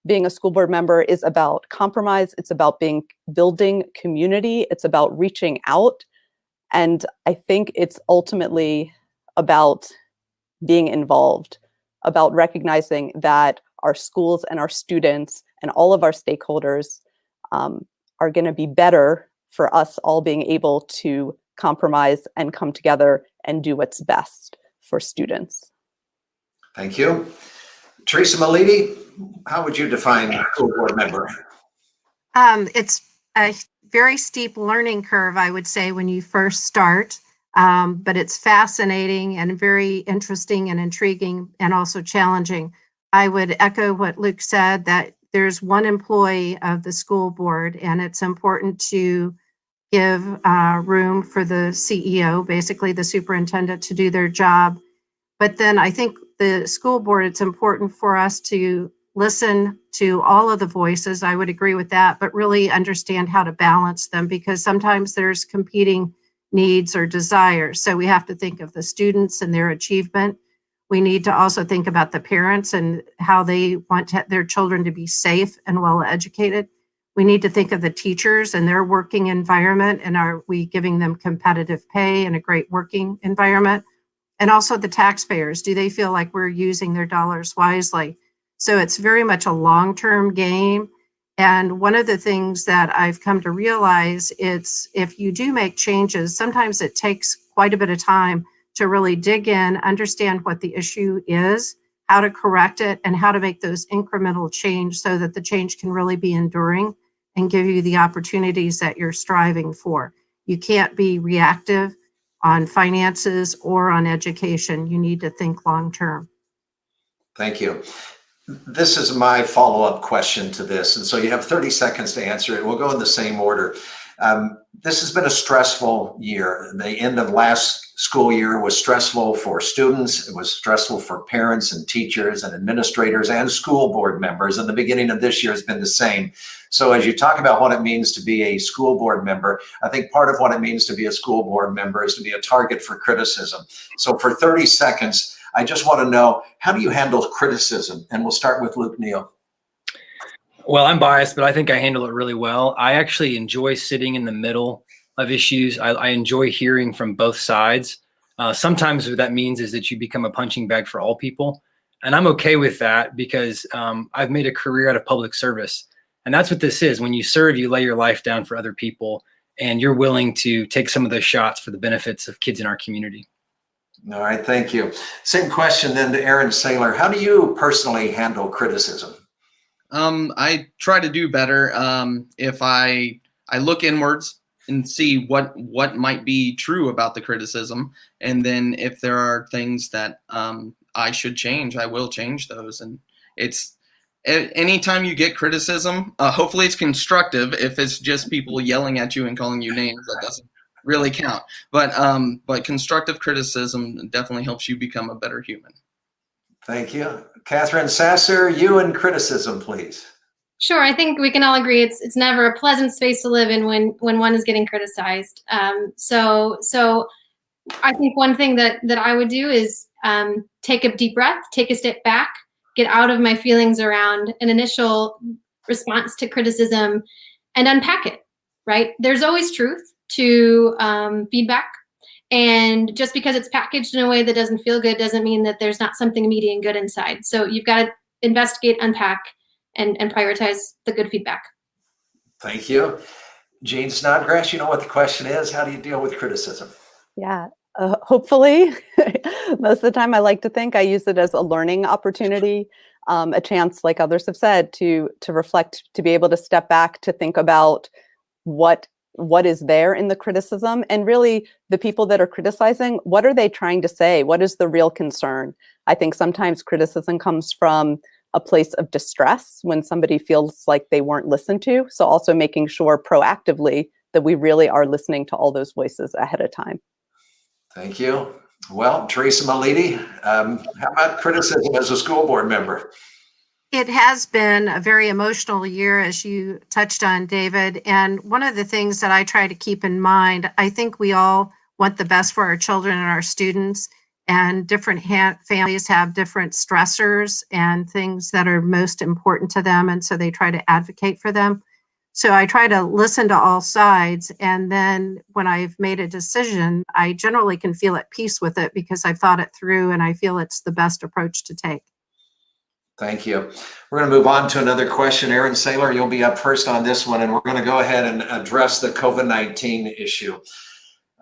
Being a school board member is about compromise. It's about building community. It's about reaching out. And I think it's ultimately about being involved, about recognizing that our schools and our students and all of our stakeholders are going to be better for us all being able to compromise and come together and do what's best for students. Thank you. Teresa Malidi, how would you define a school board member? It's a very steep learning curve, I would say, when you first start. But it's fascinating and very interesting and intriguing and also challenging. I would echo what Luke said, that there's one employee of the school board, and it's important to give room for the CEO, basically the superintendent, to do their job. But then I think the school board, it's important for us to listen to all of the voices. I would agree with that, but really understand how to balance them, because sometimes there's competing needs or desires. So we have to think of the students and their achievement. We need to also think about the parents and how they want their children to be safe and well educated. We need to think of the teachers and their working environment, and are we giving them competitive pay and a great working environment? And also the taxpayers, do they feel like we're using their dollars wisely? So it's very much a long-term game. And one of the things that I've come to realize, it's if you do make changes, sometimes it takes quite a bit of time to really dig in, understand what the issue is, how to correct it, and how to make those incremental change so that the change can really be enduring and give you the opportunities that you're striving for. You can't be reactive on finances or on education. You need to think long-term. Thank you. This is my follow-up question to this. And so you have 30 seconds to answer it. We'll go in the same order. This has been a stressful year. The end of last school year was stressful for students. It was stressful for parents and teachers and administrators and school board members. And the beginning of this year has been the same. So as you talk about what it means to be a school board member, I think part of what it means to be a school board member is to be a target for criticism. So for 30 seconds, I just want to know, how do you handle criticism? And we'll start with Luke Neal. Well, I'm biased, but I think I handle it really well. I actually enjoy sitting in the middle of issues. I enjoy hearing from both sides. Sometimes what that means is that you become a punching bag for all people. And I'm okay with that because I've made a career out of public service. And that's what this is. When you serve, you lay your life down for other people, and you're willing to take some of those shots for the benefits of kids in our community. All right, thank you. Same question then to Aaron Saylor. How do you personally handle criticism? I try to do better. If I look inwards and see what might be true about the criticism, and then if there are things that I should change, I will change those. And it's anytime you get criticism, hopefully it's constructive. If it's just people yelling at you and calling you names, that doesn't really count. But constructive criticism definitely helps you become a better human. Thank you. Catherine Sasser, you and criticism, please. Sure, I think we can all agree it's never a pleasant space to live in when one is getting criticized. So I think one thing that I would do is take a deep breath, take a step back, get out of my feelings around an initial response to criticism, and unpack it. Right? There's always truth to feedback. And just because it's packaged in a way that doesn't feel good doesn't mean that there's not something meaty and good inside. So you've got to investigate, unpack, and prioritize the good feedback. Thank you. Jane Snodgrass, you know what the question is. How do you deal with criticism? Yeah, hopefully. Most of the time I like to think I use it as a learning opportunity, a chance, like others have said, to reflect, to be able to step back, to think about what is there in the criticism, and really the people that are criticizing, what are they trying to say? What is the real concern? I think sometimes criticism comes from a place of distress when somebody feels like they weren't listened to. So also making sure proactively that we really are listening to all those voices ahead of time. Thank you. Well, Teresa Malidi, how about criticism as a school board member? It has been a very emotional year, as you touched on, David. And one of the things that I try to keep in mind, I think we all want the best for our children and our students, and different families have different stressors and things that are most important to them. And so they try to advocate for them. So I try to listen to all sides. And then when I've made a decision, I generally can feel at peace with it because I've thought it through and I feel it's the best approach to take. Thank you. We're going to move on to another question. Aaron Saylor, you'll be up first on this one, and we're going to go ahead and address the COVID-19 issue.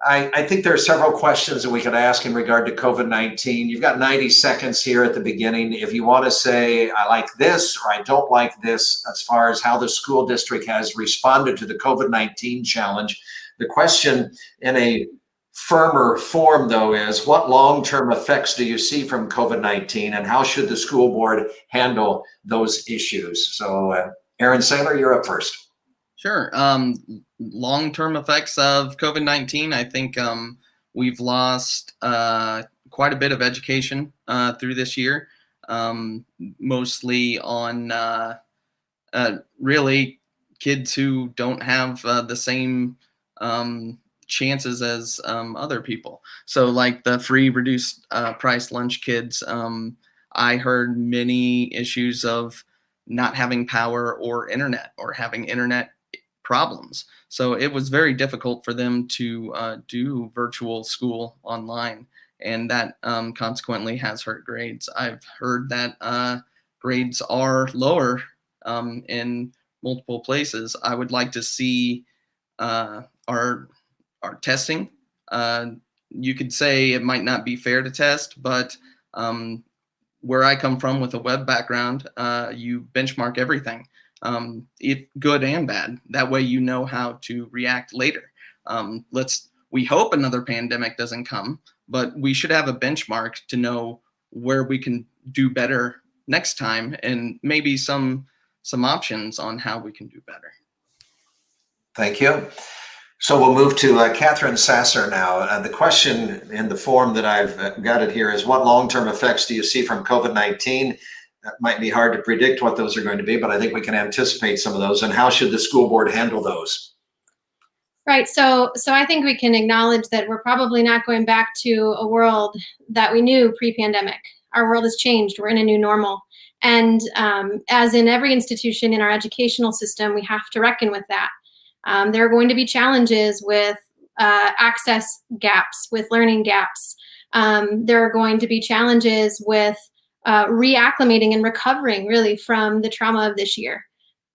I think there are several questions that we could ask in regard to COVID-19. You've got 90 seconds here at the beginning. If you want to say, I like this or I don't like this, as far as how the school district has responded to the COVID-19 challenge. The question in a firmer form, though, is what long-term effects do you see from COVID-19, and how should the school board handle those issues? So, Aaron Saylor, you're up first. Sure. Long-term effects of COVID-19, I think we've lost quite a bit of education through this year, mostly on really kids who don't have the same chances as other people. So like the free reduced price lunch kids, I heard many issues of not having power or having internet problems. So it was very difficult for them to do virtual school online, and that consequently has hurt grades. I've heard that grades are lower in multiple places. I would like to see our testing. You could say it might not be fair to test, but where I come from with a web background, you benchmark everything. Good and bad. That way you know how to react later. We hope another pandemic doesn't come, but we should have a benchmark to know where we can do better next time, and maybe some options on how we can do better. Thank you. So we'll move to Catherine Sasser now. The question in the form that I've got it here is, what long-term effects do you see from COVID-19? That might be hard to predict what those are going to be, but I think we can anticipate some of those. And how should the school board handle those? Right. So I think we can acknowledge that we're probably not going back to a world that we knew pre-pandemic. Our world has changed. We're in a new normal. And as in every institution in our educational system, we have to reckon with that. There are going to be challenges with access gaps, with learning gaps. There are going to be challenges with reacclimating and recovering really from the trauma of this year.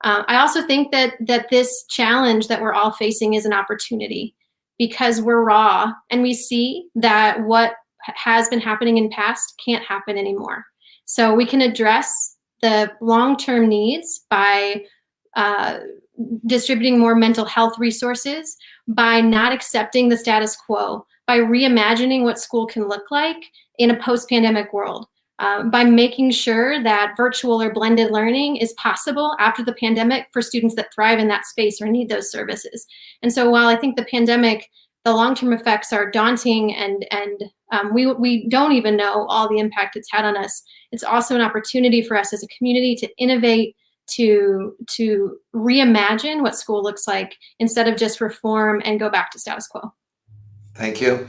I also think that this challenge that we're all facing is an opportunity, because we're raw and we see that what has been happening in past can't happen anymore. So we can address the long-term needs by distributing more mental health resources, by not accepting the status quo, by reimagining what school can look like in a post-pandemic world, by making sure that virtual or blended learning is possible after the pandemic for students that thrive in that space or need those services. And so while I think the pandemic, the long-term effects are daunting and we don't even know all the impact it's had on us, it's also an opportunity for us as a community to innovate, to reimagine what school looks like instead of just reform and go back to status quo. Thank you.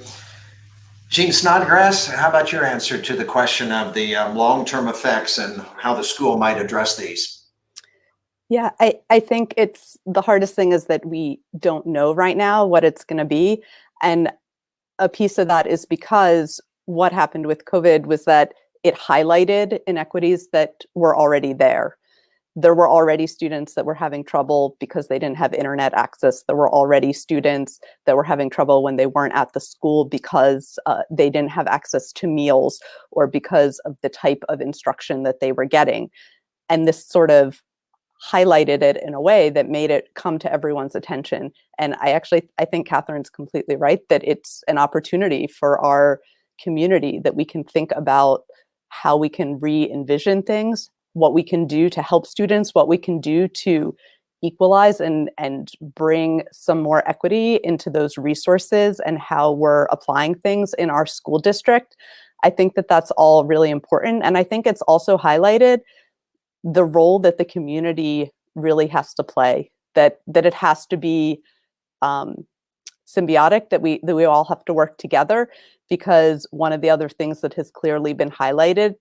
Jean Snodgrass, how about your answer to the question of the long-term effects and how the school might address these? Yeah, I think it's the hardest thing is that we don't know right now what it's going to be. And a piece of that is because what happened with COVID was that it highlighted inequities that were already there. There were already students that were having trouble because they didn't have internet access. There were already students that were having trouble when they weren't at the school because they didn't have access to meals or because of the type of instruction that they were getting. And this sort of highlighted it in a way that made it come to everyone's attention. And I think Catherine's completely right that it's an opportunity for our community that we can think about how we can re-envision things, what we can do to help students, what we can do to equalize and bring some more equity into those resources and how we're applying things in our school district. I think that that's all really important. And I think it's also highlighted the role that the community really has to play, that it has to be symbiotic, that we all have to work together, because one of the other things that has clearly been highlighted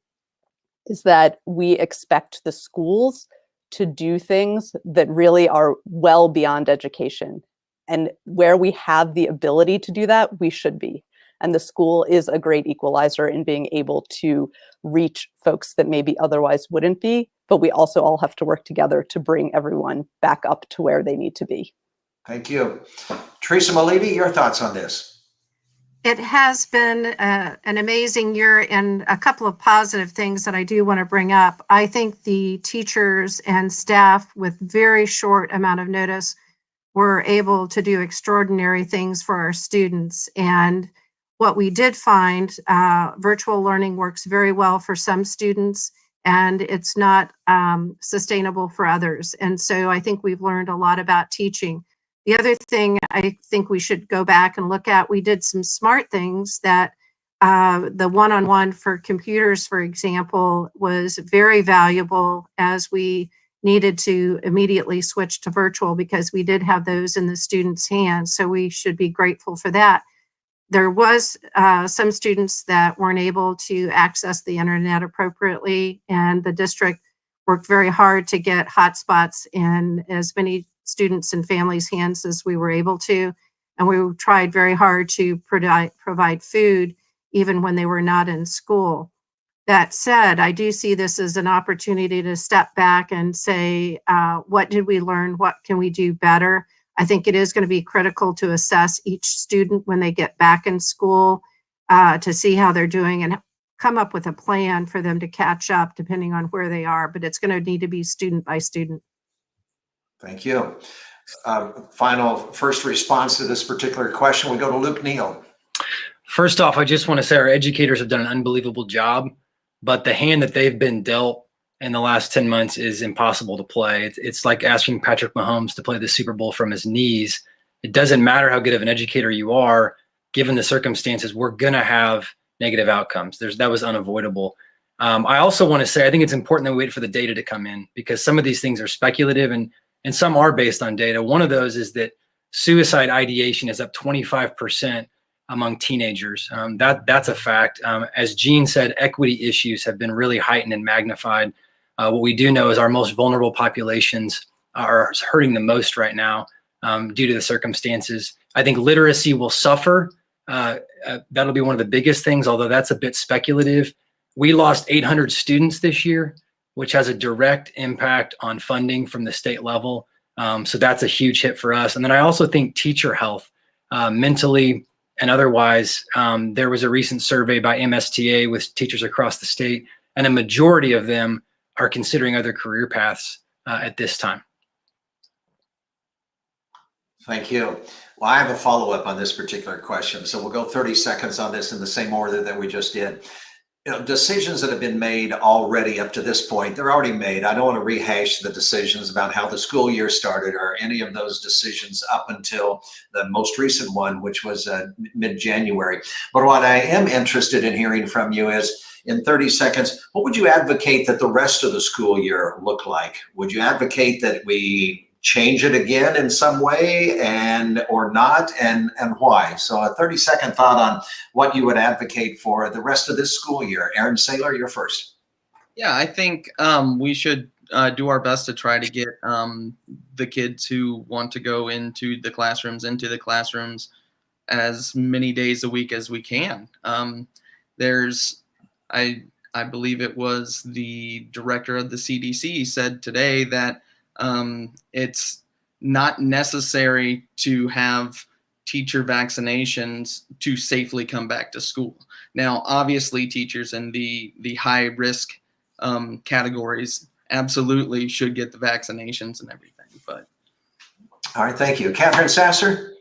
is that we expect the schools to do things that really are well beyond education. And where we have the ability to do that, we should be. And the school is a great equalizer in being able to reach folks that maybe otherwise wouldn't be, but we also all have to work together to bring everyone back up to where they need to be. Thank you. Teresa Malidi, your thoughts on this? It has been an amazing year, and a couple of positive things that I do want to bring up. I think the teachers and staff with very short amount of notice were able to do extraordinary things for our students. And what we did find, virtual learning works very well for some students, and it's not sustainable for others. And so I think we've learned a lot about teaching. The other thing I think we should go back and look at, we did some smart things that the one-on-one for computers, for example, was very valuable as we needed to immediately switch to virtual because we did have those in the students' hands. So we should be grateful for that. There was some students that weren't able to access the internet appropriately, and the district worked very hard to get hotspots in as many students and families' hands as we were able to. And we tried very hard to provide food even when they were not in school. That said, I do see this as an opportunity to step back and say, what did we learn? What can we do better? I think it is going to be critical to assess each student when they get back in school to see how they're doing and come up with a plan for them to catch up depending on where they are. But it's going to need to be student by student. Thank you. Final first response to this particular question, we go to Luke Neal. First off, I just want to say our educators have done an unbelievable job, but the hand that they've been dealt in the last 10 months is impossible to play. It's like asking Patrick Mahomes to play the Super Bowl from his knees. It doesn't matter how good of an educator you are, given the circumstances, we're going to have negative outcomes. That was unavoidable. I also want to say, I think it's important that we wait for the data to come in because some of these things are speculative and some are based on data. One of those is that suicide ideation is up 25% among teenagers. That's a fact. As Jean said, equity issues have been really heightened and magnified. What we do know is our most vulnerable populations are hurting the most right now. due to the circumstances. I think literacy will suffer. That'll be one of the biggest things, although that's a bit speculative. We lost 800 students this year, which has a direct impact on funding from the state level. So that's a huge hit for us. And then I also think teacher health, mentally and otherwise. There was a recent survey by MSTA with teachers across the state, and a majority of them are considering other career paths at this time. Thank you. Well, I have a follow-up on this particular question. So we'll go 30 seconds on this in the same order that we just did. You know, decisions that have been made already up to this point, they're already made. I don't want to rehash the decisions about how the school year started or any of those decisions up until the most recent one, which was mid-January. But what I am interested in hearing from you is, in 30 seconds, what would you advocate that the rest of the school year look like? Would you advocate that we change it again in some way or not, and why? So a 30-second thought on what you would advocate for the rest of this school year. Aaron Saylor, you're first. Yeah, I think we should do our best to try to get the kids who want to go into the classrooms as many days a week as we can. I believe it was the director of the CDC said today that it's not necessary to have teacher vaccinations to safely come back to school. Now, obviously, teachers in the high risk categories absolutely should get the vaccinations and everything. But all right, thank you. Catherine Sasser?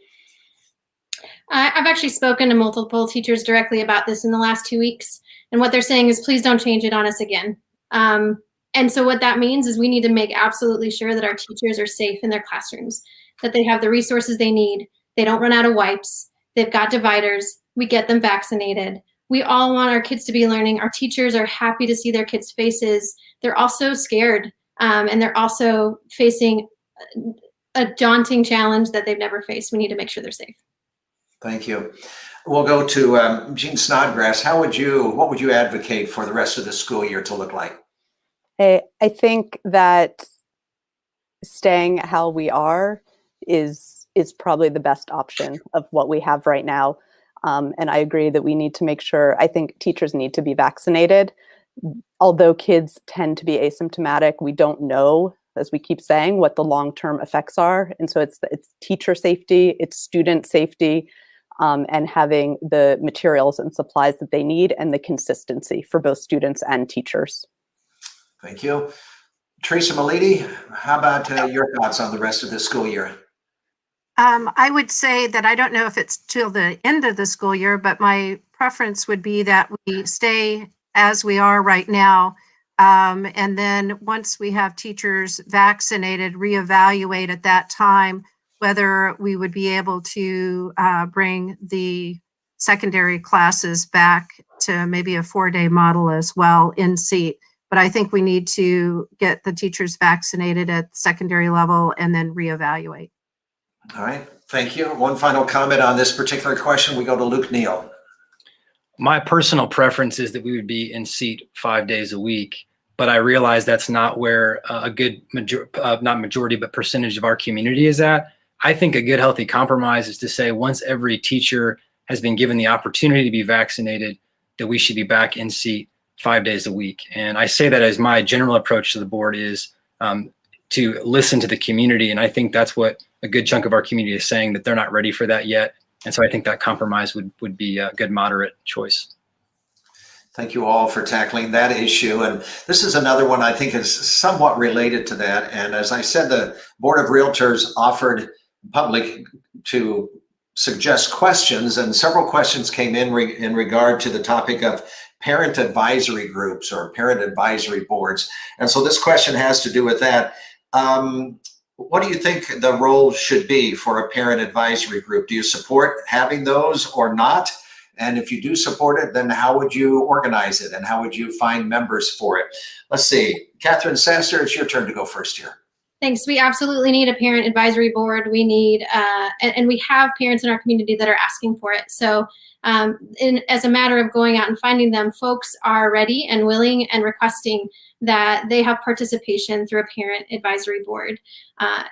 I've actually spoken to multiple teachers directly about this in the last 2 weeks. And what they're saying is, please don't change it on us again. And so what that means is we need to make absolutely sure that our teachers are safe in their classrooms, that they have the resources they need. They don't run out of wipes. They've got dividers. We get them vaccinated. We all want our kids to be learning. Our teachers are happy to see their kids' faces. They're also scared, and they're also facing a daunting challenge that they've never faced. We need to make sure they're safe. Thank you. We'll go to Jean Snodgrass. What would you advocate for the rest of the school year to look like? I think that staying how we are is probably the best option of what we have right now. And I agree that we need to make sure, I think teachers need to be vaccinated. Although kids tend to be asymptomatic, we don't know, as we keep saying, what the long-term effects are. And so it's teacher safety, it's student safety, and having the materials and supplies that they need and the consistency for both students and teachers. Thank you. Teresa Malidi, how about your thoughts on the rest of the school year? I would say that I don't know if it's till the end of the school year, but my preference would be that we stay as we are right now. And then once we have teachers vaccinated, reevaluate at that time whether we would be able to bring the secondary classes back to maybe a 4-day model as well in seat. But I think we need to get the teachers vaccinated at secondary level and then reevaluate. All right, thank you. One final comment on this particular question. We go to Luke Neal. My personal preference is that we would be in seat 5 days a week, but I realize that's not where a good not majority, but percentage of our community is at. I think a good healthy compromise is to say once every teacher has been given the opportunity to be vaccinated, that we should be back in seat 5 days a week. And I say that as my general approach to the board is to listen to the community. And I think that's what a good chunk of our community is saying, that they're not ready for that yet. And so I think that compromise would be a good moderate choice. Thank you all for tackling that issue. And this is another one I think is somewhat related to that. And as I said, the Board of Realtors offered public to suggest questions, and several questions came in regard to the topic of parent advisory groups or parent advisory boards. And so this question has to do with that. What do you think the role should be for a parent advisory group? Do you support having those or not? And if you do support it, then how would you organize it and how would you find members for it? Let's see. Catherine Sasser, it's your turn to go first here. Thanks. We absolutely need a parent advisory board. We need, and we have parents in our community that are asking for it. So as a matter of going out and finding them, folks are ready and willing and requesting that they have participation through a parent advisory board.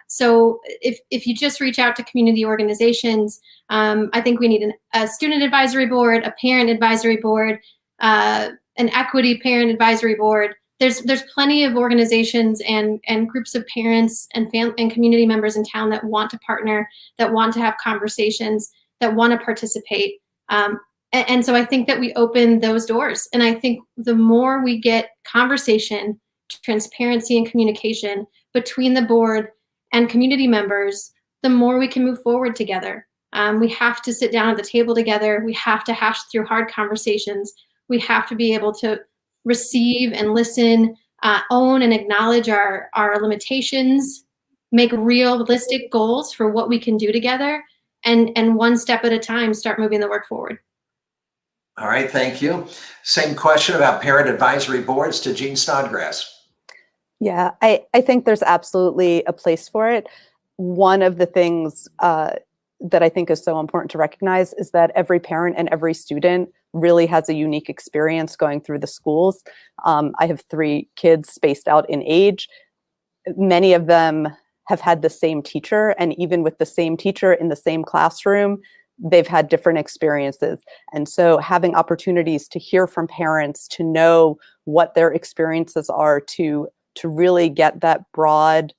So if you just reach out to community organizations, I think we need a student advisory board, a parent advisory board, an equity parent advisory board. There's plenty of organizations and groups of parents and community members in town that want to partner, that want to have conversations, that want to participate. And so I think that we open those doors. And I think the more we get conversation, transparency, and communication between the board and community members, the more we can move forward together. We have to sit down at the table together. We have to hash through hard conversations. We have to be able to receive and listen, own and acknowledge our limitations, make realistic goals for what we can do together, and one step at a time, start moving the work forward. All right, thank you. Same question about parent advisory boards to Jean Snodgrass. Yeah, I think there's absolutely a place for it. One of the things that I think is so important to recognize is that every parent and every student really has a unique experience going through the schools. I have 3 kids spaced out in age. Many of them have had the same teacher, and even with the same teacher in the same classroom, they've had different experiences. And so having opportunities to hear from parents, to know what their experiences are, to really get that broad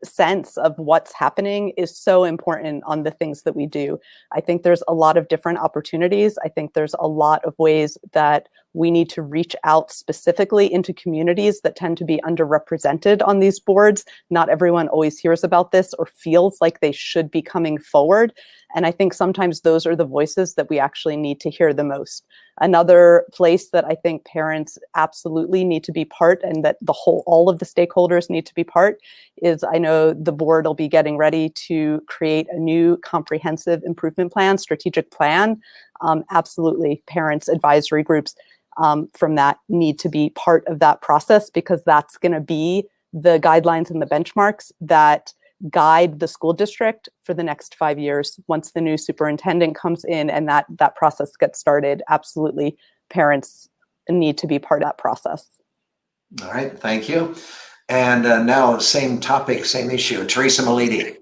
sense of what's happening is so important on the things that we do. I think there's a lot of different opportunities. I think there's a lot of ways that we need to reach out specifically into communities that tend to be underrepresented on these boards. Not everyone always hears about this or feels like they should be coming forward. And I think sometimes those are the voices that we actually need to hear the most. Another place that I think parents absolutely need to be part, and that all of the stakeholders need to be part, is I know the board will be getting ready to create a new comprehensive improvement plan, strategic plan. Absolutely, parents, advisory groups from that need to be part of that process, because that's going to be the guidelines and the benchmarks that guide the school district for the next 5 years. Once the new superintendent comes in and that process gets started, absolutely, parents need to be part of that process. All right, thank you. And now, same topic, same issue. Teresa Malidi.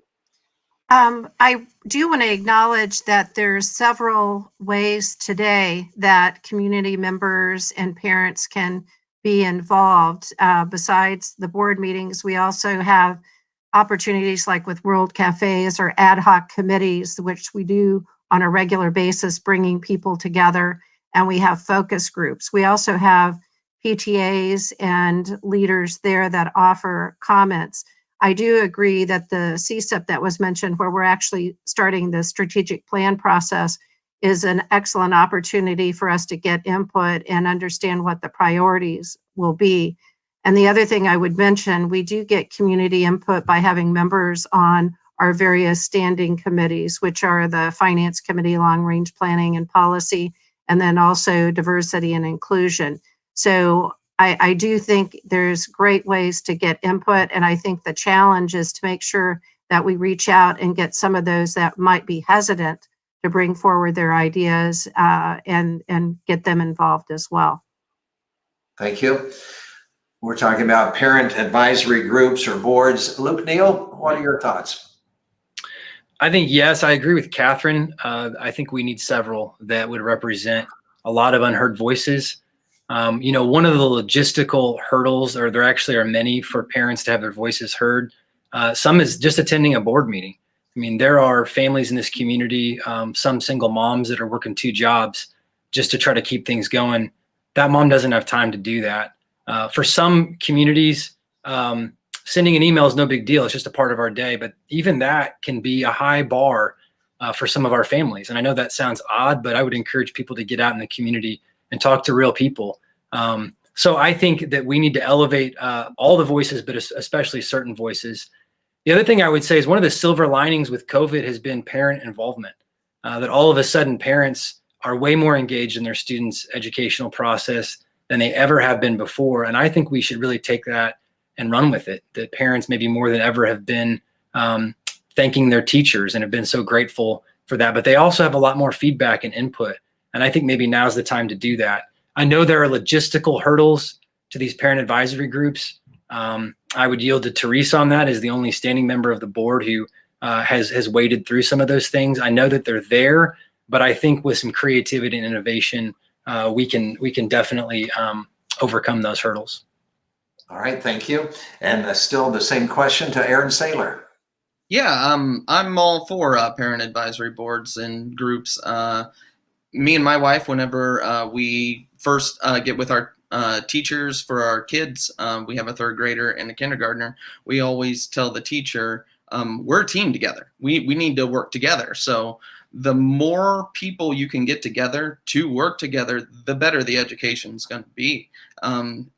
I do want to acknowledge that there's several ways today that community members and parents can be involved. Besides the board meetings, we also have opportunities like with World Cafes or ad hoc committees, which we do on a regular basis, bringing people together, and we have focus groups. We also have PTAs and leaders there that offer comments. I do agree that the CSIP that was mentioned, where we're actually starting the strategic plan process, is an excellent opportunity for us to get input and understand what the priorities will be. And the other thing I would mention, we do get community input by having members on our various standing committees, which are the Finance Committee, Long Range Planning and Policy, and then also Diversity and Inclusion. So I do think there's great ways to get input, and I think the challenge is to make sure that we reach out and get some of those that might be hesitant to bring forward their ideas and get them involved as well. Thank you. We're talking about parent advisory groups or boards. Luke Neal, what are your thoughts? I think, yes, I agree with Catherine. I think we need several that would represent a lot of unheard voices. One of the logistical hurdles, or there actually are many for parents to have their voices heard, some is just attending a board meeting. I mean, there are families in this community, some single moms that are working 2 jobs just to try to keep things going. That mom doesn't have time to do that. For some communities, sending an email is no big deal. It's just a part of our day. But even that can be a high bar for some of our families. And I know that sounds odd, but I would encourage people to get out in the community and talk to real people. So I think that we need to elevate all the voices, but especially certain voices. The other thing I would say is one of the silver linings with COVID has been parent involvement, that all of a sudden parents are way more engaged in their students' educational process than they ever have been before. And I think we should really take that and run with it. The parents maybe more than ever have been thanking their teachers and have been so grateful for that, but they also have a lot more feedback and input. And I think maybe now's the time to do that. I know there are logistical hurdles to these parent advisory groups. I would yield to Teresa on that as the only standing member of the board who has waded through some of those things. I know that they're there, but I think with some creativity and innovation, we can definitely overcome those hurdles. All right, thank you. And still the same question to Aaron Saylor. Yeah, I'm all for parent advisory boards and groups. Me and my wife, whenever we first get with our teachers for our kids, we have a third grader and a kindergartner. We always tell the teacher, we're a team together. We need to work together. So the more people you can get together to work together, the better the education is going to be.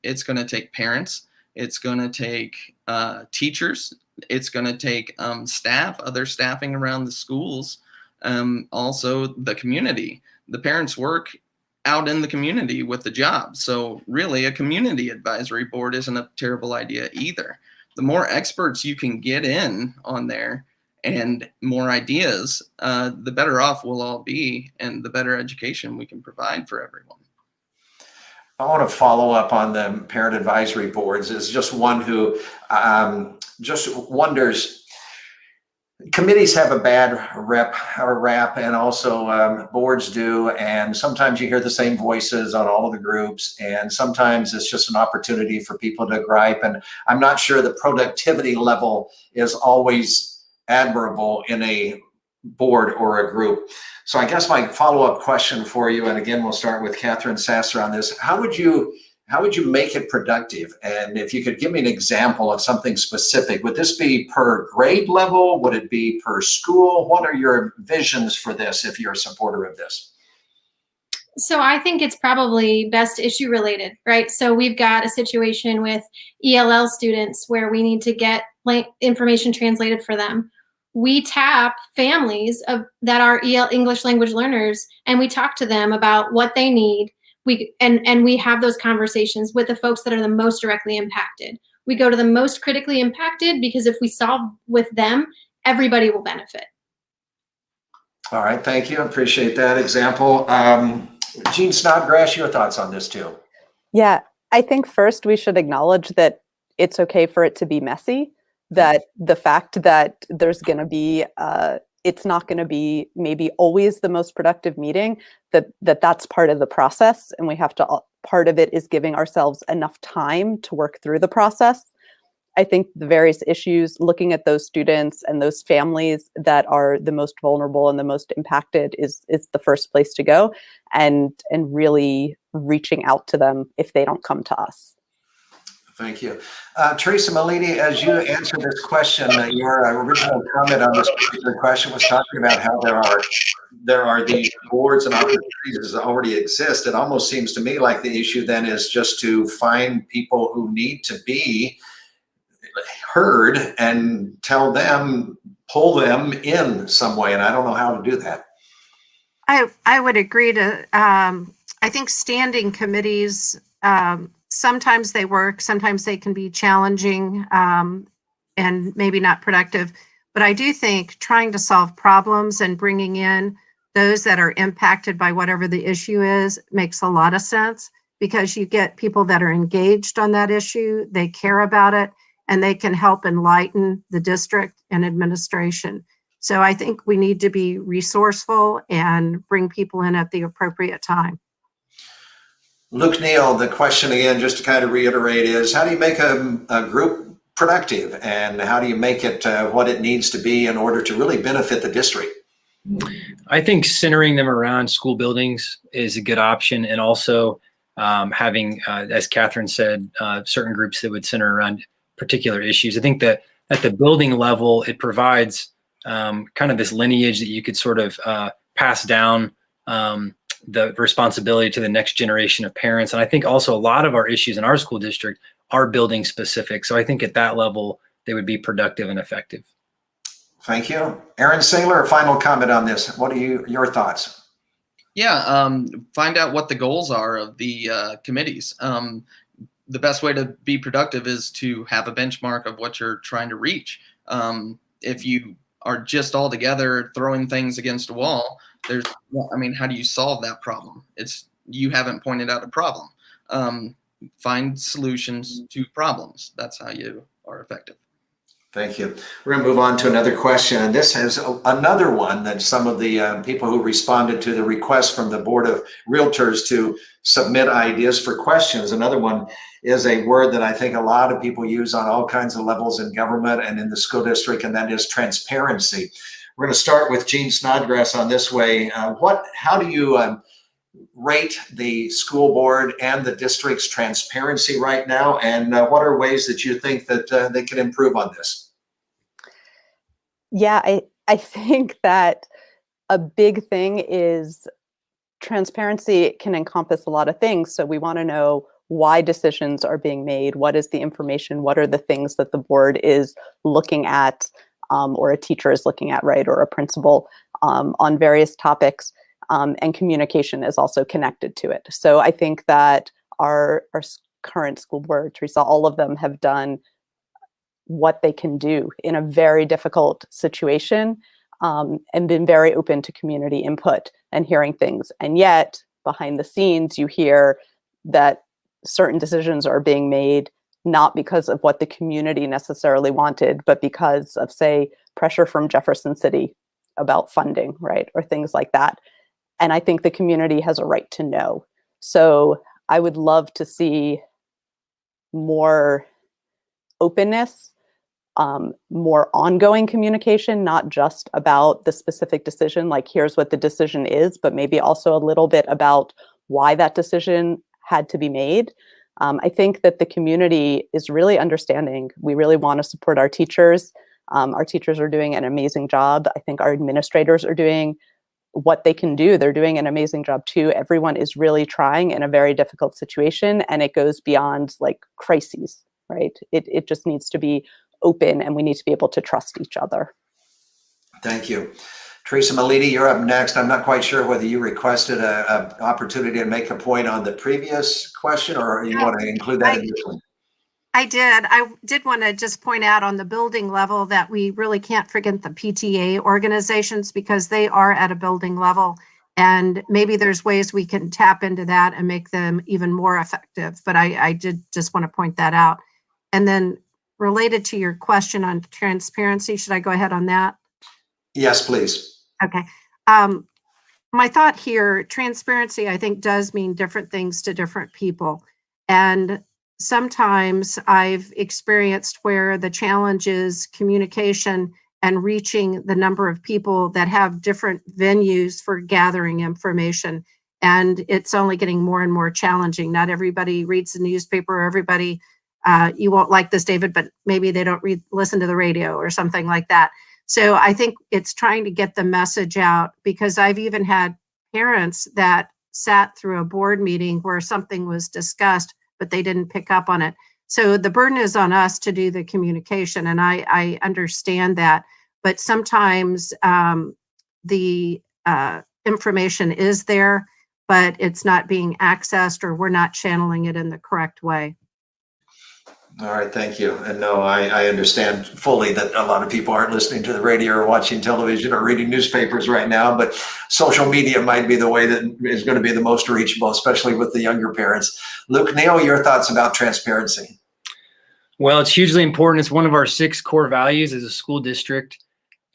It's going to take parents. It's going to take teachers. It's going to take staff, other staffing around the schools, also the community. The parents work out in the community with the job. So really a community advisory board isn't a terrible idea either. The more experts you can get in on there and more ideas, the better off we'll all be and the better education we can provide for everyone. I want to follow up on the parent advisory boards as just one who just wonders, committees have a bad rep or rap, and also boards do, and sometimes you hear the same voices on all of the groups, and sometimes it's just an opportunity for people to gripe, and I'm not sure the productivity level is always admirable in a board or a group. So I guess my follow-up question for you, and again we'll start with Catherine Sasser on this, how would you make it productive? And if you could give me an example of something specific, would this be per grade level? Would it be per school? What are your visions for this if you're a supporter of this? So I think it's probably best issue related, right? So we've got a situation with ELL students where we need to get information translated for them. We tap families that are English language learners, and we talk to them about what they need. We have those conversations with the folks that are the most directly impacted. We go to the most critically impacted because if we solve with them, everybody will benefit. All right, thank you. I appreciate that example. Jean Snodgrass, your thoughts on this too? Yeah, I think first we should acknowledge that it's okay for it to be messy, that the fact that there's going to be it's not going to be maybe always the most productive meeting, that's part of the process. And we have to, part of it is giving ourselves enough time to work through the process. I think the various issues, looking at those students and those families that are the most vulnerable and the most impacted is the first place to go, and really reaching out to them if they don't come to us. Thank you. Teresa Malini, as you answer this question, your original comment on this particular question was talking about how there are these boards and opportunities that already exist. It almost seems to me like the issue then is just to find people who need to be heard and tell them, pull them in some way. And I don't know how to do that. I would agree to, I think standing committees, sometimes they work, sometimes they can be challenging and maybe not productive. But I do think trying to solve problems and bringing in those that are impacted by whatever the issue is makes a lot of sense, because you get people that are engaged on that issue, they care about it, and they can help enlighten the district and administration. So I think we need to be resourceful and bring people in at the appropriate time. Luke Neal, the question again, just to kind of reiterate, is how do you make a group productive, and how do you make it what it needs to be in order to really benefit the district? I think centering them around school buildings is a good option, and also having, as Catherine said, certain groups that would center around particular issues. I think that at the building level, it provides kind of this lineage that you could sort of pass down the responsibility to the next generation of parents. And I think also a lot of our issues in our school district are building specific. So I think at that level, they would be productive and effective. Thank you. Aaron Saylor, a final comment on this. What are your thoughts? Yeah, find out what the goals are of the committees. the best way to be productive is to have a benchmark of what you're trying to reach. If you are just all together throwing things against a wall, how do you solve that problem? You haven't pointed out a problem. Find solutions to problems. That's how you are effective. Thank you. We're going to move on to another question. And this is another one that some of the people who responded to the request from the Board of Realtors to submit ideas for questions. Another one is a word that I think a lot of people use on all kinds of levels in government and in the school district, and that is transparency. We're going to start with Gene Snodgrass on this way. How do you rate the school board and the district's transparency right now, and what are ways that you think that they can improve on this? Yeah, I think that a big thing is transparency can encompass a lot of things. So we want to know why decisions are being made, what is the information, what are the things that the board is looking at, or a teacher is looking at, right, or a principal on various topics. And communication is also connected to it. So I think that our current school board, Teresa, all of them have done what they can do in a very difficult situation, and been very open to community input and hearing things. And yet, behind the scenes, you hear that certain decisions are being made not because of what the community necessarily wanted, but because of, say, pressure from Jefferson City about funding, right, or things like that. And I think the community has a right to know. So I would love to see more openness, more ongoing communication, not just about the specific decision, like here's what the decision is, but maybe also a little bit about why that decision had to be made. I think that the community is really understanding. We really want to support our teachers. Our teachers are doing an amazing job. I think our administrators are doing what they can do. They're doing an amazing job too. Everyone is really trying in a very difficult situation, and it goes beyond like crises, right? It just needs to be open, and we need to be able to trust each other. Thank you. Teresa Meliti, you're up next. I'm not quite sure whether you requested an opportunity to make a point on the previous question, or you want to include that in this one. I did. I did want to just point out on the building level that we really can't forget the PTA organizations, because they are at a building level, and maybe there's ways we can tap into that and make them even more effective. But I did just want to point that out. And then related to your question on transparency, should I go ahead on that? Yes, please. Okay. My thought here, transparency, I think, does mean different things to different people. And sometimes I've experienced where the challenge is communication and reaching the number of people that have different venues for gathering information. And it's only getting more and more challenging. Not everybody reads the newspaper, or everybody, you won't like this, David, but maybe they don't listen to the radio or something like that. So I think it's trying to get the message out, because I've even had parents that sat through a board meeting where something was discussed, but they didn't pick up on it. So the burden is on us to do the communication, and I understand that. But sometimes the information is there, but it's not being accessed, or we're not channeling it in the correct way. All right, thank you. And no, I understand fully that a lot of people aren't listening to the radio or watching television or reading newspapers right now, but social media might be the way that is going to be the most reachable, especially with the younger parents. Luke Neal, your thoughts about transparency? Well, it's hugely important. It's one of our 6 core values as a school district.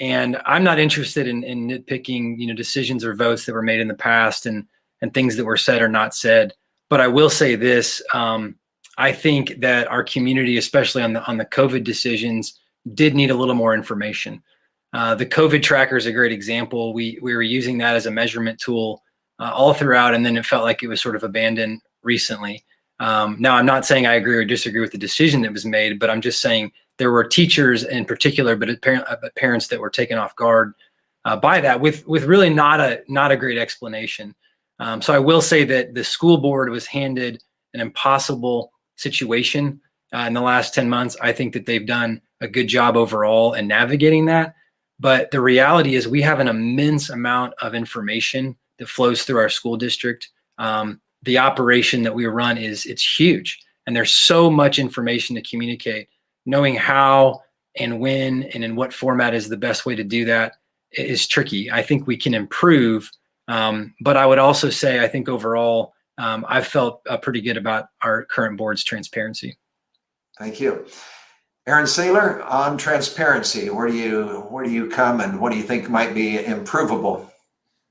And I'm not interested in nitpicking, decisions or votes that were made in the past and things that were said or not said. But I will say this, I think that our community, especially on the COVID decisions, did need a little more information. The COVID tracker is a great example. We were using that as a measurement tool all throughout, and then it felt like it was sort of abandoned recently. Now, I'm not saying I agree or disagree with the decision that was made, but I'm just saying there were teachers in particular, but parents that were taken off guard by that with really not a great explanation. So I will say that the school board was handed an impossible situation in the last 10 months. I think that they've done a good job overall in navigating that. But the reality is we have an immense amount of information that flows through our school district. The operation that we run it's huge. And there's so much information to communicate. Knowing how and when and in what format is the best way to do that is tricky. I think we can improve, but I would also say I think overall I've felt pretty good about our current board's transparency. Thank you. Aaron Saylor, on transparency, where do you come and what do you think might be improvable?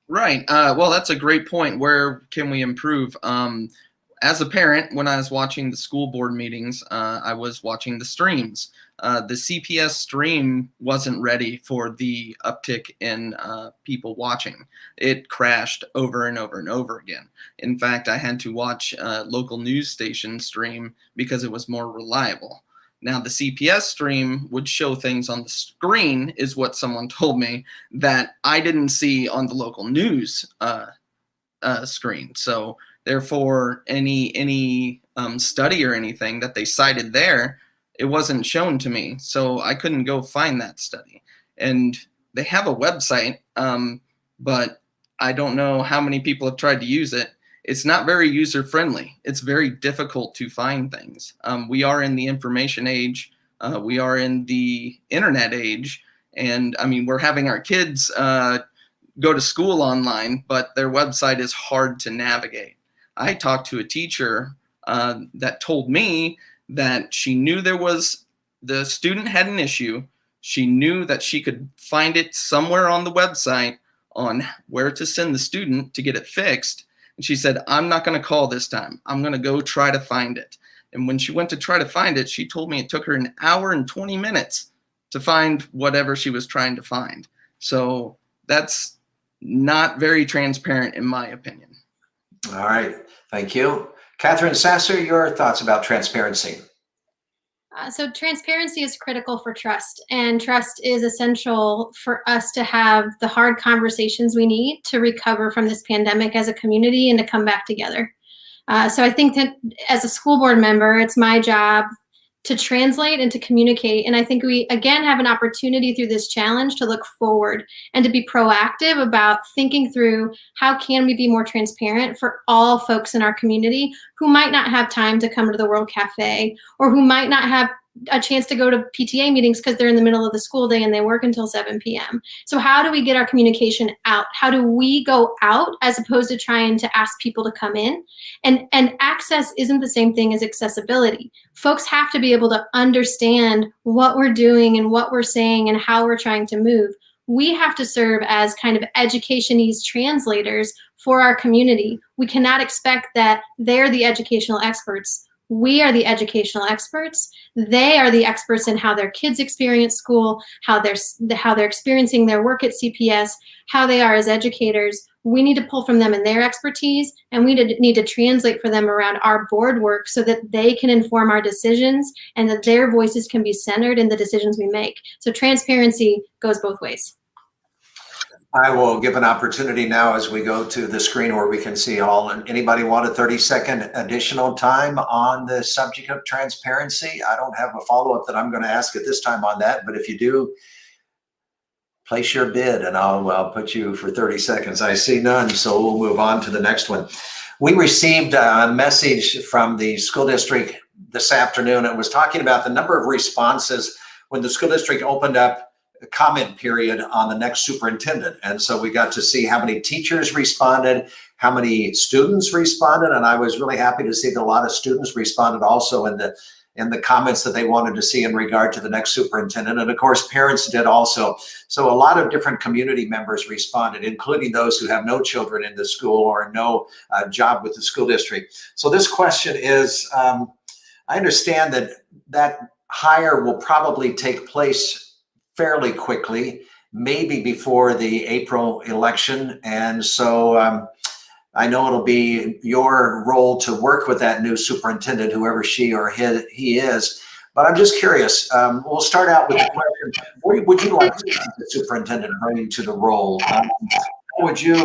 Right. Well, that's a great point. Where can we improve? As a parent, when I was watching the school board meetings, I was watching the streams. The CPS stream wasn't ready for the uptick in people watching. It crashed over and over and over again. In fact, I had to watch a local news station stream because it was more reliable. Now, the CPS stream would show things on the screen, is what someone told me, that I didn't see on the local news screen. So therefore, any study or anything that they cited there, it wasn't shown to me. So I couldn't go find that study. And they have a website, but I don't know how many people have tried to use it. It's not very user-friendly. It's very difficult to find things. We are in the information age. We are in the internet age. And I mean, we're having our kids go to school online, but their website is hard to navigate. I talked to a teacher that told me that she knew the student had an issue. She knew that she could find it somewhere on the website on where to send the student to get it fixed. And she said, I'm not going to call this time. I'm going to go try to find it. And when she went to try to find it, she told me it took her an hour and 20 minutes to find whatever she was trying to find. So that's not very transparent, in my opinion. All right. Thank you. Catherine Sasser, your thoughts about transparency? So transparency is critical for trust, and trust is essential for us to have the hard conversations we need to recover from this pandemic as a community and to come back together. So I think that as a school board member, it's my job to translate and to communicate. And I think we, again, have an opportunity through this challenge to look forward and to be proactive about thinking through how can we be more transparent for all folks in our community who might not have time to come to the World Cafe, or who might not have a chance to go to PTA meetings because they're in the middle of the school day and they work until 7 p.m. So how do we get our communication out? How do we go out as opposed to trying to ask people to come in? And access isn't the same thing as accessibility. Folks have to be able to understand what we're doing and what we're saying and how we're trying to move. We have to serve as kind of educationese translators for our community. We cannot expect that they're the educational experts. We are the educational experts. They are the experts in how their kids experience school, how they're experiencing their work at CPS, how they are as educators. We need to pull from them and their expertise, and we need to translate for them around our board work so that they can inform our decisions and that their voices can be centered in the decisions we make. So transparency goes both ways. I will give an opportunity now as we go to the screen where we can see all. And anybody want a 30-second additional time on the subject of transparency? I don't have a follow-up that I'm going to ask at this time on that, but if you do, place your bid and I'll put you for 30 seconds. I see none, so we'll move on to the next one. We received a message from the school district this afternoon. It was talking about the number of responses when the school district opened up comment period on the next superintendent. And so we got to see how many teachers responded, how many students responded. And I was really happy to see that a lot of students responded also in the comments that they wanted to see in regard to the next superintendent. And of course, parents did also. So a lot of different community members responded, including those who have no children in the school or no job with the school district. So this question is, I understand that hire will probably take place fairly quickly, maybe before the April election. And so I know it'll be your role to work with that new superintendent, whoever she or he is. But I'm just curious, we'll start out with the question, what would you like to see the superintendent bring to the role? How would you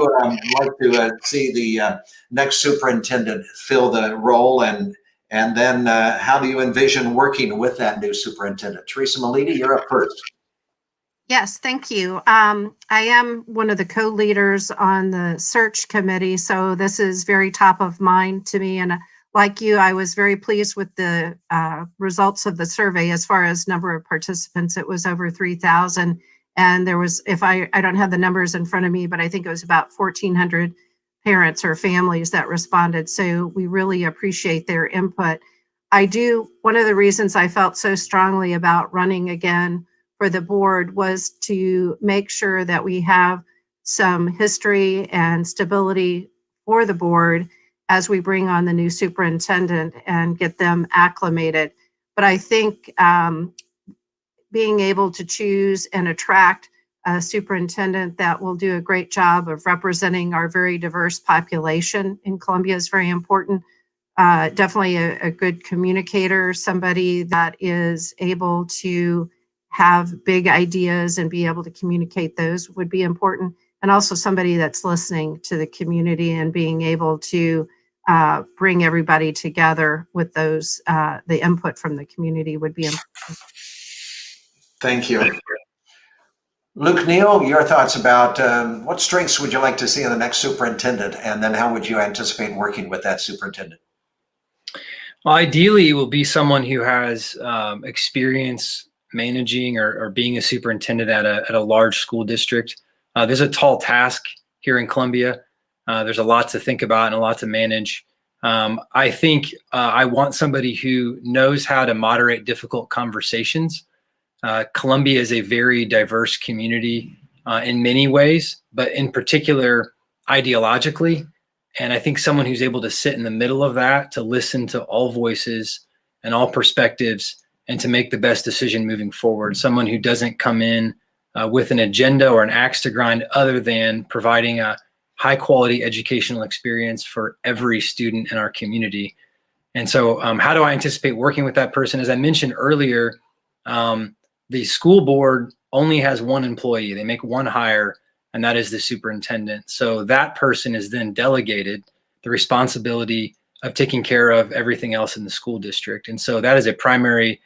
like to see the next superintendent fill the role? And then how do you envision working with that new superintendent? Teresa Meliti, you're up first. Yes, thank you. I am one of the co-leaders on the search committee, so this is very top of mind to me, and like you, I was very pleased with the results of the survey. As far as number of participants, it was over 3,000. And there was, if I don't have the numbers in front of me, but I think it was about 1,400 parents or families that responded. So we really appreciate their input. One of the reasons I felt so strongly about running again for the board was to make sure that we have some history and stability for the board as we bring on the new superintendent and get them acclimated. But I think being able to choose and attract a superintendent that will do a great job of representing our very diverse population in Columbia is very important. Definitely a good communicator, somebody that is able to have big ideas and be able to communicate those would be important. And also somebody that's listening to the community and being able to bring everybody together with those, the input from the community would be important. Thank you. Luke Neal, your thoughts about what strengths would you like to see in the next superintendent, and then how would you anticipate working with that superintendent? Well, ideally, it will be someone who has experience managing or being a superintendent at a large school district. There's a tall task here in Columbia. There's a lot to think about and a lot to manage. I think I want somebody who knows how to moderate difficult conversations. Columbia is a very diverse community in many ways, but in particular ideologically. And I think someone who's able to sit in the middle of that, to listen to all voices and all perspectives and to make the best decision moving forward. Someone who doesn't come in with an agenda or an axe to grind other than providing a high quality educational experience for every student in our community. And so how do I anticipate working with that person? As I mentioned earlier, the school board only has one employee. They make one hire, and that is the superintendent. So that person is then delegated the responsibility of taking care of everything else in the school district. And so that is a primary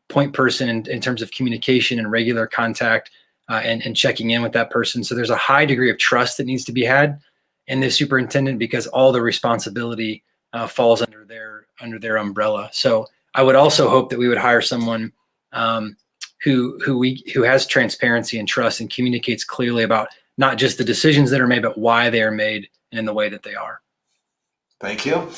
point person in terms of communication and regular contact and checking in with that person. So there's a high degree of trust that needs to be had in the superintendent because all the responsibility falls under their umbrella. So I would also hope that we would hire someone who has transparency and trust and communicates clearly about not just the decisions that are made, but why they are made and in the way that they are. Thank you.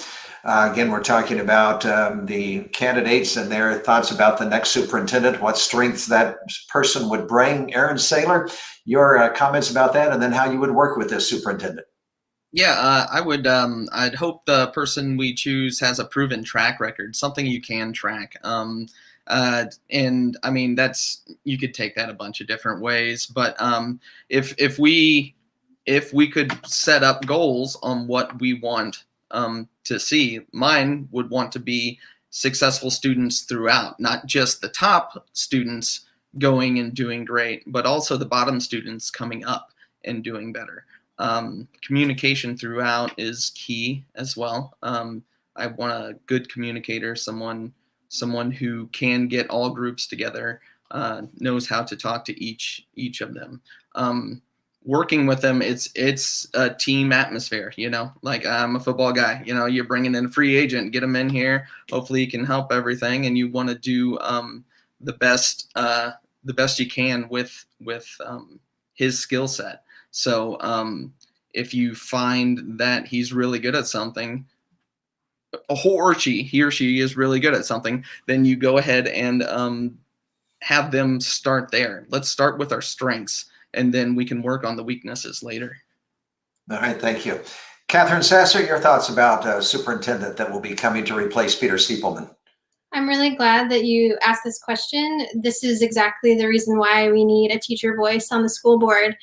Again, we're talking about the candidates and their thoughts about the next superintendent, what strengths that person would bring. Aaron Saylor, your comments about that, and then how you would work with this superintendent. Yeah, I'd hope the person we choose has a proven track record, something you can track. And I mean, you could take that a bunch of different ways, but if we could set up goals on what we want to see, mine would want to be successful students throughout, not just the top students going and doing great, but also the bottom students coming up and doing better. Communication throughout is key as well. I want a good communicator, someone who can get all groups together, knows how to talk to each of them. Working with them, it's a team atmosphere, like I'm a football guy, you're bringing in a free agent, get him in here, hopefully he can help everything, and you want to do the best you can with his skill set. So if you find that he's really good at something, he or she is really good at something, then you go ahead and have them start there. Let's start with our strengths, and then we can work on the weaknesses later. All right, thank you. Catherine Sasser, your thoughts about superintendent that will be coming to replace Peter Stiepelman? I'm really glad that you asked this question. This is exactly the reason why we need a teacher voice on the school board.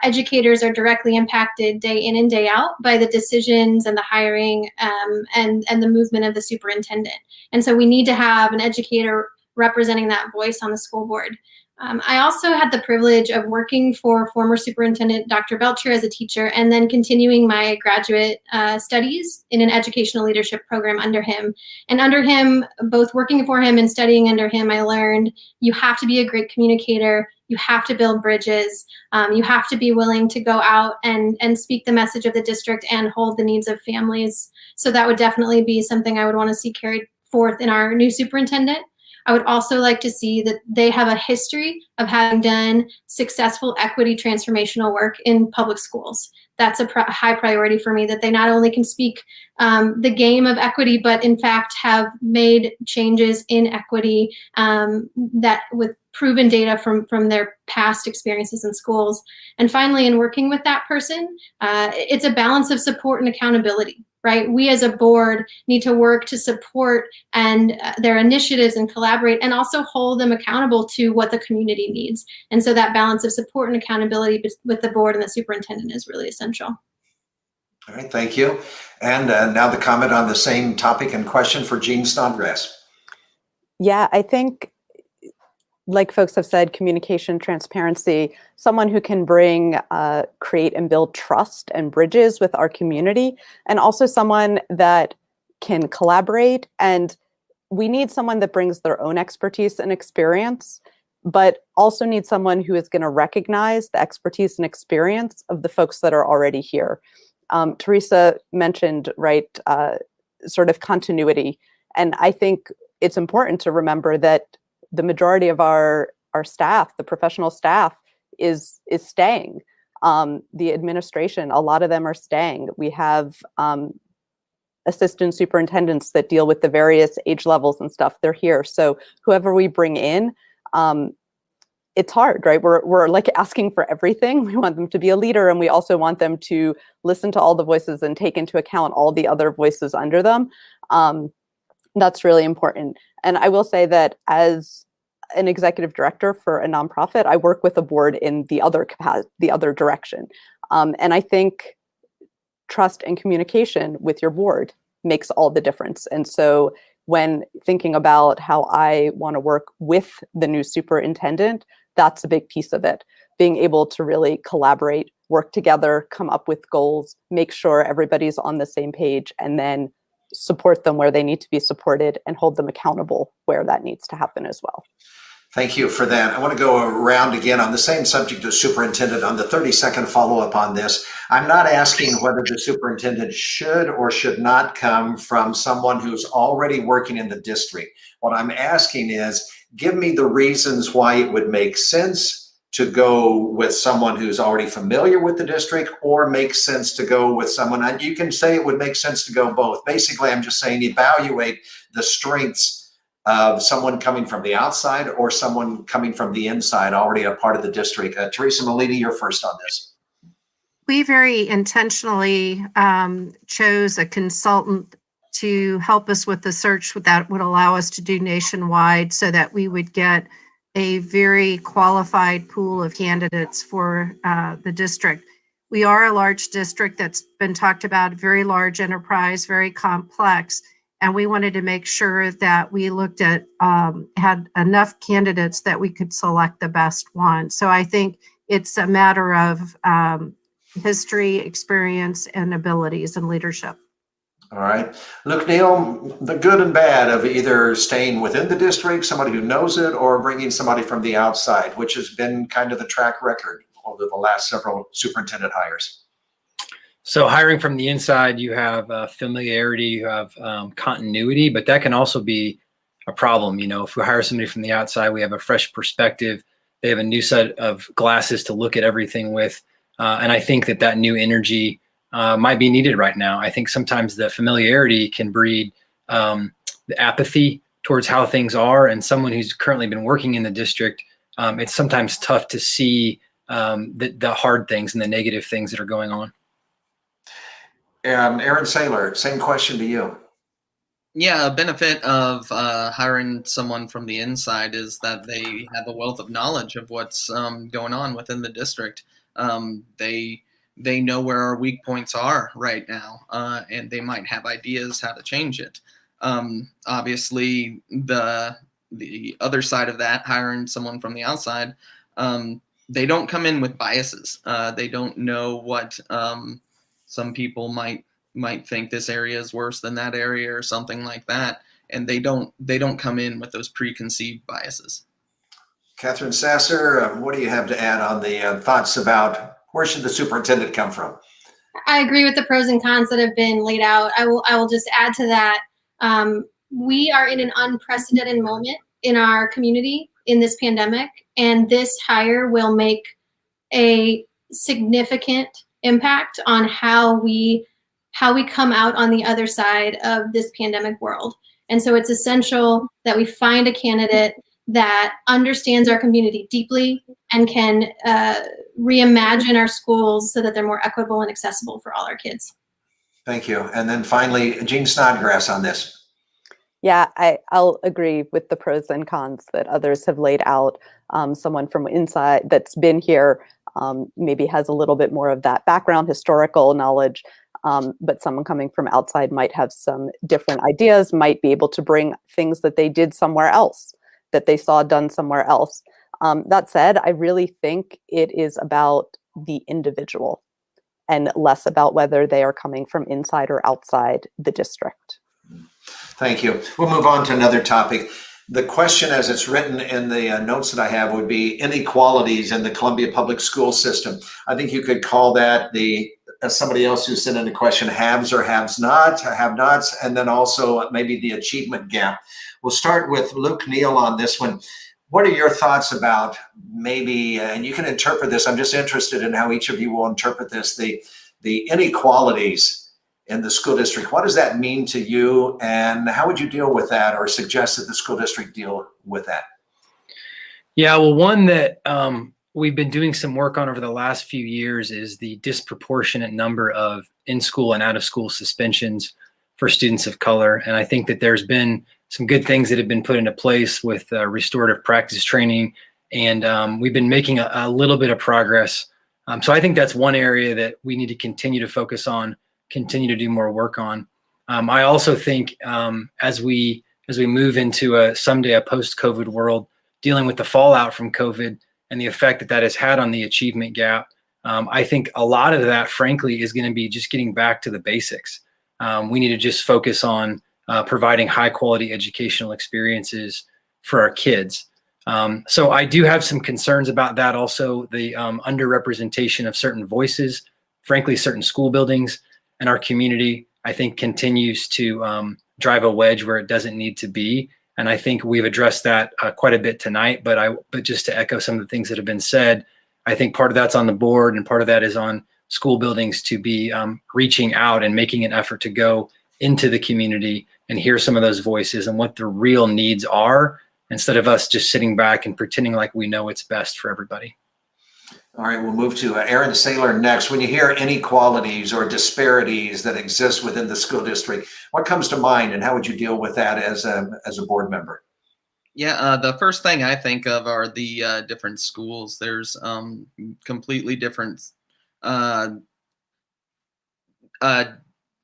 Educators are directly impacted day in and day out by the decisions and the hiring and the movement of the superintendent. And so we need to have an educator representing that voice on the school board. I also had the privilege of working for former Superintendent Dr. Belcher as a teacher and then continuing my graduate studies in an educational leadership program under him. And under him, both working for him and studying under him, I learned you have to be a great communicator. You have to build bridges. You have to be willing to go out and speak the message of the district and hold the needs of families. So that would definitely be something I would want to see carried forth in our new superintendent. I would also like to see that they have a history of having done successful equity transformational work in public schools. That's a high priority for me, that they not only can speak the game of equity, but in fact have made changes in equity that with proven data from their past experiences in schools. And finally, in working with that person, it's a balance of support and accountability. Right? We as a board need to work to support and their initiatives and collaborate, and also hold them accountable to what the community needs. And so that balance of support and accountability with the board and the superintendent is really essential. All right, thank you. And now the comment on the same topic and question for Jean Snodgrass. Yeah, I think, like folks have said, communication, transparency, someone who can bring, create and build trust and bridges with our community, and also someone that can collaborate. And we need someone that brings their own expertise and experience, but also need someone who is going to recognize the expertise and experience of the folks that are already here. Teresa mentioned, right, sort of continuity. And I think it's important to remember that the majority of our staff, the professional staff, is staying. The administration, a lot of them are staying. We have assistant superintendents that deal with the various age levels and stuff. They're here. So whoever we bring in, it's hard, right? We're like asking for everything. We want them to be a leader, and we also want them to listen to all the voices and take into account all the other voices under them. That's really important. And I will say that as an executive director for a nonprofit, I work with a board in the other direction. And I think trust and communication with your board makes all the difference. And so when thinking about how I want to work with the new superintendent, that's a big piece of it. Being able to really collaborate, work together, come up with goals, make sure everybody's on the same page, and then support them where they need to be supported and hold them accountable where that needs to happen as well. Thank you for that. I want to go around again on the same subject as superintendent on the 30-second follow-up on this. I'm not asking whether the superintendent should or should not come from someone who's already working in the district. What I'm asking is, give me the reasons why it would make sense to go with someone who's already familiar with the district, or makes sense to go with someone, and you can say it would make sense to go both. Basically, I'm just saying evaluate the strengths of someone coming from the outside or someone coming from the inside, already a part of the district. Teresa Malini, you're first on this. We very intentionally chose a consultant to help us with the search that would allow us to do nationwide, so that we would get a very qualified pool of candidates for the district. We are a large district that's been talked about, very large enterprise, very complex. And we wanted to make sure that we looked at, had enough candidates that we could select the best one. So I think it's a matter of history, experience, and abilities and leadership. All right. Look, Neil, the good and bad of either staying within the district, somebody who knows it, or bringing somebody from the outside, which has been kind of the track record over the last several superintendent hires. So hiring from the inside, you have familiarity, you have continuity, but that can also be a problem. You know, if we hire somebody from the outside, we have a fresh perspective. They have a new set of glasses to look at everything with. And I think that new energy might be needed right now. I think sometimes the familiarity can breed the apathy towards how things are. And someone who's currently been working in the district, it's sometimes tough to see the hard things and the negative things that are going on. Aaron Saylor, same question to you. Yeah, a benefit of hiring someone from the inside is that they have a wealth of knowledge of what's going on within the district. They know where our weak points are right now, and they might have ideas how to change it. Obviously, the other side of that, hiring someone from the outside, they don't come in with biases. They don't know what some people might think this area is worse than that area or something like that, and they don't come in with those preconceived biases. Catherine Sasser, what do you have to add on the thoughts about where should the superintendent come from? I agree with the pros and cons that have been laid out. I will just add to that. We are in an unprecedented moment in our community in this pandemic, and this hire will make a significant impact on how we come out on the other side of this pandemic world. And so it's essential that we find a candidate that understands our community deeply and can reimagine our schools so that they're more equitable and accessible for all our kids. Thank you. And then finally, Jean Snodgrass on this. Yeah, I'll agree with the pros and cons that others have laid out. Someone from inside that's been here maybe has a little bit more of that background, historical knowledge, but someone coming from outside might have some different ideas, might be able to bring things that they did somewhere else, that they saw done somewhere else. That said, I really think it is about the individual and less about whether they are coming from inside or outside the district. Thank you. We'll move on to another topic. The question as it's written in the notes that I have would be inequalities in the Columbia public school system. I think you could call that as somebody else who sent in the question, haves or have-nots, and then also maybe the achievement gap. We'll start with Luke Neal on this one. What are your thoughts about maybe, and you can interpret this, I'm just interested in how each of you will interpret this, the inequalities in the school district. What does that mean to you, and how would you deal with that or suggest that the school district deal with that? Yeah, well, one that we've been doing some work on over the last few years is the disproportionate number of in-school and out-of-school suspensions for students of color. And I think that there's been some good things that have been put into place with restorative practice training, and we've been making a little bit of progress. So I think that's one area that we need to continue to focus on, continue to do more work on. I also think as we move into someday a post-COVID world, dealing with the fallout from COVID and the effect that has had on the achievement gap, I think a lot of that, frankly, is going to be just getting back to the basics. We need to just focus on providing high-quality educational experiences for our kids. So I do have some concerns about that. Also, the underrepresentation of certain voices, frankly, certain school buildings and our community, I think, continues to drive a wedge where it doesn't need to be. And I think we've addressed that quite a bit tonight. But just to echo some of the things that have been said, I think part of that's on the board and part of that is on school buildings to be reaching out and making an effort to go into the community and hear some of those voices and what the real needs are, instead of us just sitting back and pretending like we know what's best for everybody. All right, we'll move to Aaron Saylor next. When you hear inequalities or disparities that exist within the school district, what comes to mind and how would you deal with that as a board member? Yeah, the first thing I think of are the different schools. There's completely different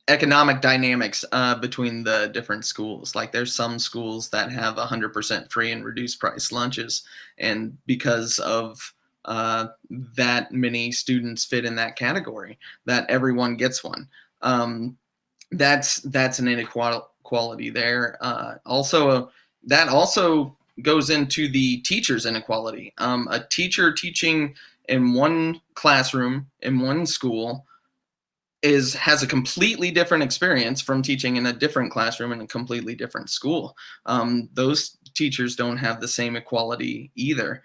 economic dynamics between the different schools. Like there's some schools that have 100% free and reduced price lunches, and because of that many students fit in that category, that everyone gets one. That's an inequality there. That also goes into the teachers' inequality. A teacher teaching in one classroom in one school has a completely different experience from teaching in a different classroom in a completely different school. Those teachers don't have the same equality either.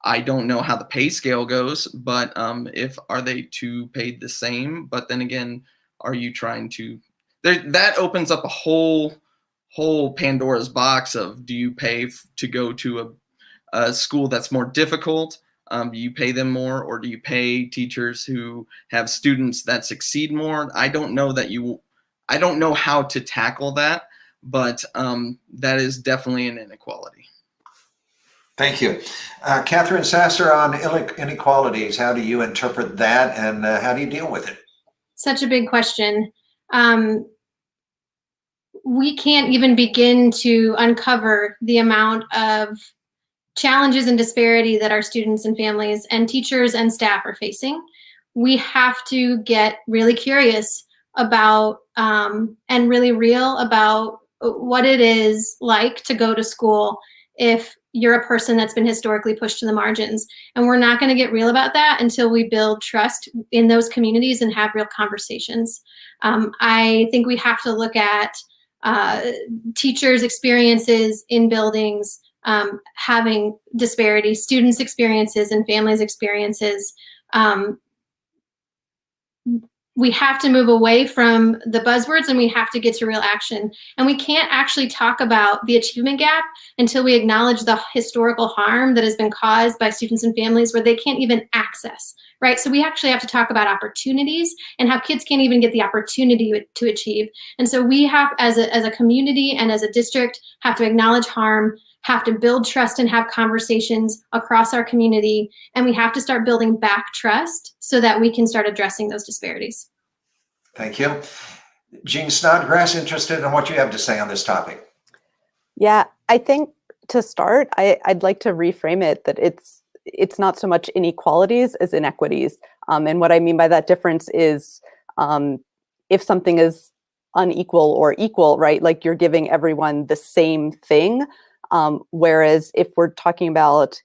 I don't know how the pay scale goes, but are they two paid the same? But then again, are you trying to? That opens up a whole Pandora's box of, do you pay to go to a school that's more difficult? Do you pay them more, or do you pay teachers who have students that succeed more? I don't know how to tackle that, but that is definitely an inequality. Thank you. Catherine Sasser, on inequalities, how do you interpret that and how do you deal with it? Such a big question. We can't even begin to uncover the amount of challenges and disparity that our students and families and teachers and staff are facing. We have to get really curious about and really real about what it is like to go to school if you're a person that's been historically pushed to the margins. And we're not going to get real about that until we build trust in those communities and have real conversations. I think we have to look at teachers' experiences in buildings, having disparities, students' experiences and families' experiences. We have to move away from the buzzwords and we have to get to real action. And we can't actually talk about the achievement gap until we acknowledge the historical harm that has been caused by students and families where they can't even access, right? So we actually have to talk about opportunities and how kids can't even get the opportunity to achieve. And so we have, as a community and as a district, have to acknowledge harm, have to build trust and have conversations across our community. And we have to start building back trust so that we can start addressing those disparities. Thank you. Jean Snodgrass, interested in what you have to say on this topic. Yeah, I think to start, I'd like to reframe it that it's not so much inequalities as inequities. And what I mean by that difference is if something is unequal or equal, right? Like you're giving everyone the same thing. Whereas if we're talking about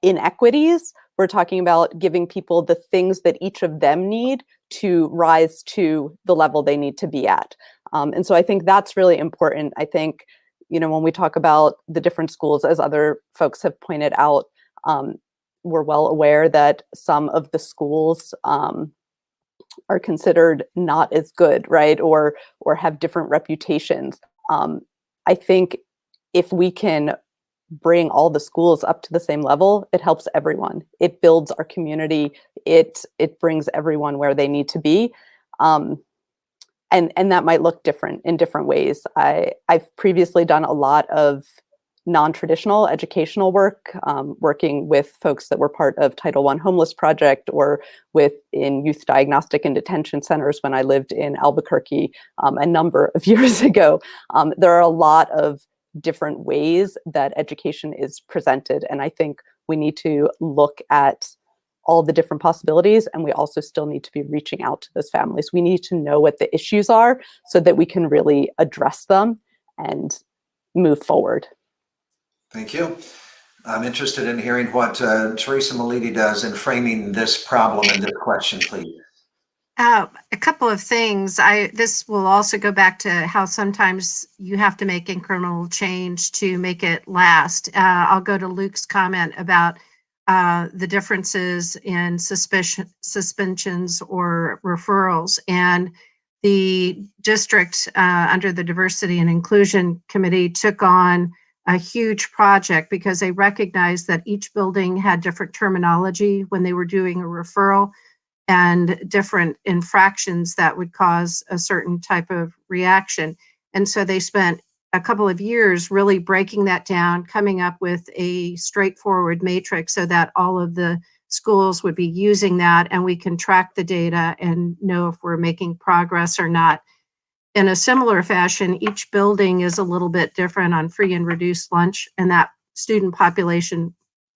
inequities, we're talking about giving people the things that each of them need to rise to the level they need to be at. And so I think that's really important. I think, when we talk about the different schools, as other folks have pointed out, we're well aware that some of the schools are considered not as good, right? Or have different reputations. I think if we can bring all the schools up to the same level, it helps everyone. It builds our community. It brings everyone where they need to be. And that might look different in different ways. I've previously done a lot of non-traditional educational work, working with folks that were part of Title I Homeless Project or in youth diagnostic and detention centers when I lived in Albuquerque a number of years ago. There are a lot of different ways that education is presented. And I think we need to look at all the different possibilities, and we also still need to be reaching out to those families. We need to know what the issues are so that we can really address them and move forward. Thank you. I'm interested in hearing what Teresa Malidi does in framing this problem and this question, please. A couple of things. This will also go back to how sometimes you have to make incremental change to make it last. I'll go to Luke's comment about the differences in suspensions or referrals. And the district, under the Diversity and Inclusion Committee, took on a huge project because they recognized that each building had different terminology when they were doing a referral, and different infractions that would cause a certain type of reaction. And so they spent a couple of years really breaking that down, coming up with a straightforward matrix so that all of the schools would be using that, and we can track the data and know if we're making progress or not. In a similar fashion, each building is a little bit different on free and reduced lunch, and that student population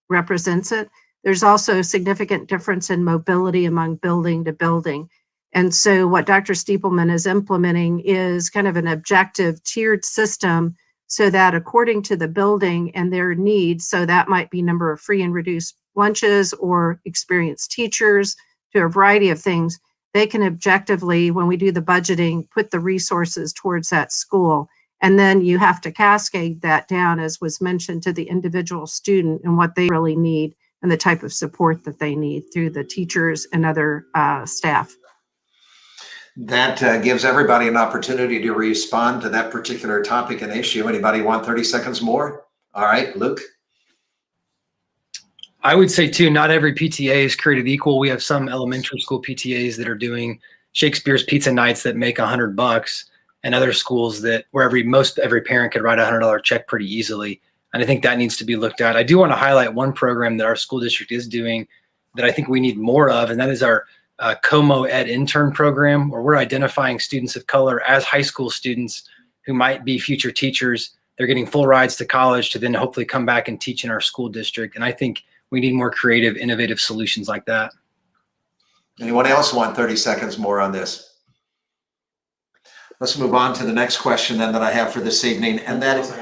represents it. There's also a significant difference in mobility among building to building. And so what Dr. Stiepelman is implementing is kind of an objective tiered system so that according to the building and their needs, so that might be number of free and reduced lunches or experienced teachers, to a variety of things, they can objectively, when we do the budgeting, put the resources towards that school. And then you have to cascade that down, as was mentioned, to the individual student and what they really need and the type of support that they need through the teachers and other staff. That gives everybody an opportunity to respond to that particular topic and issue. Anybody want 30 seconds more? All right, Luke. I would say too, not every PTA is created equal. We have some elementary school PTAs that are doing Shakespeare's pizza nights that make $100, and other schools where every parent could write a $100 check pretty easily. And I think that needs to be looked at. I do want to highlight one program that our school district is doing that I think we need more of, and that is our Como Ed intern program, where we're identifying students of color as high school students who might be future teachers. They're getting full rides to college to then hopefully come back and teach in our school district. And I think we need more creative, innovative solutions like that. Anyone else want 30 seconds more on this? Let's move on to the next question then that I have for this evening, and that is,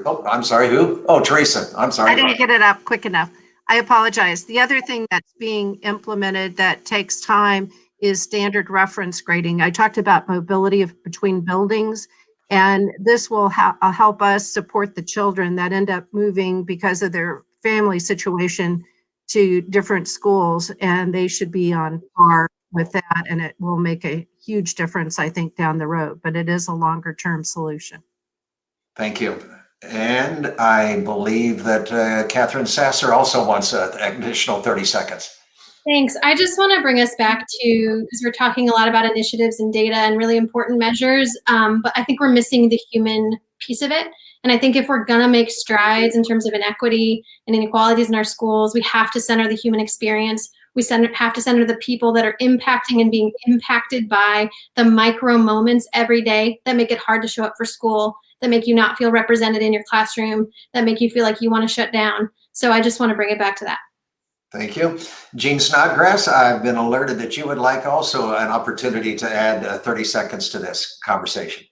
Oh, I'm sorry, who? Oh, Teresa, I'm sorry. I didn't get it up quick enough. I apologize. The other thing that's being implemented that takes time is standard reference grading. I talked about mobility between buildings, and this will help us support the children that end up moving because of their family situation to different schools, and they should be on par with that, and it will make a huge difference, I think, down the road, but it is a longer term solution. Thank you. And I believe that Catherine Sasser also wants an additional 30 seconds. Thanks. I just want to bring us back to, because we're talking a lot about initiatives and data and really important measures, but I think we're missing the human piece of it. And I think if we're going to make strides in terms of inequity and inequalities in our schools, we have to center the human experience. We have to center the people that are impacting and being impacted by the micro moments every day that make it hard to show up for school, that make you not feel represented in your classroom, that make you feel like you want to shut down. So I just want to bring it back to that. Thank you. Jean Snodgrass, I've been alerted that you would like also an opportunity to add 30 seconds to this conversation.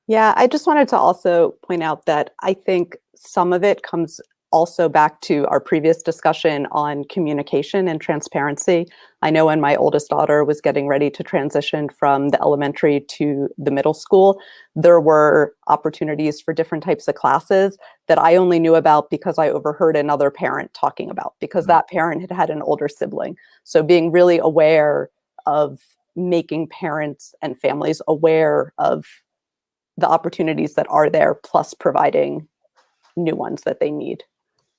Yeah, I just wanted to also point out that I think some of it comes also back to our previous discussion on communication and transparency. I know when my oldest daughter was getting ready to transition from the elementary to the middle school, there were opportunities for different types of classes that I only knew about because I overheard another parent talking about, because that parent had had an older sibling. So being really aware of making parents and families aware of the opportunities that are there, plus providing new ones that they need.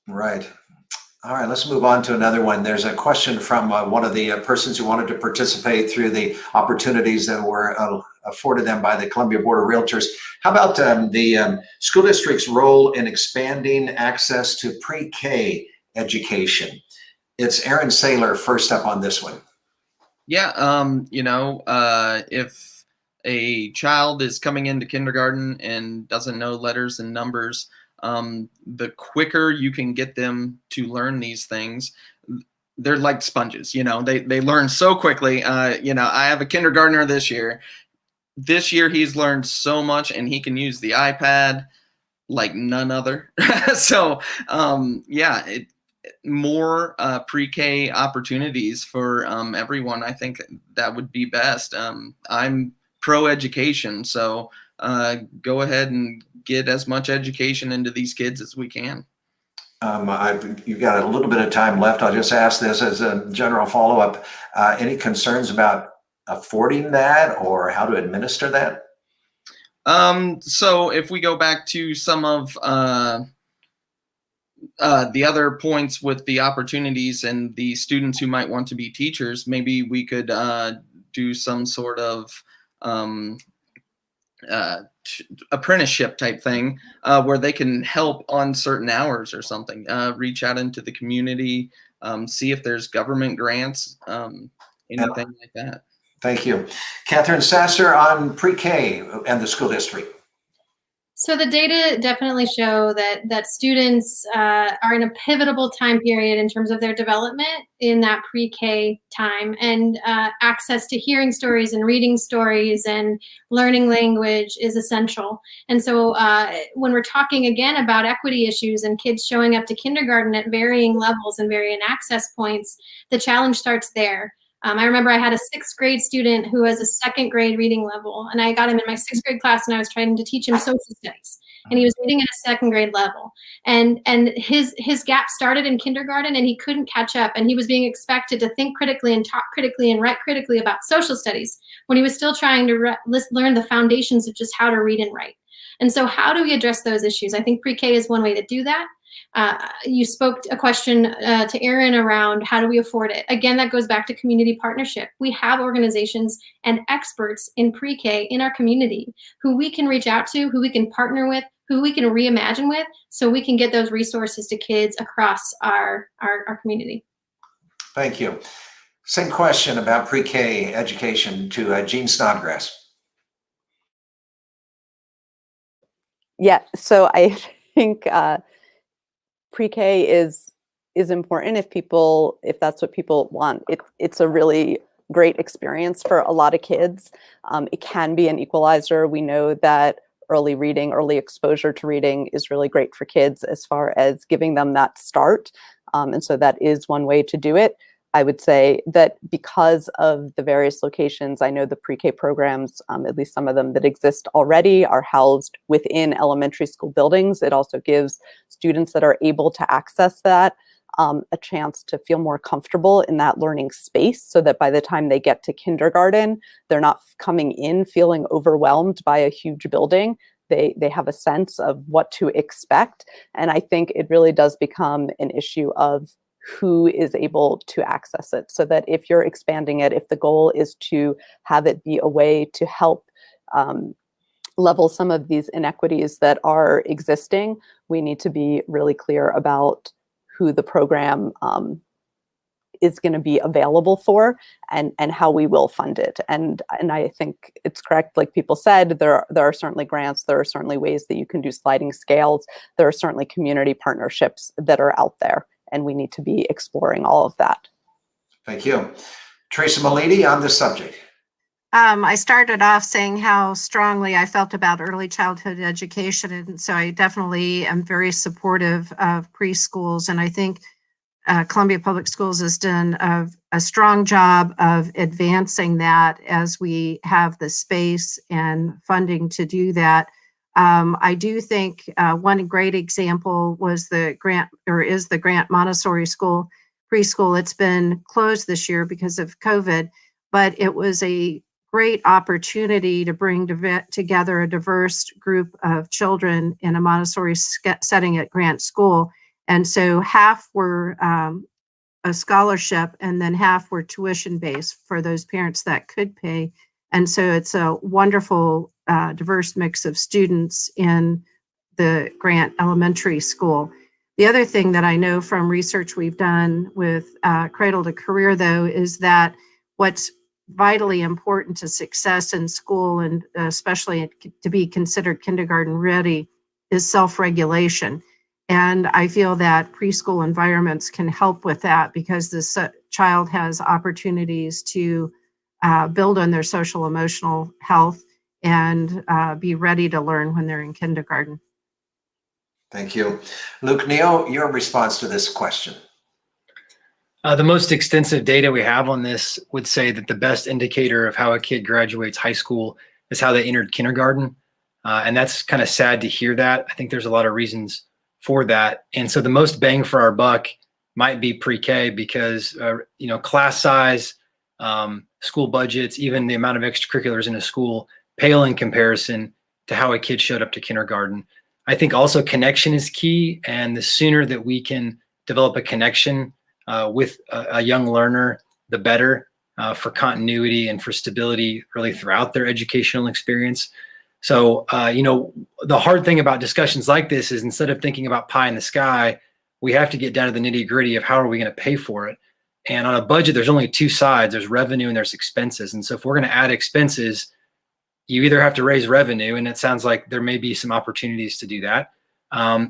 Right. All right, let's move on to another one. There's a question from one of the persons who wanted to participate through the opportunities that were afforded them by the Columbia Board of Realtors. How about the school district's role in expanding access to pre-K education? It's Aaron Saylor first up on this one. Yeah, if a child is coming into kindergarten and doesn't know letters and numbers, the quicker you can get them to learn these things, they're like sponges. They learn so quickly. I have a kindergartner this year. This year he's learned so much, and he can use the iPad like none other. So more pre-K opportunities for everyone. I think that would be best. I'm pro-education, so go ahead and get as much education into these kids as we can. You've got a little bit of time left. I'll just ask this as a general follow-up. Any concerns about affording that or how to administer that? So if we go back to some of the other points with the opportunities and the students who might want to be teachers, maybe we could do some sort of apprenticeship type thing where they can help on certain hours or something. Reach out into the community, see if there's government grants, anything like that. Thank you. Catherine Sasser on pre-K and the school district. So the data definitely show that students are in a pivotal time period in terms of their development in that pre-K time, and access to hearing stories and reading stories and learning language is essential. And so when we're talking again about equity issues and kids showing up to kindergarten at varying levels and varying access points, the challenge starts there. I remember I had a 6th grade student who was a 2nd grade reading level, and I got him in my 6th grade class, and I was trying to teach him social studies, and he was reading at a 2nd grade level, and his gap started in kindergarten, and he couldn't catch up, and he was being expected to think critically and talk critically and write critically about social studies when he was still trying to learn the foundations of just how to read and write. And so how do we address those issues? I think pre-K is one way to do that. You spoke a question to Aaron around how do we afford it? Again, that goes back to community partnership. We have organizations and experts in pre-K in our community who we can reach out to, who we can partner with, who we can reimagine with, so we can get those resources to kids across our community. Thank you. Same question about pre-K education to Jean Snodgrass. Yeah, so I think pre-K is important if that's what people want. It's a really great experience for a lot of kids. It can be an equalizer. We know that early reading, early exposure to reading is really great for kids as far as giving them that start. And so that is one way to do it. I would say that because of the various locations, I know the pre-K programs, at least some of them that exist already, are housed within elementary school buildings. It also gives students that are able to access that a chance to feel more comfortable in that learning space, so that by the time they get to kindergarten, they're not coming in feeling overwhelmed by a huge building. They have a sense of what to expect. And I think it really does become an issue of who is able to access it, so that if you're expanding it, if the goal is to have it be a way to help level some of these inequities that are existing, we need to be really clear about who the program is going to be available for, and how we will fund it. And I think it's correct, like people said, there are certainly grants, there are certainly ways that you can do sliding scales, there are certainly community partnerships that are out there, and we need to be exploring all of that. Thank you. Teresa Malidi on this subject. I started off saying how strongly I felt about early childhood education, and so I definitely am very supportive of preschools, and I think Columbia Public Schools has done a strong job of advancing that as we have the space and funding to do that. I do think one great example was the grant, or is the Grant Montessori School preschool. It's been closed this year because of COVID, but it was a great opportunity to bring together a diverse group of children in a Montessori setting at Grant School. And so half were a scholarship, and then half were tuition based for those parents that could pay. And so it's a wonderful, diverse mix of students in the Grant Elementary School. The other thing that I know from research we've done with Cradle to Career, though, is that what's vitally important to success in school, and especially to be considered kindergarten ready, is self-regulation. And I feel that preschool environments can help with that, because this child has opportunities to build on their social emotional health and be ready to learn when they're in kindergarten. Thank you. Luke Neal, your response to this question. The most extensive data we have on this would say that the best indicator of how a kid graduates high school is how they entered kindergarten. And that's kind of sad to hear that. I think there's a lot of reasons for that. And so the most bang for our buck might be pre-K, because, class size, school budgets, even the amount of extracurriculars in a school pale in comparison to how a kid showed up to kindergarten. I think also connection is key. And the sooner that we can develop a connection with a young learner, the better, for continuity and for stability really throughout their educational experience. So, the hard thing about discussions like this is, instead of thinking about pie in the sky, we have to get down to the nitty gritty of how are we going to pay for it. And on a budget, there's only two sides. There's revenue and there's expenses. And so if we're going to add expenses, you either have to raise revenue, and it sounds like there may be some opportunities to do that,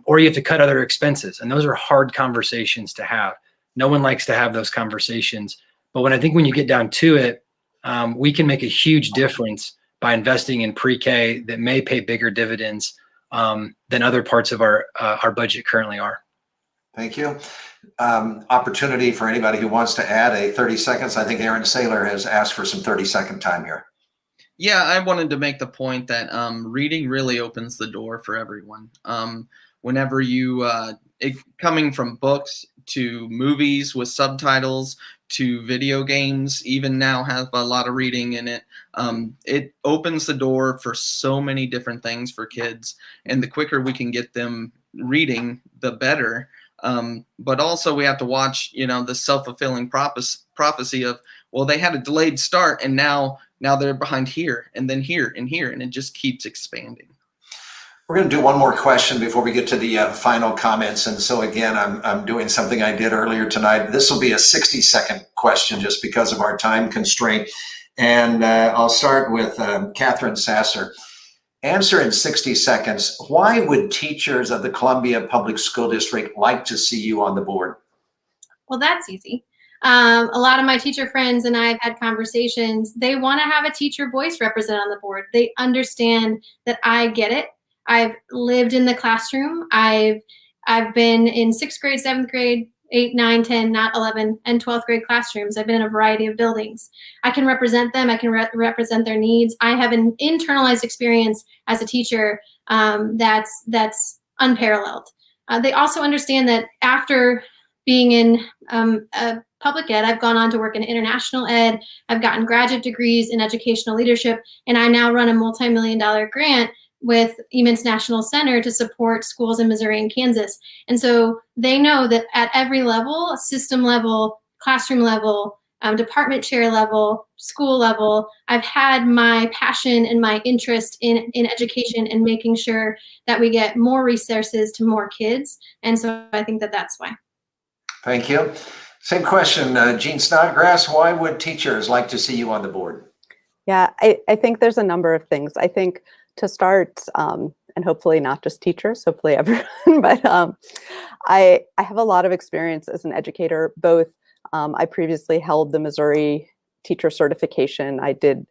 or you have to cut other expenses. And those are hard conversations to have. No one likes to have those conversations. But when you get down to it, we can make a huge difference by investing in pre-K that may pay bigger dividends than other parts of our budget currently are. Thank you. Opportunity for anybody who wants to add a 30 seconds. I think Aaron Saylor has asked for some 30-second time here. Yeah, I wanted to make the point that reading really opens the door for everyone. Whenever you, coming from books to movies with subtitles to video games, even now have a lot of reading in it. It opens the door for so many different things for kids, and the quicker we can get them reading, the better. But also we have to watch, the self-fulfilling prophecy of, well, they had a delayed start, and now they're behind here, and then here, and here, and it just keeps expanding. We're going to do one more question before we get to the final comments. And so again, I'm doing something I did earlier tonight. This will be a 60-second question just because of our time constraint. And I'll start with Catherine Sasser. Answer in 60 seconds. Why would teachers of the Columbia Public School District like to see you on the board? Well, that's easy. A lot of my teacher friends and I have had conversations. They want to have a teacher voice represent on the board. They understand that I get it. I've lived in the classroom. I've been in 6th grade, 7th grade, 8, 9, 10, not 11, and 12th grade classrooms. I've been in a variety of buildings. I can represent them. I can represent their needs. I have an internalized experience as a teacher that's unparalleled. They also understand that after being in public ed, I've gone on to work in international ed. I've gotten graduate degrees in educational leadership, and I now run a multi-million-dollar grant with Emens National Center to support schools in Missouri and Kansas. And so they know that at every level, system level, classroom level, department chair level, school level, I've had my passion and my interest in education and making sure that we get more resources to more kids. And so I think that that's why. Thank you. Same question, Jean Snodgrass, why would teachers like to see you on the board? Yeah, I think there's a number of things. I think to start, and hopefully not just teachers, hopefully everyone, but I have a lot of experience as an educator, both I previously held the Missouri teacher certification. I did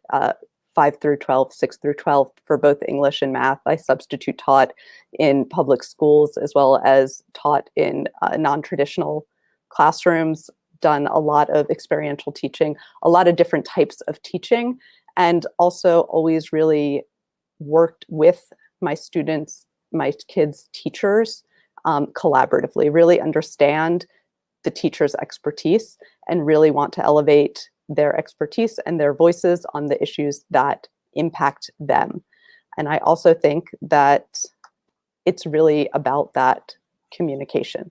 5 through 12, 6 through 12 for both English and math. I substitute taught in public schools as well as taught in non-traditional classrooms, done a lot of experiential teaching, a lot of different types of teaching, and also always really worked with my students, my kids' teachers, collaboratively, really understand the teacher's expertise and really want to elevate their expertise and their voices on the issues that impact them. And I also think that it's really about that communication.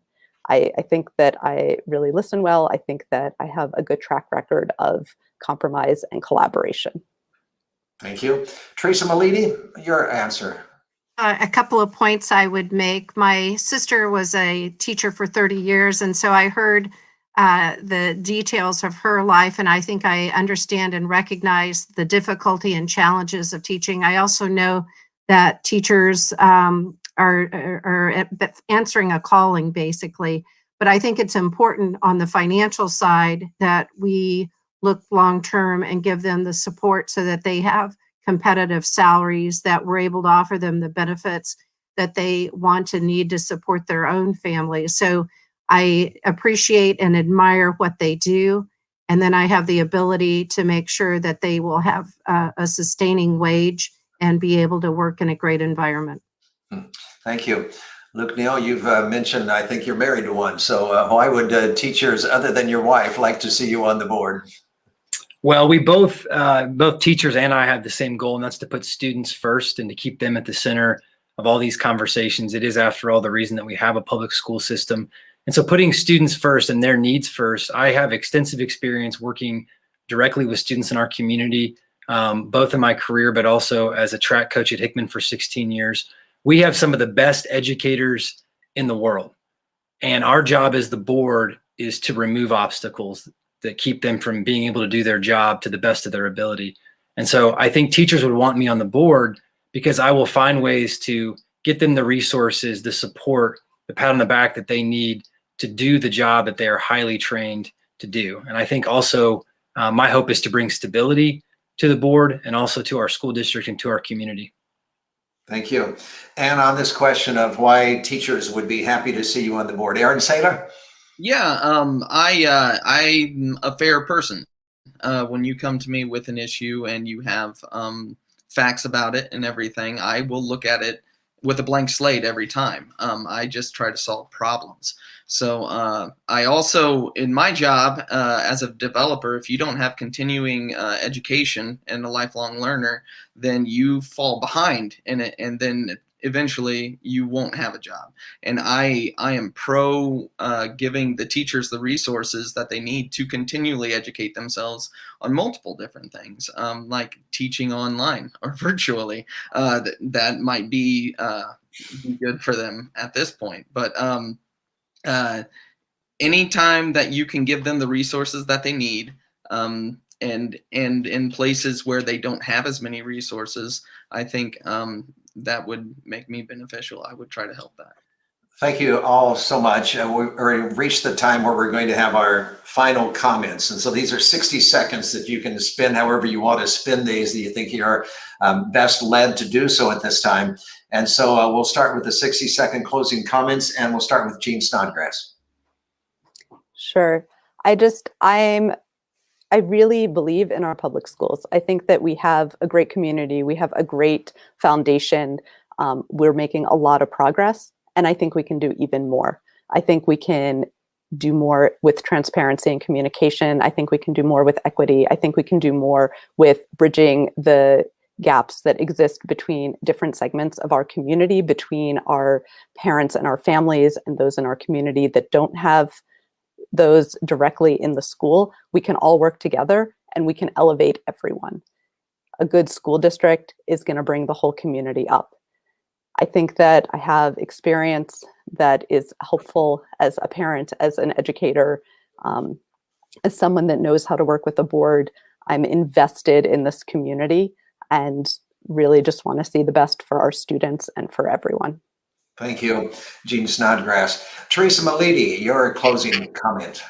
I think that I really listen well. I think that I have a good track record of compromise and collaboration. Thank you. Teresa Malidi, your answer. A couple of points I would make. My sister was a teacher for 30 years, and so I heard the details of her life, and I think I understand and recognize the difficulty and challenges of teaching. I also know that teachers are answering a calling, basically. But I think it's important on the financial side that we look long-term and give them the support so that they have competitive salaries, that we're able to offer them the benefits that they want to need to support their own families. So I appreciate and admire what they do. And then I have the ability to make sure that they will have a sustaining wage and be able to work in a great environment. Thank you. Luke Neal, you've mentioned, I think you're married to one. So why would teachers other than your wife like to see you on the board? Well, we both teachers and I have the same goal, and that's to put students first and to keep them at the center of all these conversations. It is, after all, the reason that we have a public school system. And so putting students first and their needs first, I have extensive experience working directly with students in our community, both in my career, but also as a track coach at Hickman for 16 years. We have some of the best educators in the world. And our job as the board is to remove obstacles that keep them from being able to do their job to the best of their ability. And so I think teachers would want me on the board because I will find ways to get them the resources, the support, the pat on the back that they need to do the job that they are highly trained to do. And I think also my hope is to bring stability to the board and also to our school district and to our community. Thank you. And on this question of why teachers would be happy to see you on the board, Aaron Saylor? Yeah, I'm a fair person. When you come to me with an issue and you have facts about it and everything, I will look at it with a blank slate every time. I just try to solve problems. So I also, in my job as a developer, if you don't have continuing education and a lifelong learner, then you fall behind in it, and then eventually you won't have a job. And I am pro giving the teachers the resources that they need to continually educate themselves on multiple different things, like teaching online or virtually. That might be good for them at this point. But anytime that you can give them the resources that they need, and in places where they don't have as many resources, I think that would make me beneficial. I would try to help that. Thank you all so much. We've reached the time where we're going to have our final comments. And so these are 60 seconds that you can spend however you want to spend these, that you think you're best led to do so at this time. And so we'll start with the 60-second closing comments, and we'll start with Jean Snodgrass. Sure. I really believe in our public schools. I think that we have a great community. We have a great foundation. We're making a lot of progress, and I think we can do even more. I think we can do more with transparency and communication. I think we can do more with equity. I think we can do more with bridging the gaps that exist between different segments of our community, between our parents and our families and those in our community that don't have those directly in the school. We can all work together and we can elevate everyone. A good school district is going to bring the whole community up. I think that I have experience that is helpful as a parent, as an educator, as someone that knows how to work with the board. I'm invested in this community and really just want to see the best for our students and for everyone. Thank you, Jean Snodgrass. Teresa Malidi, your closing comment.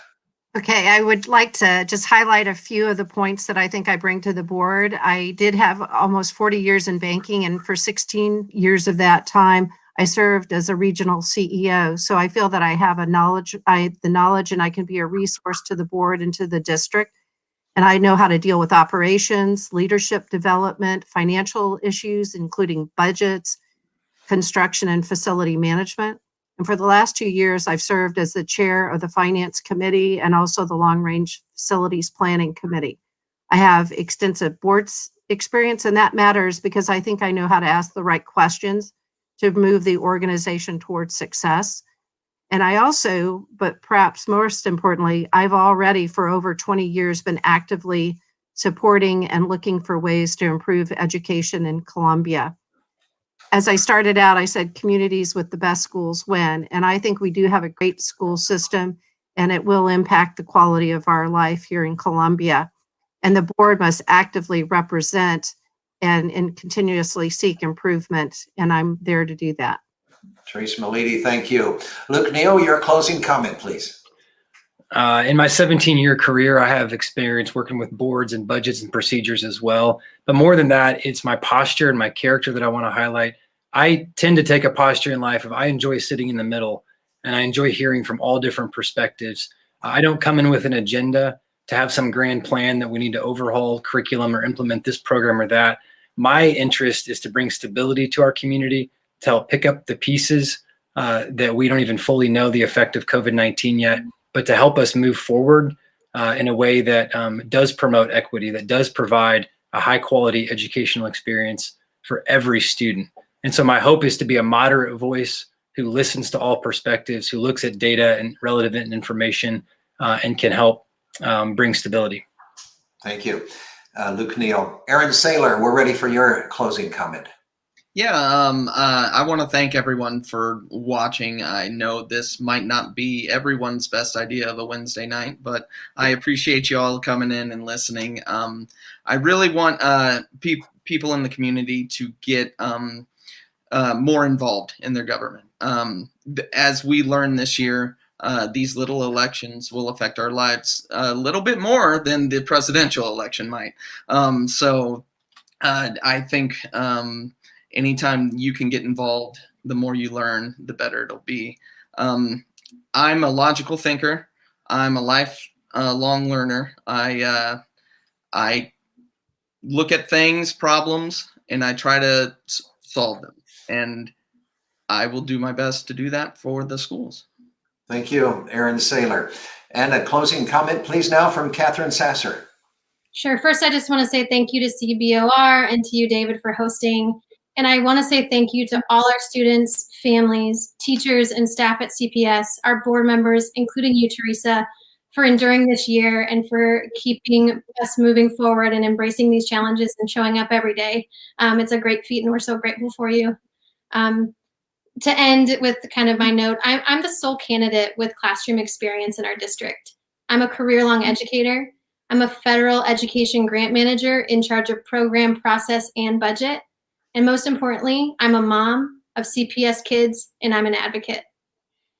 Okay, I would like to just highlight a few of the points that I think I bring to the board. I did have almost 40 years in banking, and for 16 years of that time, I served as a regional CEO. So I feel that I have the knowledge and I can be a resource to the board and to the district. And I know how to deal with operations, leadership development, financial issues, including budgets, construction, and facility management. And for the last 2 years, I've served as the chair of the Finance Committee and also the Long Range Facilities Planning Committee. I have extensive board experience, and that matters because I think I know how to ask the right questions to move the organization towards success. And I also, but perhaps most importantly, I've already for over 20 years been actively supporting and looking for ways to improve education in Columbia. As I started out, I said communities with the best schools win. And I think we do have a great school system, and it will impact the quality of our life here in Columbia. And the board must actively represent and continuously seek improvement. And I'm there to do that. Teresa Malidi, thank you. Luke Neal, your closing comment, please. In my 17-year career, I have experience working with boards and budgets and procedures as well. But more than that, it's my posture and my character that I want to highlight. I tend to take a posture in life of I enjoy sitting in the middle, and I enjoy hearing from all different perspectives. I don't come in with an agenda to have some grand plan that we need to overhaul curriculum or implement this program or that. My interest is to bring stability to our community, to help pick up the pieces that we don't even fully know the effect of COVID-19 yet, but to help us move forward in a way that does promote equity, that does provide a high quality educational experience for every student. And so my hope is to be a moderate voice who listens to all perspectives, who looks at data and relevant information and can help bring stability. Thank you. Luke Neal. Aaron Saylor, we're ready for your closing comment. Yeah, I want to thank everyone for watching. I know this might not be everyone's best idea of a Wednesday night, but I appreciate you all coming in and listening. I really want people in the community to get more involved in their government. As we learned this year, these little elections will affect our lives a little bit more than the presidential election might. So I think anytime you can get involved, the more you learn, the better it'll be. I'm a logical thinker. I'm a lifelong learner. I look at things, problems, and I try to solve them. And I will do my best to do that for the schools. Thank you, Aaron Saylor. And a closing comment, please, now from Catherine Sasser. Sure. First, I just want to say thank you to CBOR and to you, David, for hosting. And I want to say thank you to all our students, families, teachers, and staff at CPS, our board members, including you, Teresa, for enduring this year and for keeping us moving forward and embracing these challenges and showing up every day. It's a great feat, and we're so grateful for you. To end with kind of my note, I'm the sole candidate with classroom experience in our district. I'm a career-long educator. I'm a federal education grant manager in charge of program, process, and budget. And most importantly, I'm a mom of CPS kids, and I'm an advocate.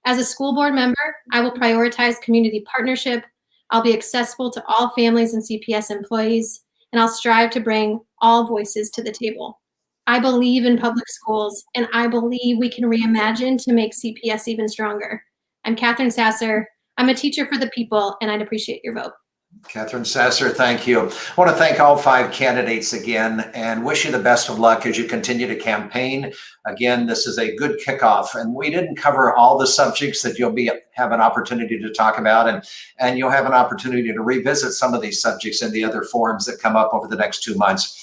As a school board member, I will prioritize community partnership. I'll be accessible to all families and CPS employees, and I'll strive to bring all voices to the table. I believe in public schools, and I believe we can reimagine to make CPS even stronger. I'm Catherine Sasser. I'm a teacher for the people, and I'd appreciate your vote. Catherine Sasser, thank you. I want to thank all 5 candidates again and wish you the best of luck as you continue to campaign. Again, this is a good kickoff, and we didn't cover all the subjects that you'll have an opportunity to talk about, and you'll have an opportunity to revisit some of these subjects in the other forums that come up over the next 2 months.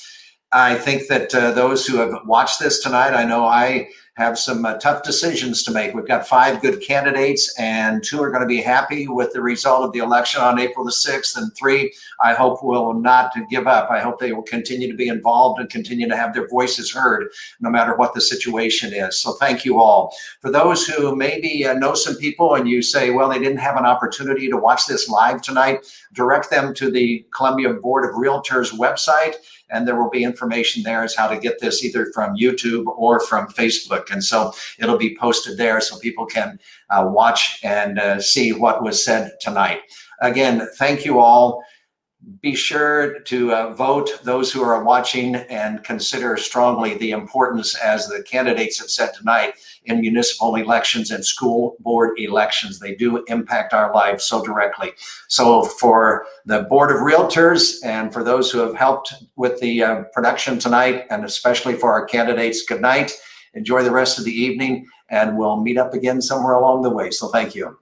I think that those who have watched this tonight, I know I have some tough decisions to make. We've got 5 good candidates, and 2 are going to be happy with the result of the election on April the 6th, and 3, I hope, will not give up. I hope they will continue to be involved and continue to have their voices heard, no matter what the situation is. So thank you all. For those who maybe know some people and you say, well, they didn't have an opportunity to watch this live tonight, direct them to the Columbia Board of Realtors website, and there will be information there as how to get this either from YouTube or from Facebook. And so it'll be posted there so people can watch and see what was said tonight. Again, thank you all. Be sure to vote, those who are watching, and consider strongly the importance, as the candidates have said tonight, in municipal elections and school board elections. They do impact our lives so directly. So for the Board of Realtors and for those who have helped with the production tonight, and especially for our candidates, good night. Enjoy the rest of the evening, and we'll meet up again somewhere along the way. So thank you.